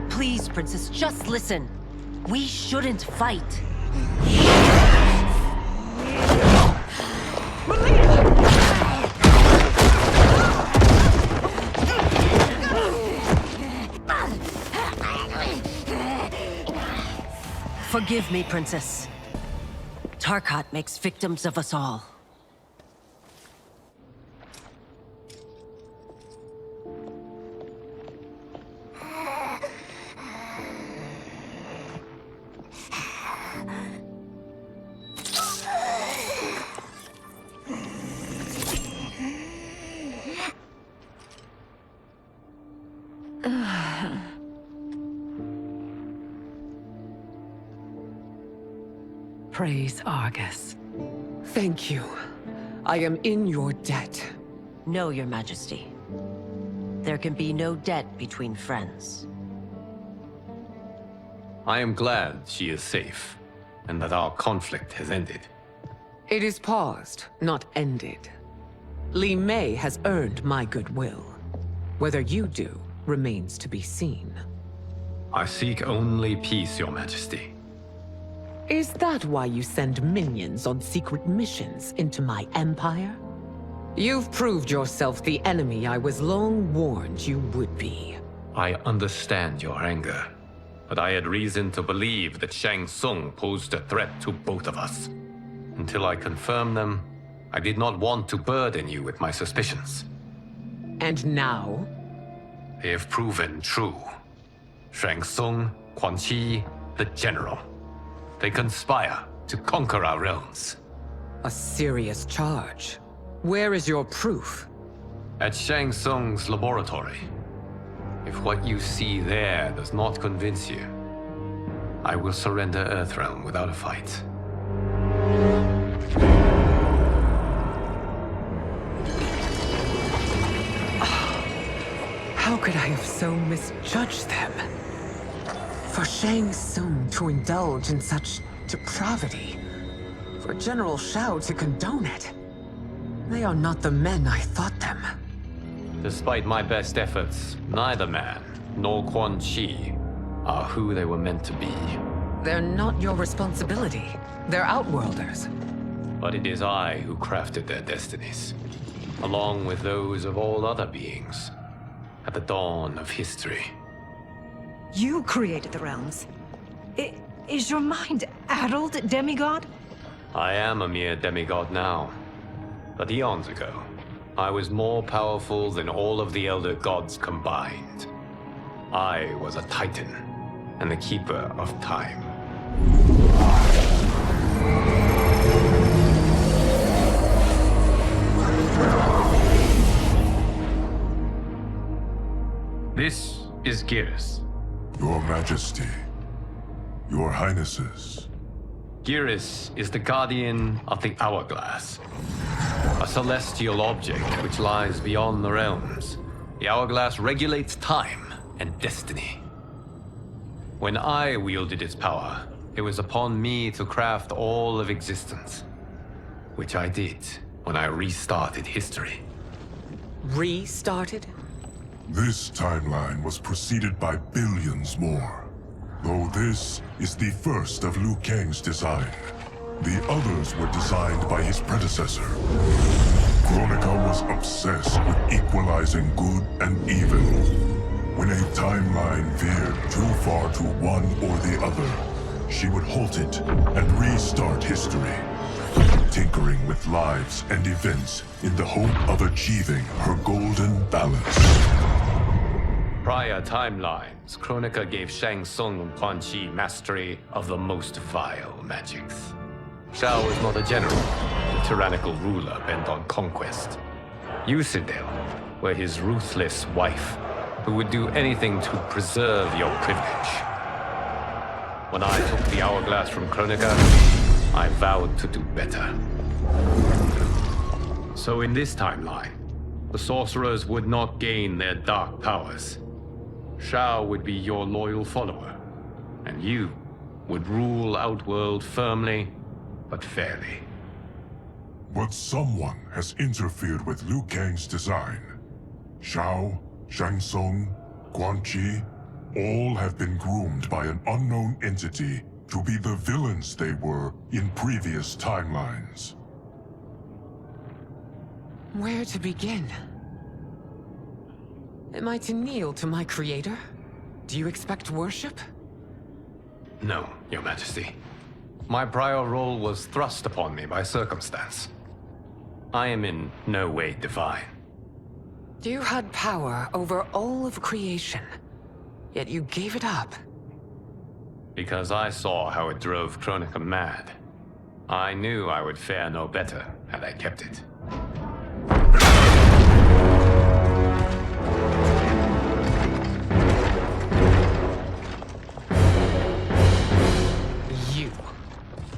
Please, Princess, just listen. We shouldn't fight. Forgive me, Princess. Tarkat makes victims of us all. Praise Argus. Thank you. I am in your debt. No, Your Majesty. There can be no debt between friends. I am glad she is safe, and that our conflict has ended. It is paused, not ended. Li Mei has earned my goodwill. Whether you do remains to be seen. I seek only peace, Your Majesty. Is that why you send minions on secret missions into my empire? You've proved yourself the enemy I was long warned you would be. I understand your anger, but I had reason to believe that Shang Tsung posed a threat to both of us. Until I confirmed them, I did not want to burden you with my suspicions. And now? They have proven true. Shang Tsung, Quan Chi, the General. They conspire to conquer our realms. A serious charge. Where is your proof? At Shang Tsung's laboratory. If what you see there does not convince you, I will surrender Earthrealm without a fight. How could I have so misjudged them? For Shang Tsung to indulge in such depravity, for General Shao to condone it, they are not the men I thought them. Despite my best efforts, neither man nor Quan Chi are who they were meant to be. They're not your responsibility. They're Outworlders. But it is I who crafted their destinies, along with those of all other beings, at the dawn of history. You created the realms. Is your mind addled, demigod? I am a mere demigod now. But eons ago, I was more powerful than all of the Elder Gods combined. I was a Titan, and the Keeper of Time. This is Geras. Your Majesty. Your Highnesses. Geras is the guardian of the Hourglass, a celestial object which lies beyond the realms. The Hourglass regulates time and destiny. When I wielded its power, it was upon me to craft all of existence, which I did when I restarted history. Restarted? This timeline was preceded by billions more. Though this is the first of Liu Kang's design. The others were designed by his predecessor. Kronika was obsessed with equalizing good and evil. When a timeline veered too far to one or the other, she would halt it and restart history, tinkering with lives and events in the hope of achieving her golden balance. Prior timelines, Kronika gave Shang Tsung and Quan Chi mastery of the most vile magics. Shao was not a general, a tyrannical ruler bent on conquest. You, Sindel, were his ruthless wife, who would do anything to preserve your privilege. When I took the Hourglass from Kronika, I vowed to do better. So in this timeline, the sorcerers would not gain their dark powers. Shao would be your loyal follower, and you would rule Outworld firmly, but fairly. But someone has interfered with Liu Kang's design. Shao, Shang Tsung, Quan Chi, all have been groomed by an unknown entity to be the villains they were in previous timelines. Where to begin? Am I to kneel to my creator? Do you expect worship? No, Your Majesty. My prior role was thrust upon me by circumstance. I am in no way divine. You had power over all of creation, yet you gave it up. Because I saw how it drove Kronika mad. I knew I would fare no better had I kept it.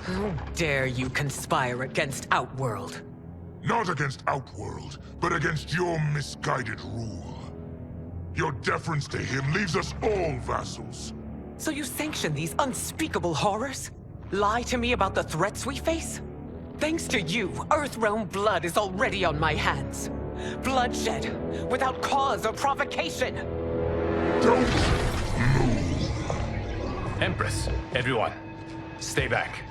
How dare you conspire against Outworld? Not against Outworld, but against your misguided rule. Your deference to him leaves us all vassals. So you sanction these unspeakable horrors? Lie to me about the threats we face? Thanks to you, Earthrealm blood is already on my hands. Bloodshed, without cause or provocation. Don't move. Empress, everyone, stay back.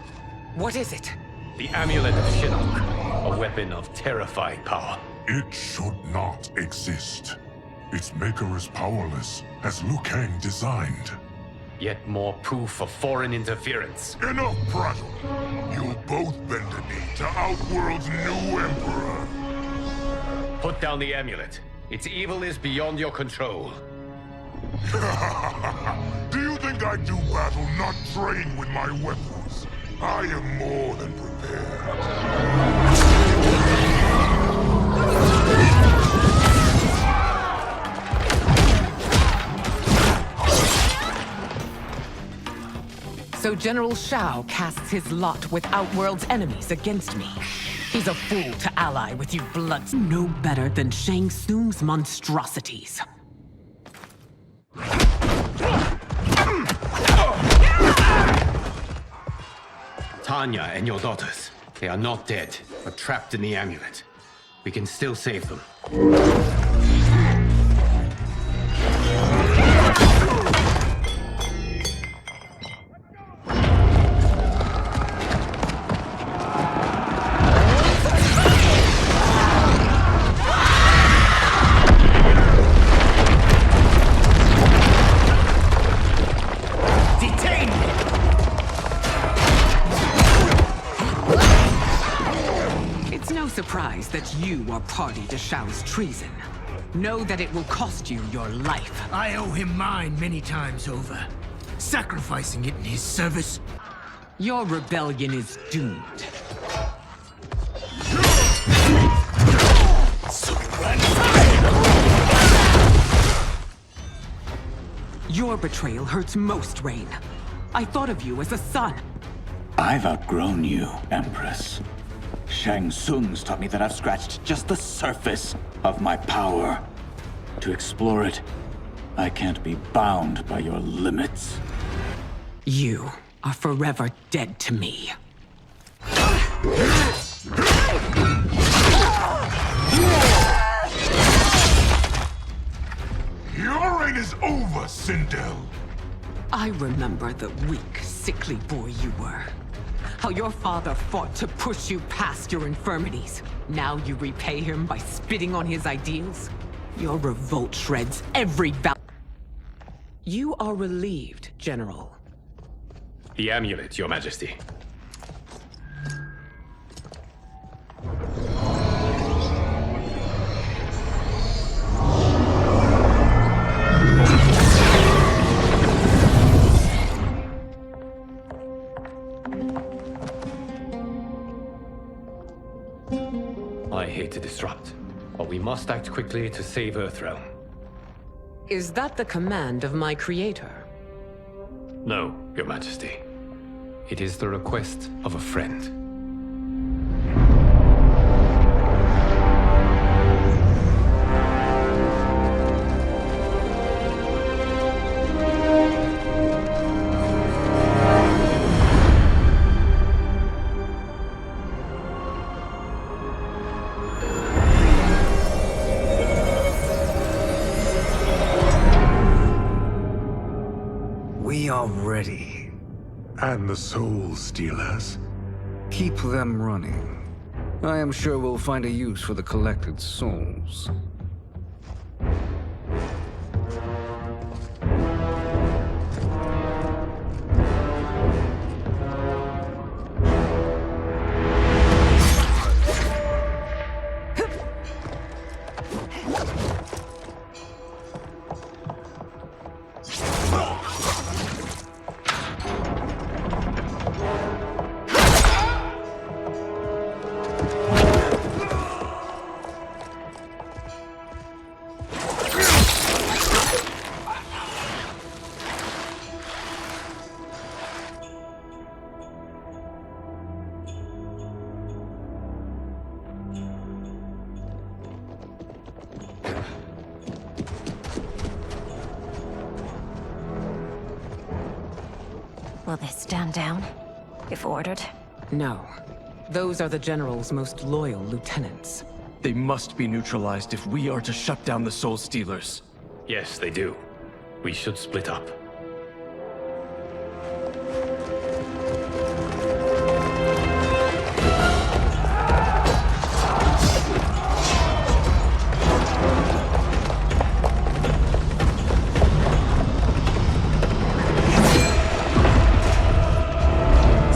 What is it? The Amulet of Shinnok, a weapon of terrifying power. It should not exist. Its maker is powerless, as Liu Kang designed. Yet more proof of foreign interference. Enough prattle! You'll both bend the knee to Outworld's new emperor. Put down the amulet. Its evil is beyond your control. Do you think I do battle not trained with my weapons? I am more than prepared. So General Shao casts his lot with Outworld's enemies against me. He's a fool to ally with you bloods no better than Shang Tsung's monstrosities. Tanya and your daughters, they are not dead, but trapped in the amulet. We can still save them. Surprise that you are party to Shao's treason. Know that it will cost you your life. I owe him mine many times over. Sacrificing it in his service. Your rebellion is doomed. Your betrayal hurts most, Rain. I thought of you as a son. I've outgrown you, Empress. Shang Tsung's taught me that I've scratched just the surface of my power. To explore it, I can't be bound by your limits. You are forever dead to me. Your reign is over, Sindel. I remember the weak, sickly boy you were. How your father fought to push you past your infirmities. Now you repay him by spitting on his ideals? Your revolt shreds every You are relieved, General. The amulet, Your Majesty. I hate to disrupt, but we must act quickly to save Earthrealm. Is that the command of my creator? No, Your Majesty. It is the request of a friend. We are ready. And the Soul Stealers? Keep them running. I am sure we'll find a use for the collected souls. Will they stand down, if ordered? No. Those are the General's most loyal lieutenants. They must be neutralized if we are to shut down the Soul Stealers. Yes, they do. We should split up.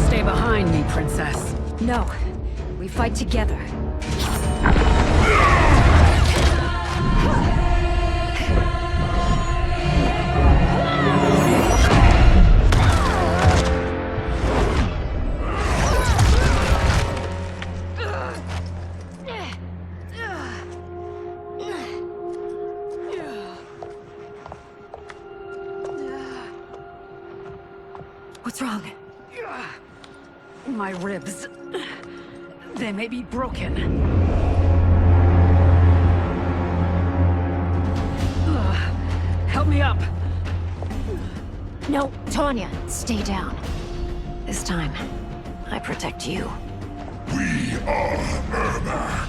Stay behind me, Princess. No. We fight together. What's wrong? My ribs. They may be broken. Help me up! No, Tanya, stay down. This time, I protect you. We are Ermac.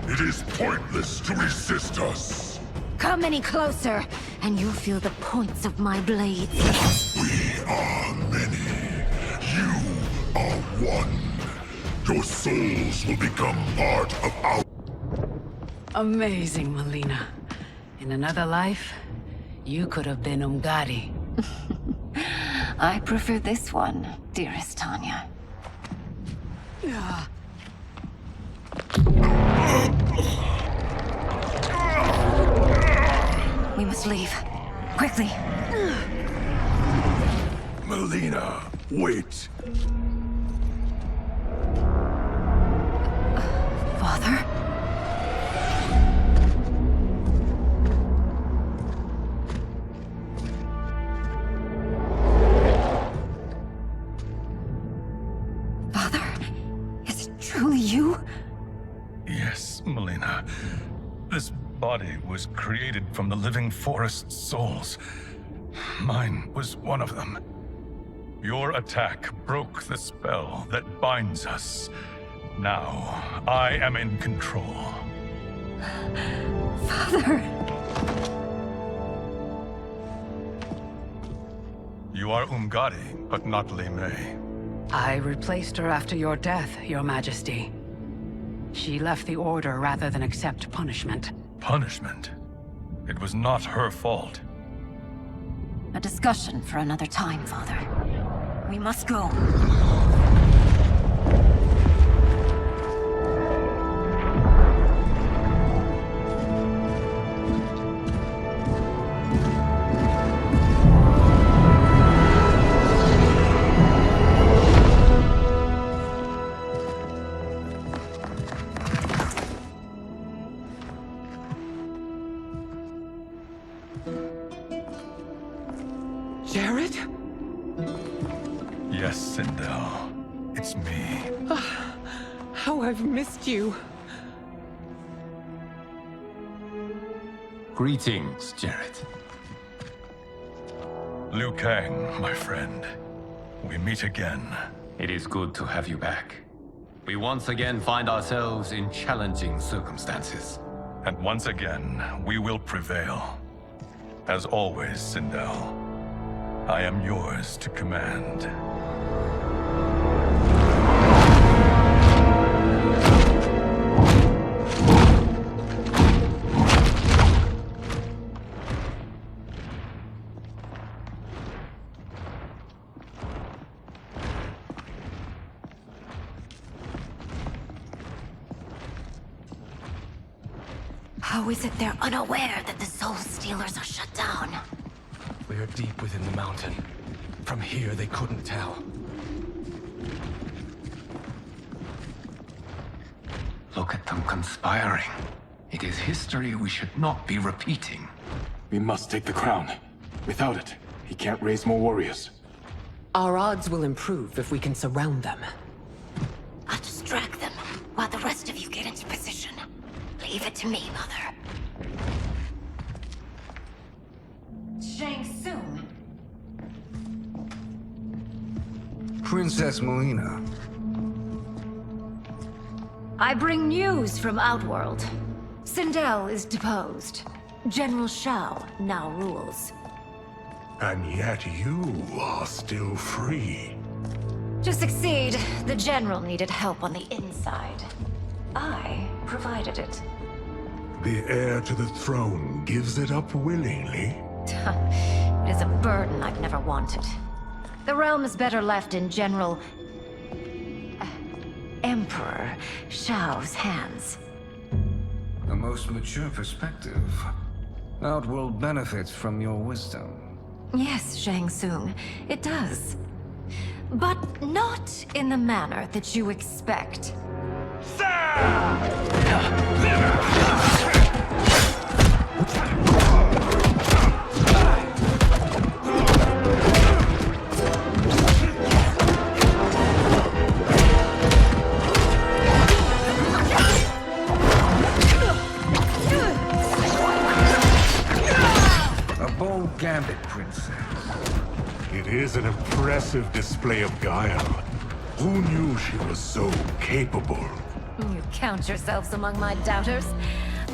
It is pointless to resist us. Come any closer, and you'll feel the points of my blades. We are many. You are one. Your souls will become part of our... Amazing, Melina. In another life, you could have been Umgadi. I prefer this one, dearest Tanya. We must leave. Quickly. Melina, wait. Father? Father, is it truly you? Yes, Melina. This body was created from the living forest's souls. Mine was one of them. Your attack broke the spell that binds us. Now, I am in control. Father! You are Umgadi, but not Li Mei. I replaced her after your death, Your Majesty. She left the Order rather than accept punishment. Punishment? It was not her fault. A discussion for another time, Father. We must go. Jared? Yes, Sindel. It's me. How I've missed you. Greetings, Jared. Liu Kang, my friend. We meet again. It is good to have you back. We once again find ourselves in challenging circumstances. And once again, we will prevail. As always, Sindel, I am yours to command. How is it they're unaware that the Soul Stealers are shut down? We are deep within the mountain. From here, they couldn't tell. Look at them conspiring. It is history we should not be repeating. We must take the crown. Without it, he can't raise more warriors. Our odds will improve if we can surround them. I'll distract them while the rest of you get into position. Leave it to me, Mother. Shang Tsung. Princess Melina. I bring news from Outworld. Sindel is deposed. General Shao now rules. And yet you are still free. To succeed, the General needed help on the inside. I provided it. The heir to the throne gives it up willingly. It is a burden I've never wanted. The realm is better left in General... Emperor Shao's hands. A most mature perspective. Outworld benefits from your wisdom. Yes, Shang Tsung, it does. But not in the manner that you expect. A bold gambit, Princess. It is an impressive display of guile. Who knew she was so capable? You count yourselves among my doubters?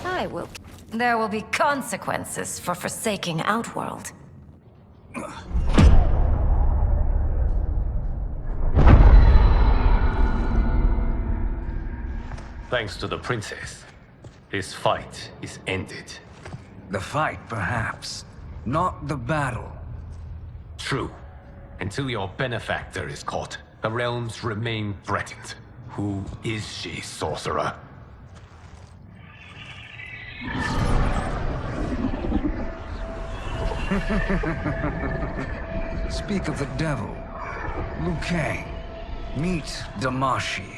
I will. There will be consequences for forsaking Outworld. Thanks to the princess, this fight is ended. The fight, perhaps. Not the battle. True. Until your benefactor is caught, the realms remain threatened. Who is she, sorcerer? Speak of the devil. Liu Kang. Meet Damashi.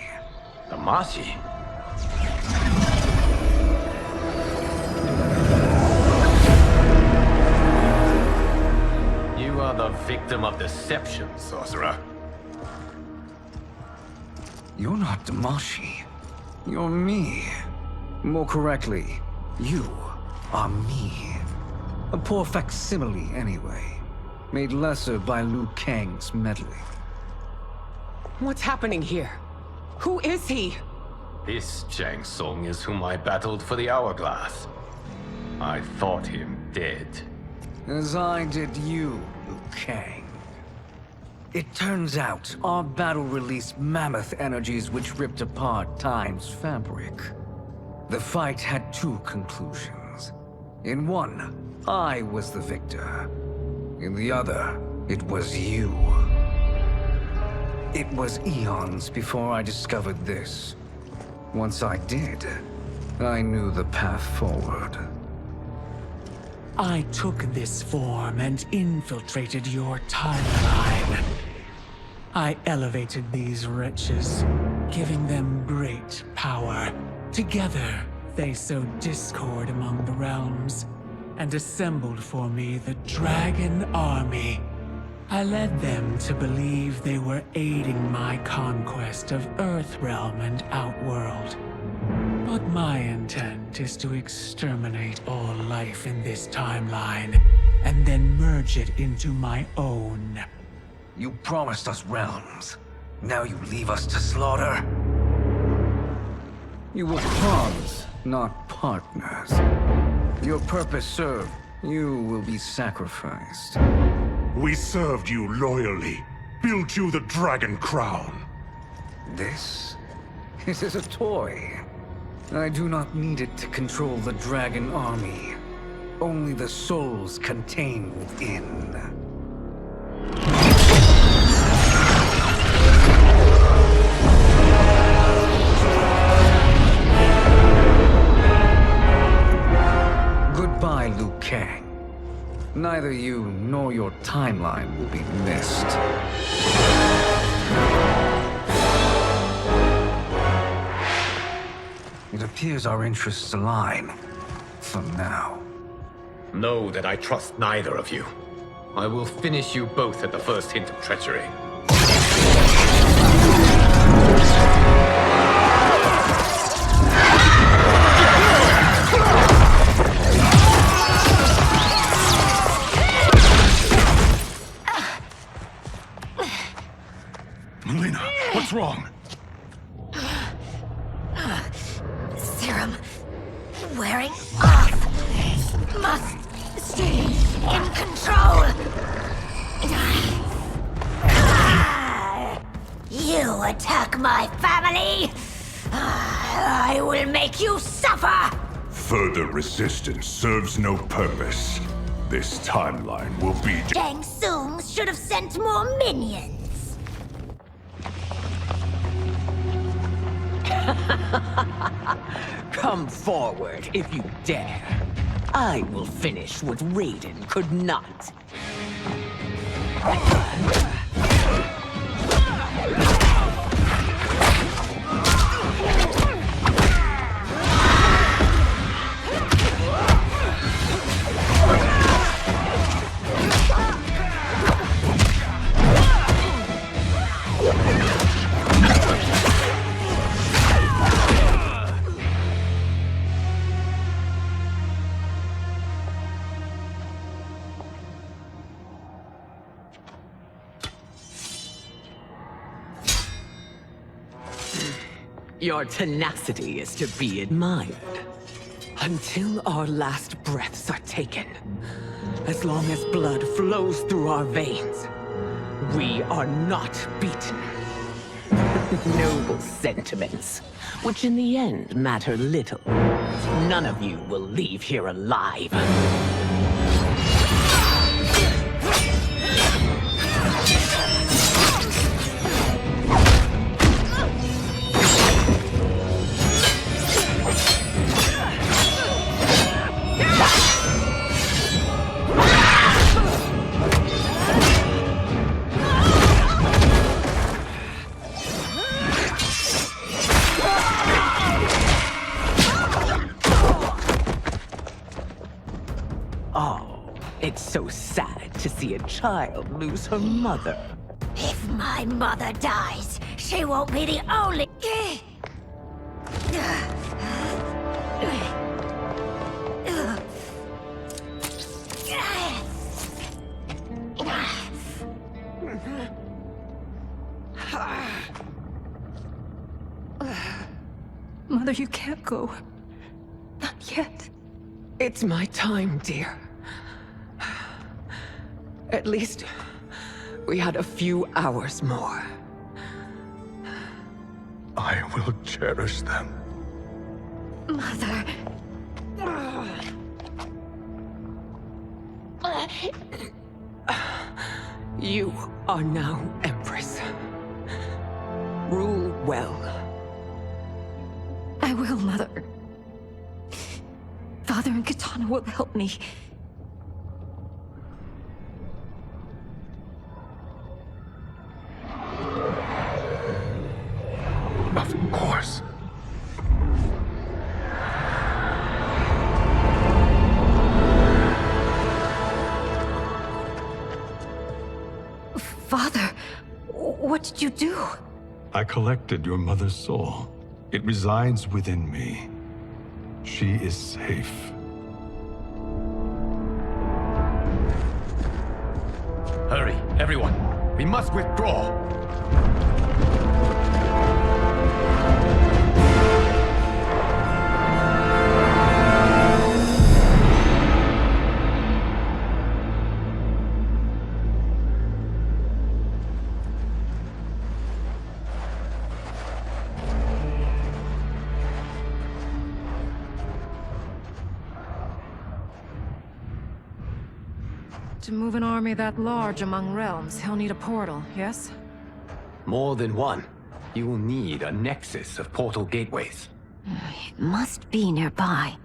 Damashi? You are the victim of deception, sorcerer. You're not Damashi. You're me. More correctly, you are me. A poor facsimile, anyway. Made lesser by Liu Kang's meddling. What's happening here? Who is he? This Shang Tsung is whom I battled for the Hourglass. I thought him dead. As I did you, Liu Kang. It turns out our battle released mammoth energies which ripped apart time's fabric. The fight had two conclusions. In one, I was the victor. In the other, it was you. It was eons before I discovered this. Once I did, I knew the path forward. I took this form and infiltrated your timeline. I elevated these wretches, giving them great power. Together, they sowed discord among the realms, and assembled for me the Dragon Army. I led them to believe they were aiding my conquest of Earthrealm and Outworld. But my intent is to exterminate all life in this timeline, and then merge it into my own. You promised us realms. Now you leave us to slaughter? You were pawns, not partners. Your purpose served. You will be sacrificed. We served you loyally, built you the Dragon Crown. This is a toy. I do not need it to control the Dragon Army. Only the souls contained within. Goodbye, Liu Kang. Neither you nor your timeline will be missed. It appears our interests align. For now. Know that I trust neither of you. I will finish you both at the first hint of treachery. Melina, what's wrong? Serum wearing off. Must stay in control. You attack my family. I will make you suffer. Further resistance serves no purpose. This timeline will be... Shang Tsung should have sent more minions. Come forward if you dare. I will finish what Raiden could not. Your tenacity is to be admired. Until our last breaths are taken, as long as blood flows through our veins, we are not beaten. Noble sentiments, which in the end matter little. None of you will leave here alive. It's so sad to see a child lose her mother. If my mother dies, She won't be the only... Mother, you can't go. Not yet. It's my time, dear. At least we had a few hours more. I will cherish them. Mother... You are now Empress. Rule well. I will, Mother. Father and Katana will help me. Of course. Father, what did you do? I collected your mother's soul. It resides within me. She is safe. Hurry, everyone. We must withdraw. To move an army that large among realms, he'll need a portal, yes? More than one. You will need a nexus of portal gateways. It must be nearby.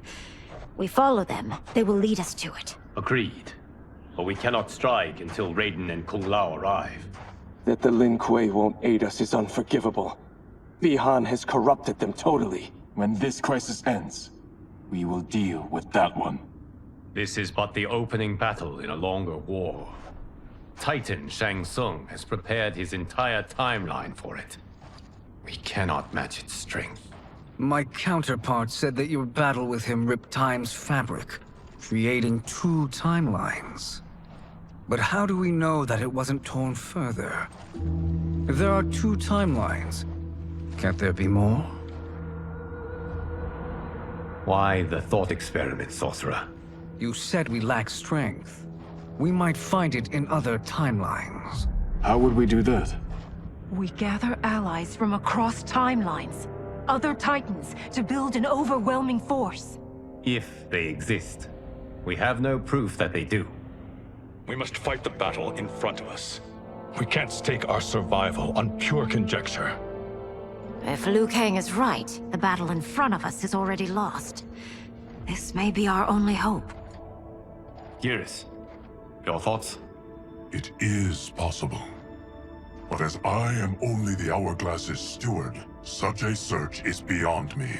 We follow them, they will lead us to it. Agreed. But we cannot strike until Raiden and Kung Lao arrive. That the Lin Kuei won't aid us is unforgivable. Bihan has corrupted them totally. When this crisis ends, we will deal with that one. This is but the opening battle in a longer war. Titan Shang Tsung has prepared his entire timeline for it. We cannot match its strength. My counterpart said that your battle with him ripped time's fabric, creating 2 timelines. But how do we know that it wasn't torn further? If there are 2 timelines, can't there be more? Why the thought experiment, Sorcerer? You said we lack strength. We might find it in other timelines. How would we do that? We gather allies from across timelines, other Titans, to build an overwhelming force. If they exist. We have no proof that they do. We must fight the battle in front of us. We can't stake our survival on pure conjecture. If Liu Kang is right, the battle in front of us is already lost. This may be our only hope. Geras, your thoughts? It is possible. But as I am only the Hourglass's steward, such a search is beyond me.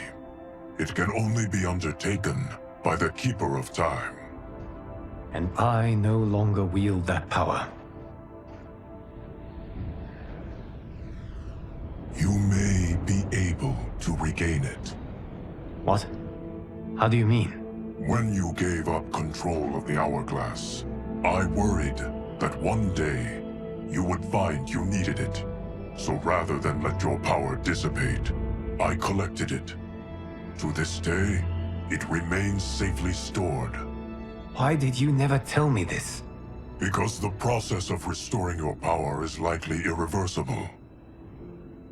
It can only be undertaken by the Keeper of Time. And I no longer wield that power. You may be able to regain it. What? How do you mean? When you gave up control of the Hourglass, I worried that one day you would find you needed it. So rather than let your power dissipate, I collected it. To this day, it remains safely stored. Why did you never tell me this? Because the process of restoring your power is likely irreversible.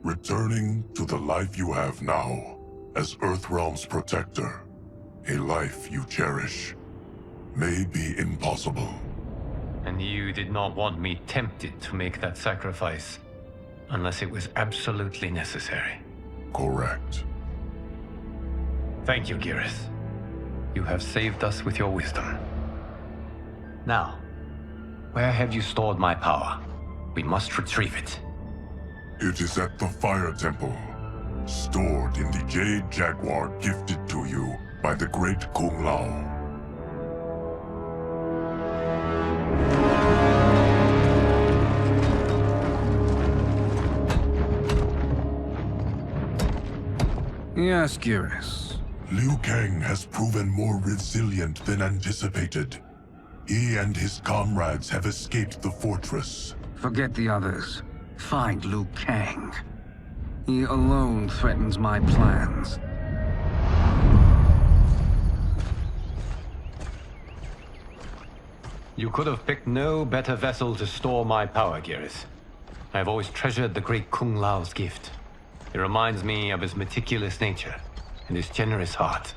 Returning to the life you have now, as Earthrealm's protector, a life you cherish, may be impossible. And you did not want me tempted to make that sacrifice, unless it was absolutely necessary. Correct. Thank you, Geras. You have saved us with your wisdom. Now, where have you stored my power? We must retrieve it. It is at the Fire Temple, stored in the Jade Jaguar gifted to you by the great Kung Lao. Yes, Geras. Liu Kang has proven more resilient than anticipated. He and his comrades have escaped the fortress. Forget the others. Find Liu Kang. He alone threatens my plans. You could have picked no better vessel to store my power, Geras. I have always treasured the great Kung Lao's gift. It reminds me of his meticulous nature and his generous heart.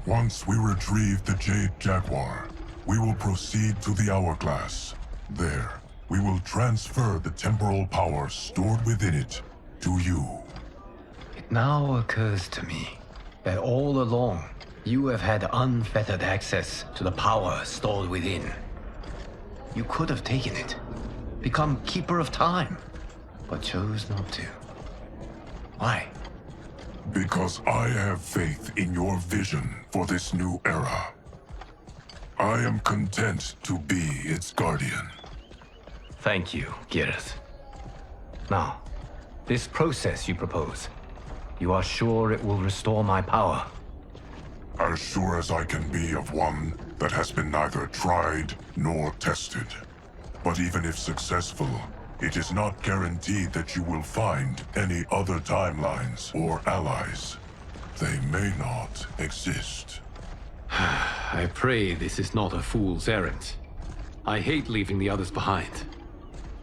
Once we retrieve the Jade Jaguar, we will proceed to the Hourglass. There, we will transfer the temporal power stored within it to you. It now occurs to me that all along, you have had unfettered access to the power stored within. You could have taken it, become Keeper of Time, but chose not to. Why? Because I have faith in your vision for this new era. I am content to be its guardian. Thank you, Geras. Now, this process you propose, you are sure it will restore my power? As sure as I can be of one that has been neither tried nor tested. But even if successful, it is not guaranteed that you will find any other timelines or allies. They may not exist. I pray this is not a fool's errand. I hate leaving the others behind.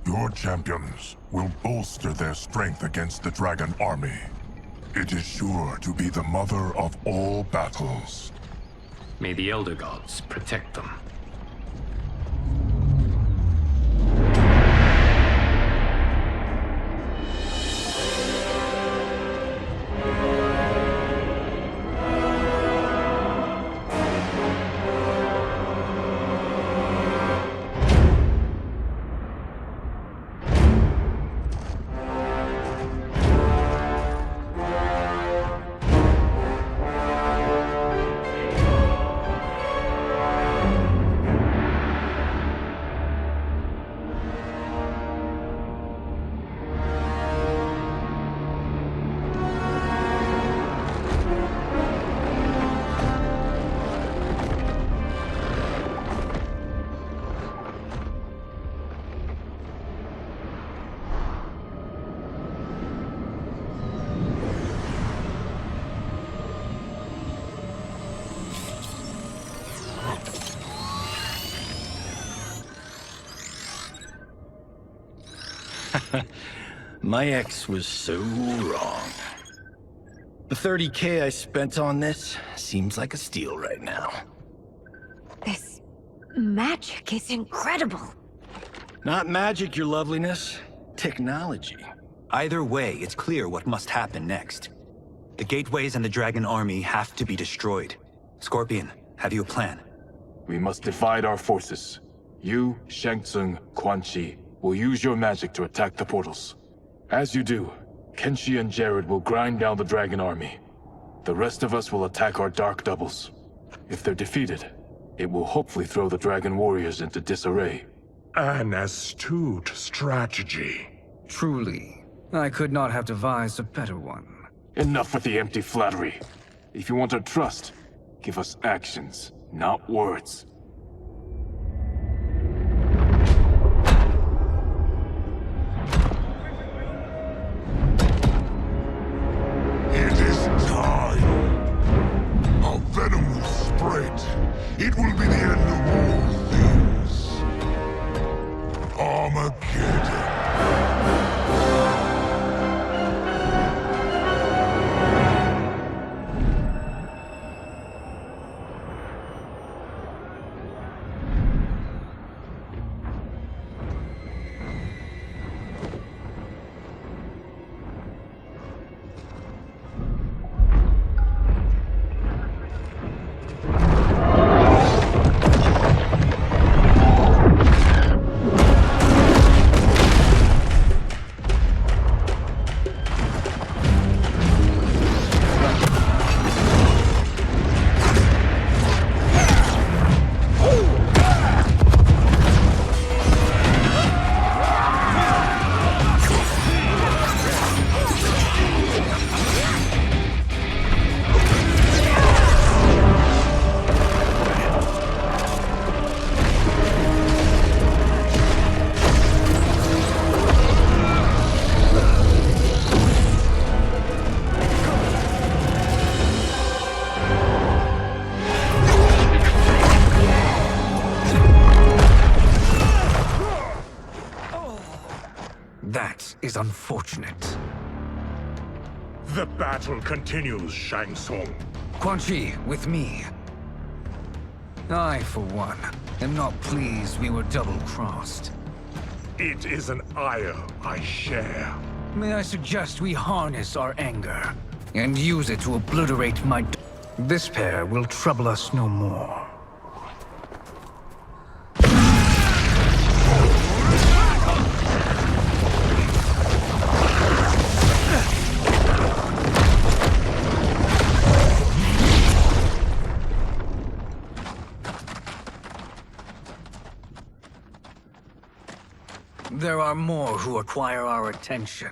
Your champions will bolster their strength against the Dragon Army. It is sure to be the mother of all battles. May the Elder Gods protect them. My ex was so wrong. The 30K I spent on this seems like a steal right now. This magic is incredible. Not magic, your loveliness. Technology. Either way, it's clear what must happen next. The gateways and the Dragon Army have to be destroyed. Scorpion, have you a plan? We must divide our forces. You, Shang Tsung, Quan Chi will use your magic to attack the portals. As you do, Kenshi and Jared will grind down the Dragon Army. The rest of us will attack our Dark Doubles. If they're defeated, it will hopefully throw the Dragon Warriors into disarray. An astute strategy. Truly, I could not have devised a better one. Enough with the empty flattery. If you want our trust, give us actions, not words. It is time. Our venom will spread. It will be the end of all things. Armageddon. unfortunate. The battle continues, Shang Tsung. Quan Chi, with me. I, for one, am not pleased we were double-crossed. It is an ire I share. May I suggest we harness our anger and use it to obliterate my... This pair will trouble us no more. There are more who acquire our attention.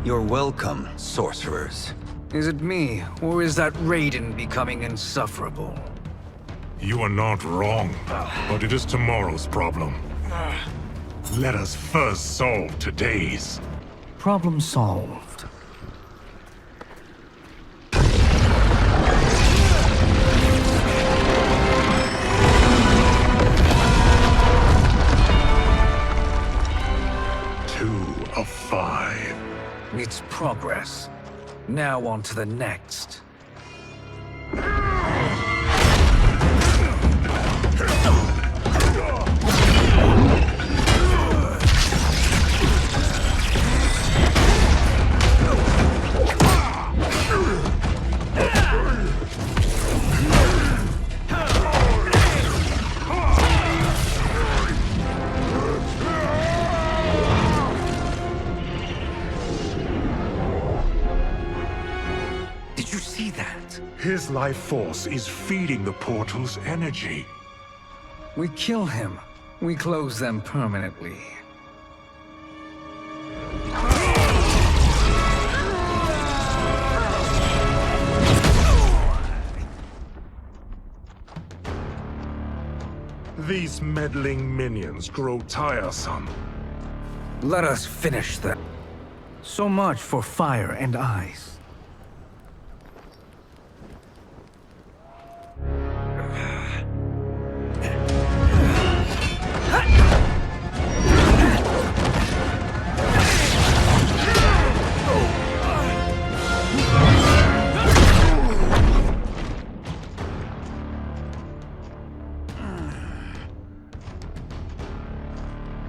You're welcome, sorcerers. Is it me, or is that Raiden becoming insufferable? You are not wrong, but it is tomorrow's problem. Let us first solve today's. Problem solved. Two of 5. It's progress. Now on to the next. His life force is feeding the portal's energy. We kill him. We close them permanently. These meddling minions grow tiresome. Let us finish them. So much for fire and ice.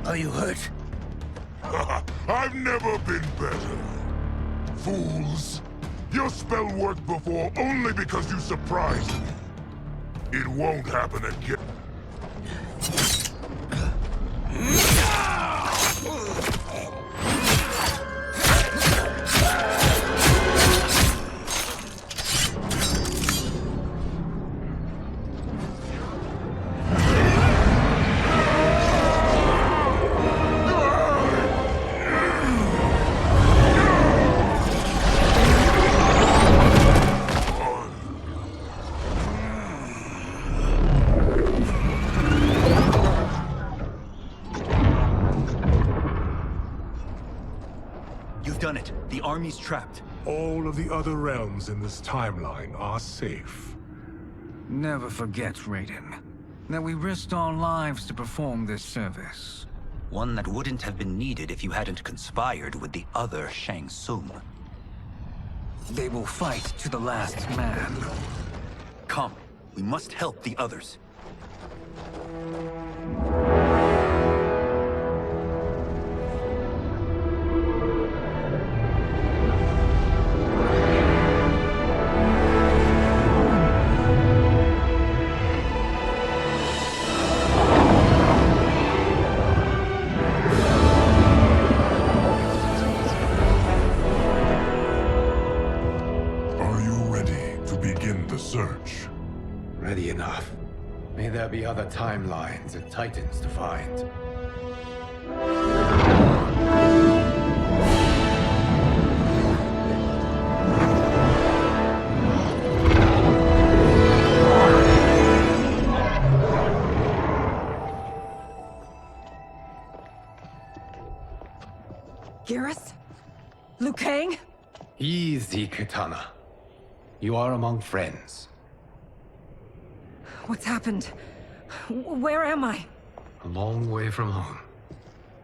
Are you hurt? I've never been better. Fools! Your spell worked before only because you surprised me. It won't happen again. Done it. The army's trapped. All of the other realms in this timeline are safe. Never forget, Raiden, that we risked our lives to perform this service. One that wouldn't have been needed if you hadn't conspired with the other Shang Tsung. They will fight to the last man. Come, we must help the others. Search. Ready enough. May there be other timelines and titans to find. Kang? Easy, Katana. You are among friends. What's happened? Where am I? A long way from home.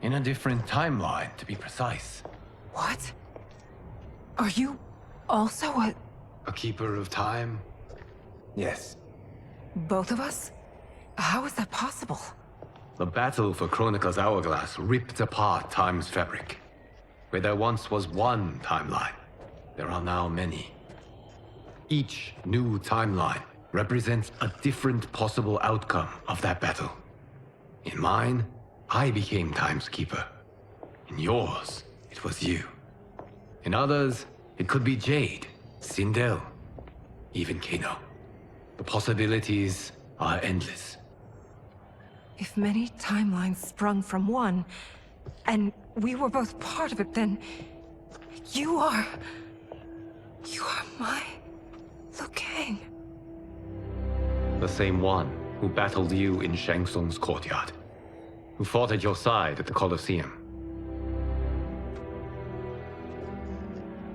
In a different timeline, to be precise. What? Are you also a keeper of time? Yes. both of us? How is that possible? The battle for Chronica's Hourglass ripped apart time's fabric. Where there once was one timeline, there are now many. Each new timeline represents a different possible outcome of that battle. In mine, I became Time's Keeper. In yours, it was you. In others, it could be Jade, Sindel, even Kano. The possibilities are endless. If many timelines sprung from one, and we were both part of it, then you are my Liu Kang. The same one who battled you in Shang Tsung's courtyard. Who fought at your side at the Colosseum.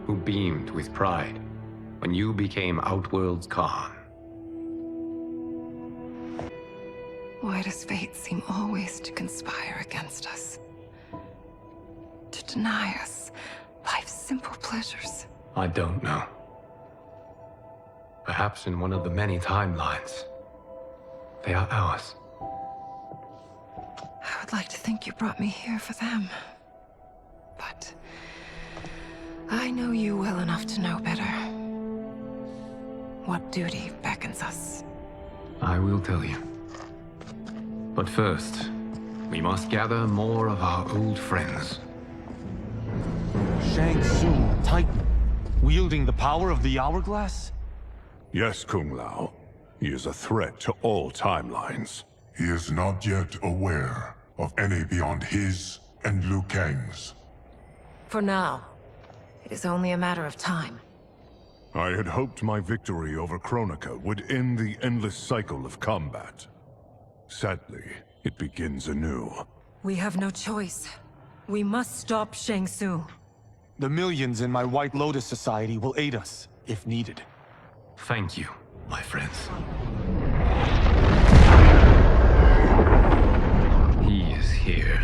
Who beamed with pride when you became Outworld's Khan. Why does fate seem always to conspire against us? To deny us life's simple pleasures? I don't know. Perhaps in one of the many timelines, they are ours. I would like to think you brought me here for them. But I know you well enough to know better. What duty beckons us? I will tell you. But first, we must gather more of our old friends. Shang Tsung, Titan, wielding the power of the Hourglass? Yes, Kung Lao. He is a threat to all timelines. He is not yet aware of any beyond his and Liu Kang's. For now, it is only a matter of time. I had hoped my victory over Chronica would end the endless cycle of combat. Sadly, it begins anew. We have no choice. We must stop Shang Tsung. The millions in my White Lotus Society will aid us, if needed. Thank you, my friends. He is here.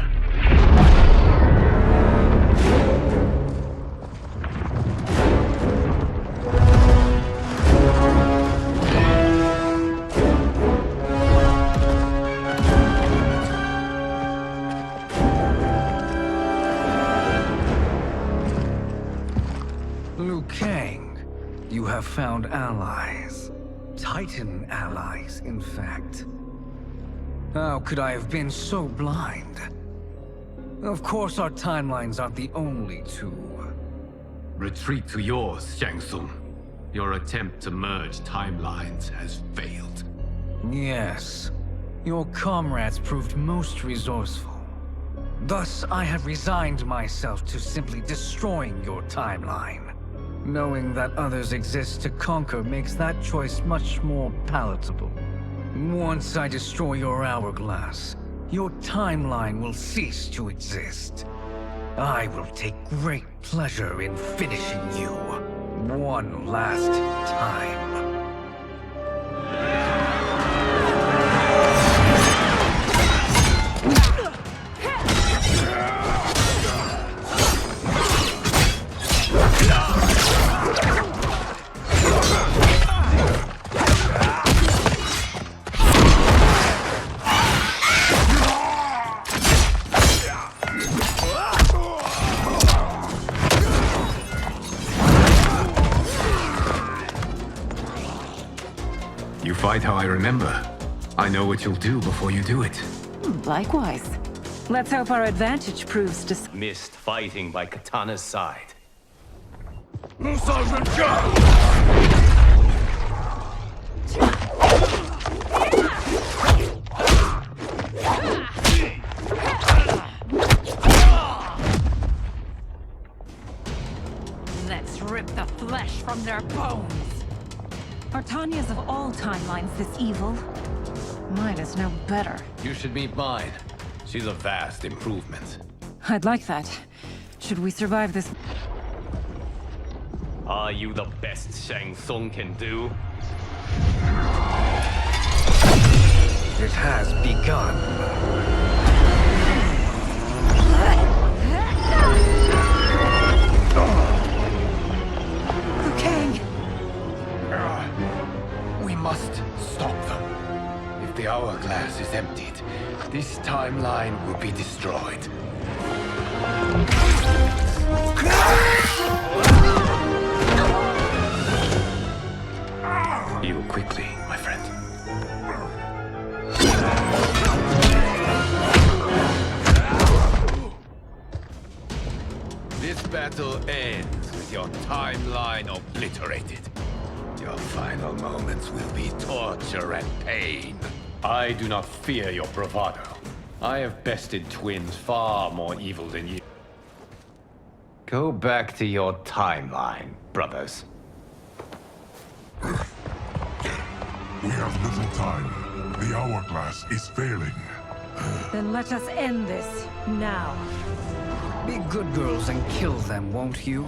Liu Kang, you have found allies. Titan allies, in fact. How could I have been so blind? Of course our timelines aren't the only two. Retreat to yours, Shang Tsung. Your attempt to merge timelines has failed. Yes. Your comrades proved most resourceful. Thus, I have resigned myself to simply destroying your timeline. Knowing that others exist to conquer makes that choice much more palatable. Once I destroy your hourglass, your timeline will cease to exist. I will take great pleasure in finishing you one last time. You fight how I remember. I know what you'll do before you do it. Likewise. Let's hope our advantage proves to... Missed fighting by Katana's side. Let's rip the flesh from their bones. Are Tanya's of all timelines this evil? Mine is no better. You should meet mine. She's a vast improvement. I'd like that. Should we survive this... Are you the best Shang Tsung can do? It has begun. Liu Kang! We must stop them. If the hourglass is emptied, this timeline will be destroyed. Heal quickly, my friend. This battle ends with your timeline obliterated. Your final moments will be torture and pain. I do not fear your bravado. I have bested twins far more evil than you. Go back to your timeline, brothers. We have little time. The hourglass is failing. Then let us end this, now. Be good girls and kill them, won't you?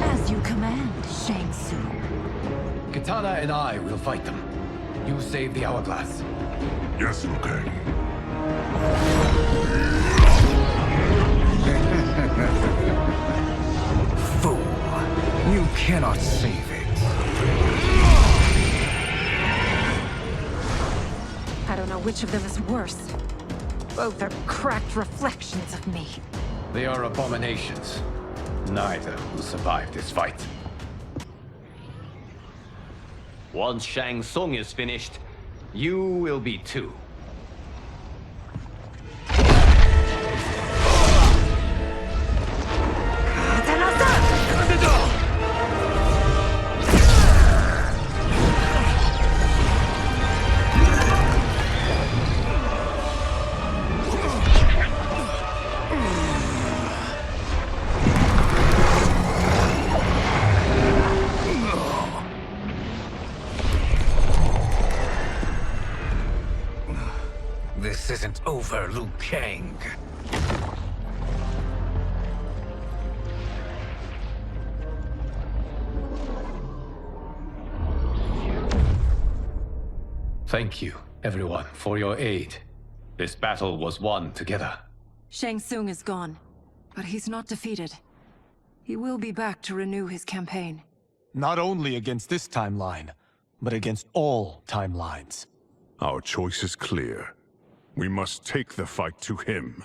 As you command, Shang Tsung. Katana and I will fight them. You save the hourglass. Yes, Liu Kang. Fool. You cannot save it. I don't know which of them is worse. Both are cracked reflections of me. They are abominations. Neither will survive this fight. Once Shang Tsung is finished, you will be too. This isn't over, Liu Kang. Thank you, everyone, for your aid. This battle was won together. Shang Tsung is gone, but he's not defeated. He will be back to renew his campaign. Not only against this timeline, but against all timelines. Our choice is clear. We must take the fight to him.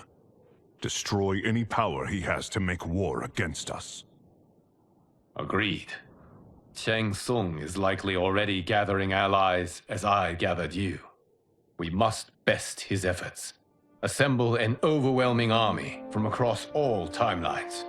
Destroy any power he has to make war against us. Agreed. Shang Tsung is likely already gathering allies as I gathered you. We must best his efforts. Assemble an overwhelming army from across all timelines.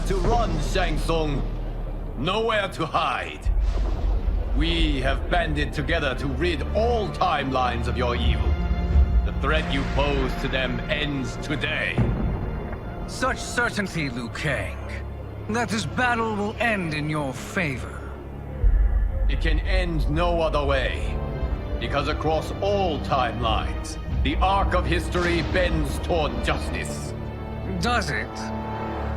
To run, Shang Tsung. Nowhere to hide. We have banded together to rid all timelines of your evil. The threat you pose to them ends today. Such certainty, Liu Kang, that this battle will end in your favor. It can end no other way. Because across all timelines, the arc of history bends toward justice. Does it?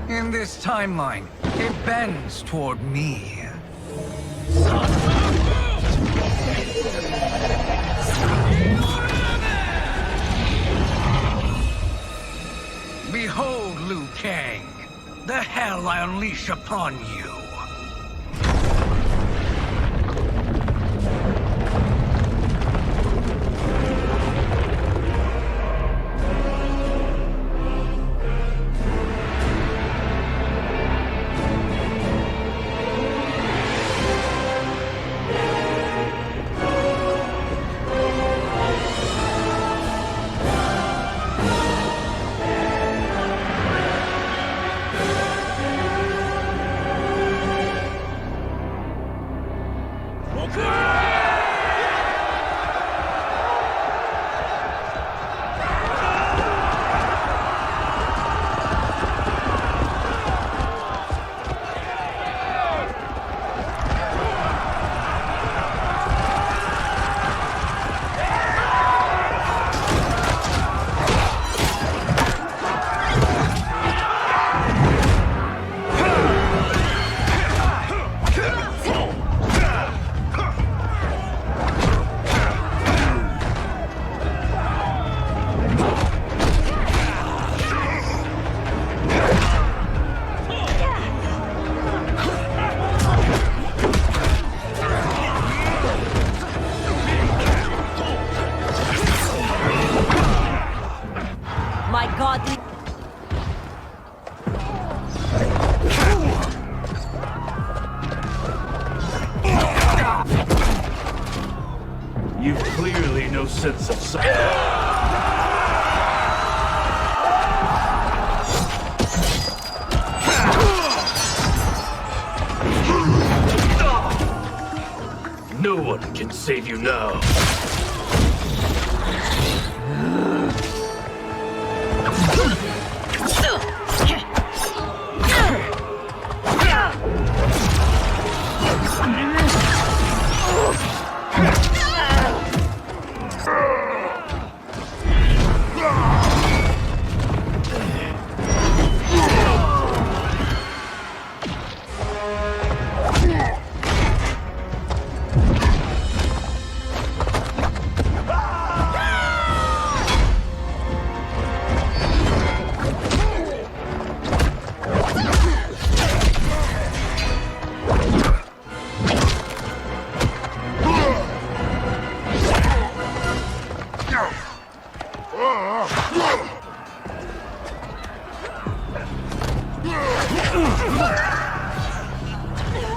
In this timeline, it bends toward me. Behold, Liu Kang, the hell I unleash upon you. My godly... You've clearly no sense of sight. No one can save you now.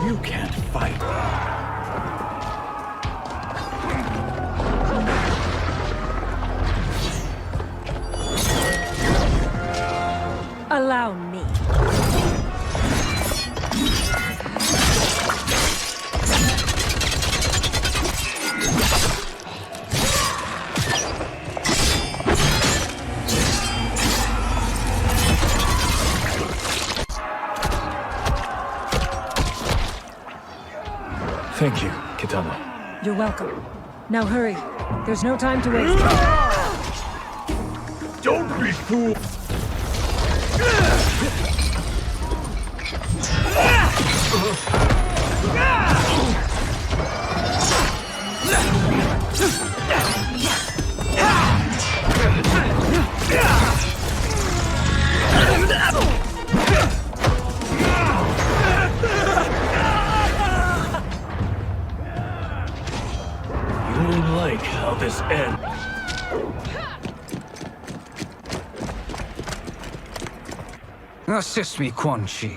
You can't fight. Allow me. Thank you, Kitana. You're welcome. Now hurry. There's no time to waste. Don't be fooled! You won't like how this ends. Assist me, Quan Chi.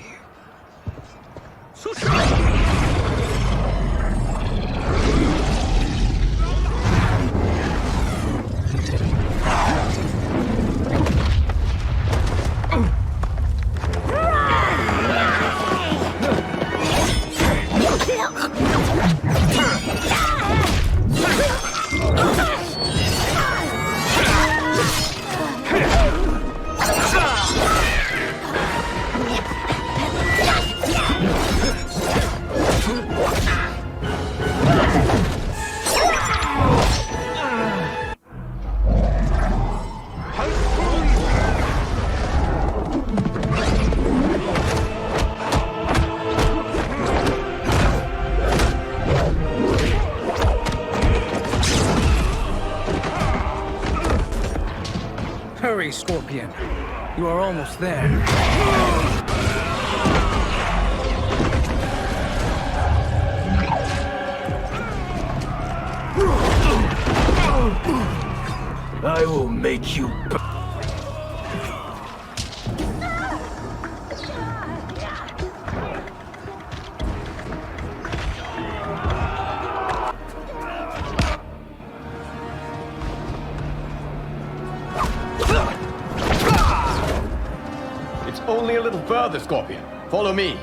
Scorpion. You are almost there. I will make you... It's only a little further, Scorpion. Follow me.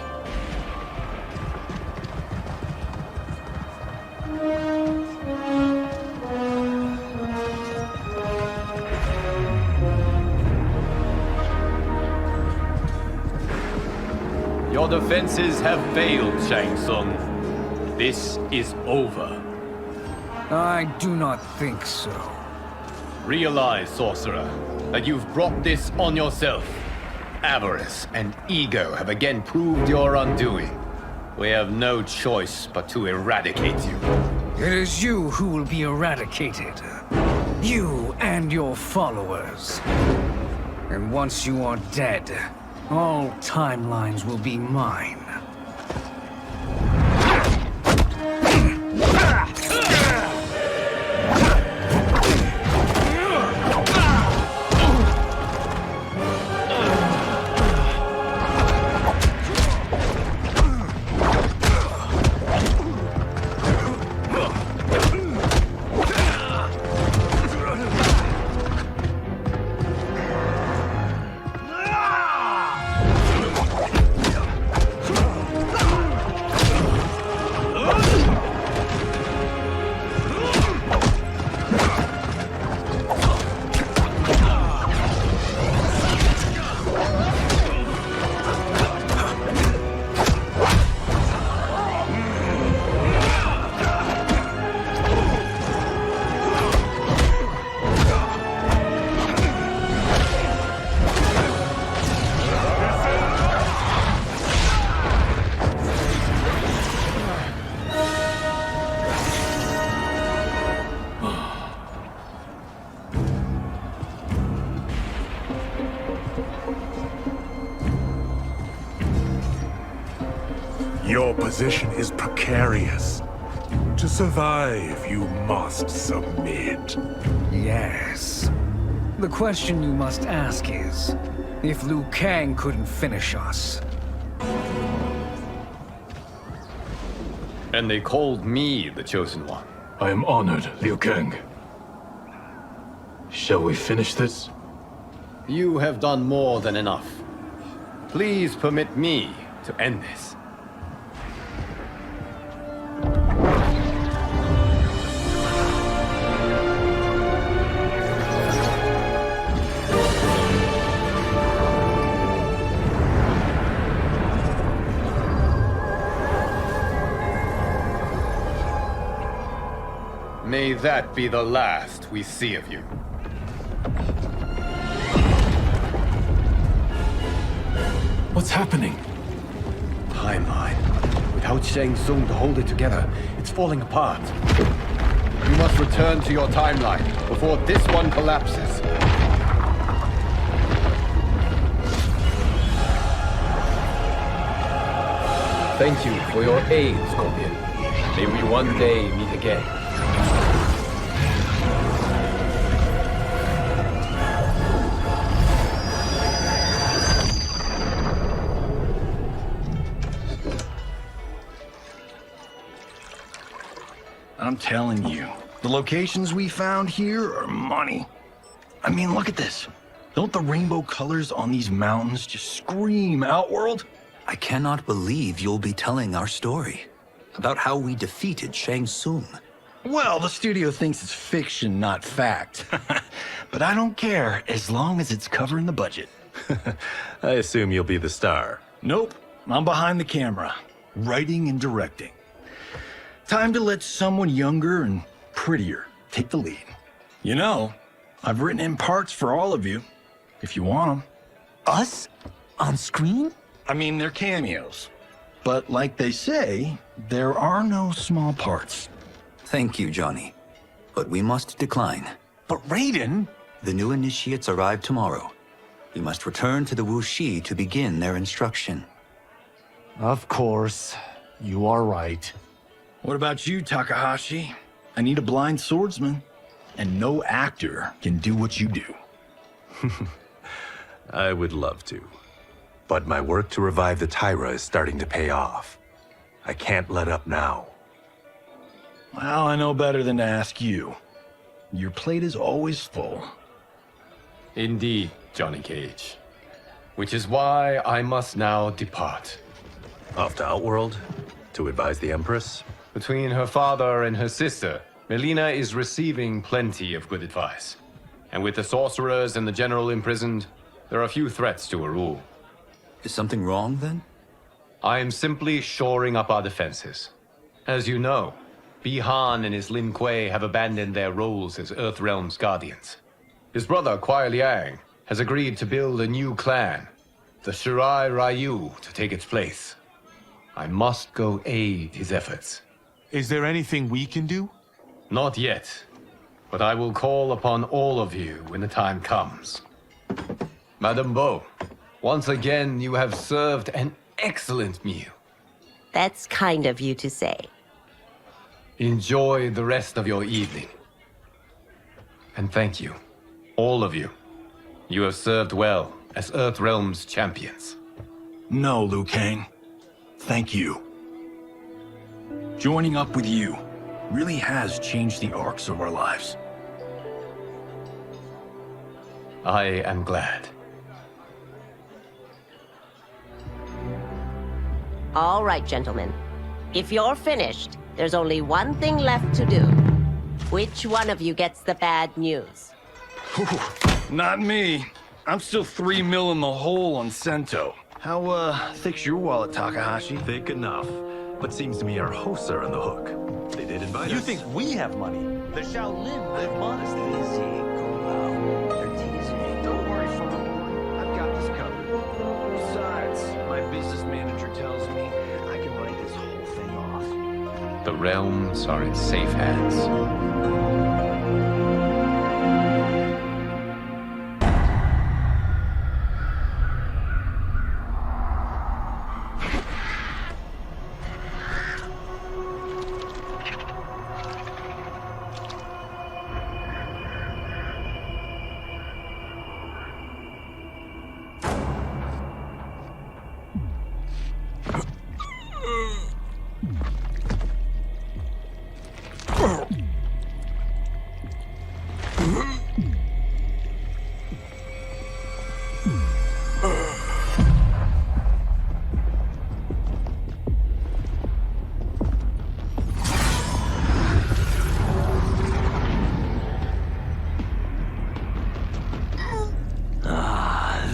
Your defenses have failed, Shang Tsung. This is over. I do not think so. Realize, sorcerer, that you've brought this on yourself. Avarice and ego have again proved your undoing. We have no choice but to eradicate you. It is you who will be eradicated. You and your followers. And once you are dead, all timelines will be mine. Your position is precarious. To survive, you must submit. Yes. The question you must ask is, if Liu Kang couldn't finish us. And they called me the Chosen One. I am honored, Liu Kang. Shall we finish this? You have done more than enough. Please permit me to end this. May that be the last we see of you. What's happening? Timeline. Without Shang Tsung to hold it together, it's falling apart. You must return to your timeline before this one collapses. Thank you for your aid, Scorpion. May we one day meet again. I'm telling you, the locations we found here are money. I mean, look at this. Don't the rainbow colors on these mountains just scream Outworld? I cannot believe you'll be telling our story about how we defeated Shang Tsung. Well, the studio thinks it's fiction, not fact. But I don't care, as long as it's covering the budget. I assume you'll be the star. Nope, I'm behind the camera, writing and directing. Time to let someone younger and prettier take the lead. You know, I've written in parts for all of you, if you want them. Us? On screen? I mean, they're cameos. But like they say, there are no small parts. Thank you, Johnny. But we must decline. But Raiden? The new initiates arrive tomorrow. You must return to the Wuxi to begin their instruction. Of course. You are right. What about you, Takahashi? I need a blind swordsman. And no actor can do what you do. I would love to. But my work to revive the Tyra is starting to pay off. I can't let up now. Well, I know better than to ask you. Your plate is always full. Indeed, Johnny Cage. Which is why I must now depart. Off to Outworld? To advise the Empress? Between her father and her sister, Melina is receiving plenty of good advice. And with the sorcerers and the general imprisoned, there are few threats to her rule. Is something wrong, then? I am simply shoring up our defenses. As you know, Bi-Han and his Lin Kuei have abandoned their roles as Earthrealm's guardians. His brother, Kuai Liang, has agreed to build a new clan, the Shirai Ryu, to take its place. I must go aid his efforts. Is there anything we can do? Not yet, but I will call upon all of you when the time comes. Madame Bo, once again you have served an excellent meal. That's kind of you to say. Enjoy the rest of your evening. And thank you, all of you. You have served well as Earthrealm's champions. No, Liu Kang. Thank you. Joining up with you really has changed the arcs of our lives. I am glad. All right, gentlemen. If you're finished, there's only one thing left to do. Which one of you gets the bad news? Not me. I'm still 3 mil in the hole on Sento. How, thick's your wallet, Takahashi? Thick enough. But seems to me our hosts are on the hook. They did invite us. You think we have money? The Shaolin live modestly. Easy, cool. They're teasing. Don't worry, Farm. I've got this covered. Besides, my business manager tells me I can write this whole thing off. The realms are in safe hands.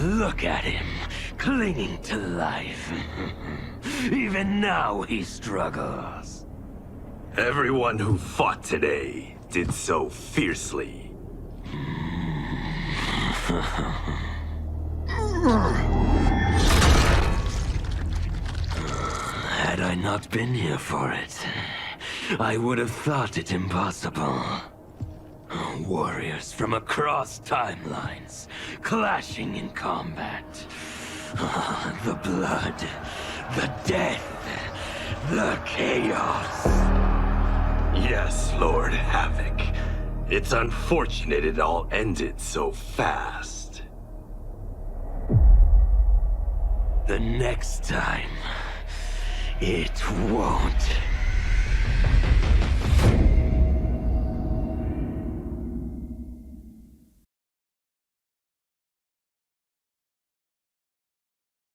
Look at him, clinging to life. Even now he struggles. Everyone who fought today did so fiercely. Had I not been here for it, I would have thought it impossible. Warriors from across timelines, clashing in combat. The blood, the death, the chaos. Yes, Lord Havoc. It's unfortunate it all ended so fast. The next time, it won't.